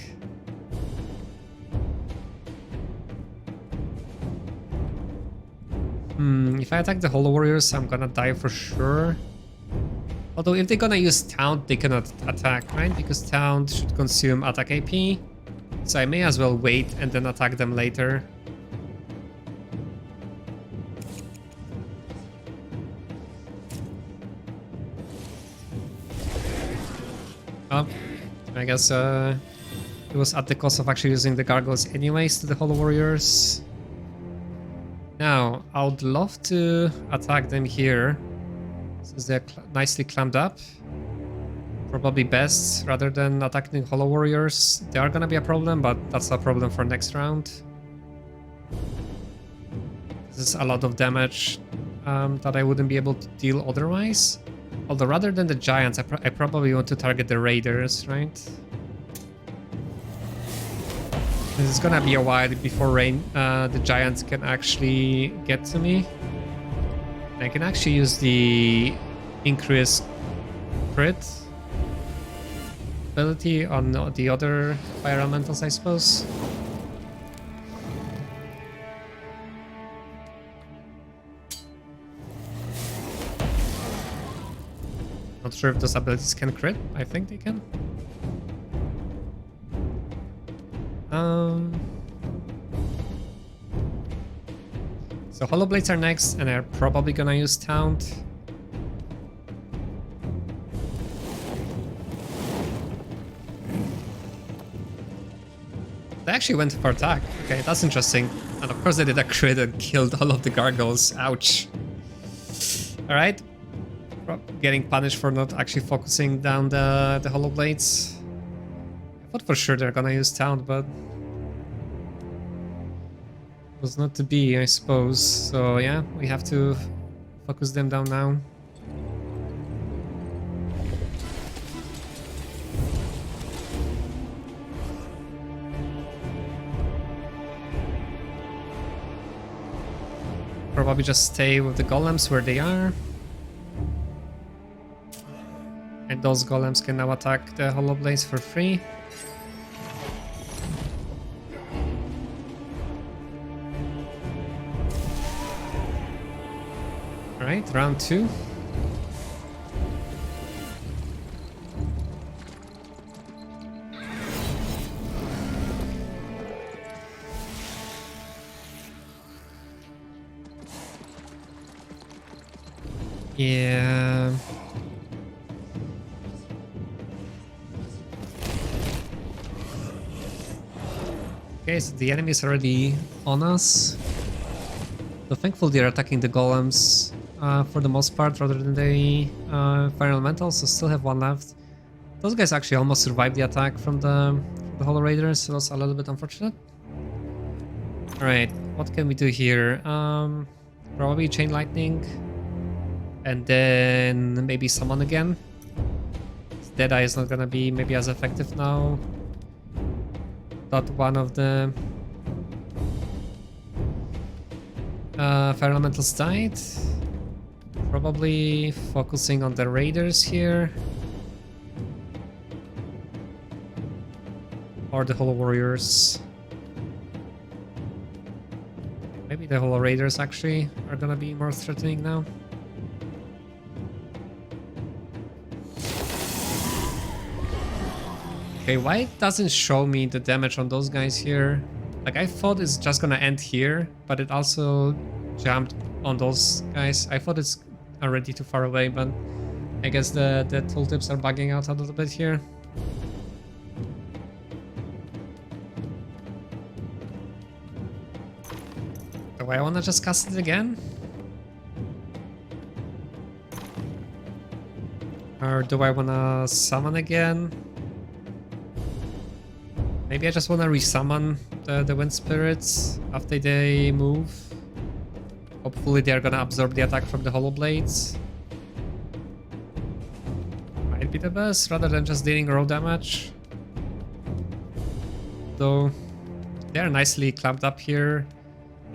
If I attack the Hollow Warriors, I'm gonna die for sure. Although if they're gonna use Taunt, they cannot attack, right? Because Taunt should consume attack AP. So I may as well wait and then attack them later. Oh, I guess it was at the cost of actually using the Gargoyles anyways to the Hollow Warriors. Now, I would love to attack them here, since they're nicely clamped up. Probably best, rather than attacking Hollow Warriors. They are gonna be a problem, but that's a problem for next round. This is a lot of damage that I wouldn't be able to deal otherwise. Although rather than the Giants, I probably want to target the Raiders, right? This is gonna be a while before the Giants can actually get to me. I can actually use the increased crit ability on the other fire elementals, I suppose. Not sure if those abilities can crit. I think they can. So Hollow Blades are next, and they're probably gonna use Taunt. They actually went for attack. Okay, that's interesting. And of course they did a crit and killed all of the Gargoyles. Ouch. Alright. Getting punished for not actually focusing down the Hollow Blades. I thought for sure they're gonna use Taunt, but was not to be, I suppose. So yeah, we have to focus them down now. Probably just stay with the golems where they are. And those golems can now attack the Hollow Blades for free. Alright, round 2. Yeah. Okay, so the enemy is already on us. So thankfully they're attacking the golems for the most part rather than the fire elementals, so still have one left. Those guys actually almost survived the attack from the Hollow Raiders, so that's a little bit unfortunate. Alright, what can we do here? Probably Chain Lightning. And then maybe summon again. Deadeye is not gonna be maybe as effective now. Not one of the fire elementals died. Probably focusing on the raiders here. Or the Hollow Warriors. Maybe the Hollow Raiders actually are gonna be more threatening now. Okay, why it doesn't show me the damage on those guys here? Like, I thought it's just gonna end here, but it also jumped on those guys. I thought it's already too far away, but I guess the tooltips are bugging out a little bit here. Do I wanna just cast it again? Or do I wanna summon again? Maybe I just want to resummon the Wind Spirits after they move. Hopefully they're gonna absorb the attack from the Hollow Blades. Might be the best, rather than just dealing raw damage. Though they're nicely clamped up here.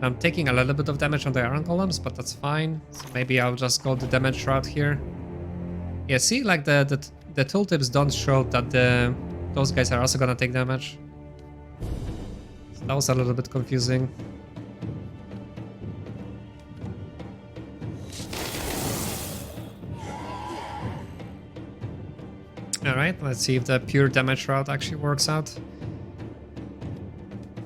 I'm taking a little bit of damage on the Iron Golems, but that's fine. So maybe I'll just go the damage route here. Yeah, see, like the tooltips don't show that those guys are also gonna take damage. So that was a little bit confusing. let's see if the pure damage route actually works out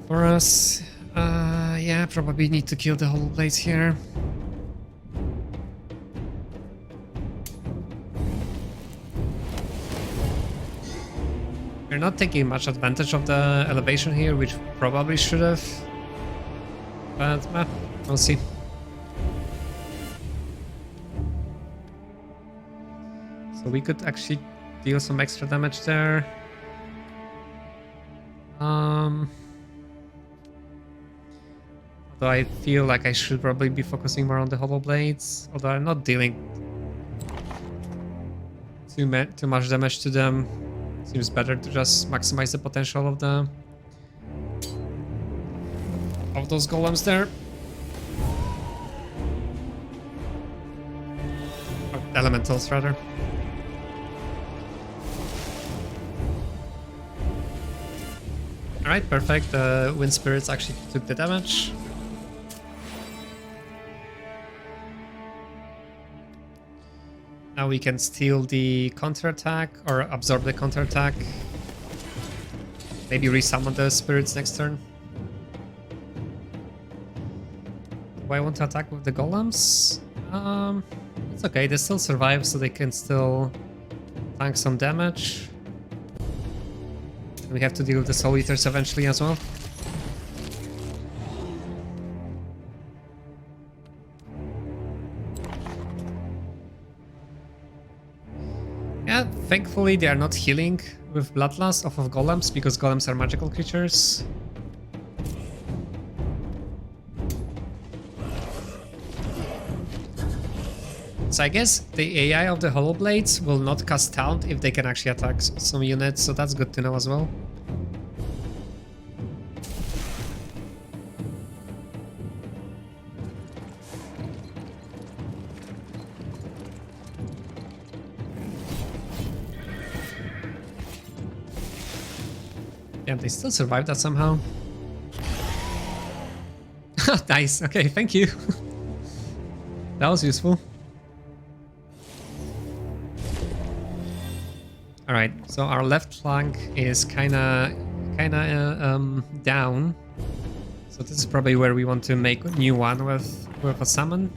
for us. Yeah, probably need to kill the hollow blades here. We're not taking much advantage of the elevation here, which probably should have. But, we'll see. So we could actually deal some extra damage there. Although I feel like I should probably be focusing more on the hollow blades. Although I'm not dealing too much damage to them. Seems better to just maximize the potential of those golems there. Or elementals rather. Alright, perfect. The wind spirits actually took the damage. Now we can steal the counterattack or absorb the counterattack. Maybe resummon the spirits next turn. Do I want to attack with the golems? It's okay, they still survive, so they can still tank some damage. We have to deal with the Soul Eaters eventually as well. Yeah, thankfully they are not healing with Bloodlust off of golems, because golems are magical creatures. So I guess the AI of the Hollow Blades will not cast Taunt if they can actually attack some units, so that's good to know as well. Yeah, they still survived that somehow. Nice, okay, thank you. That was useful. Alright, so our left flank is kinda down. So this is probably where we want to make a new one with a summon.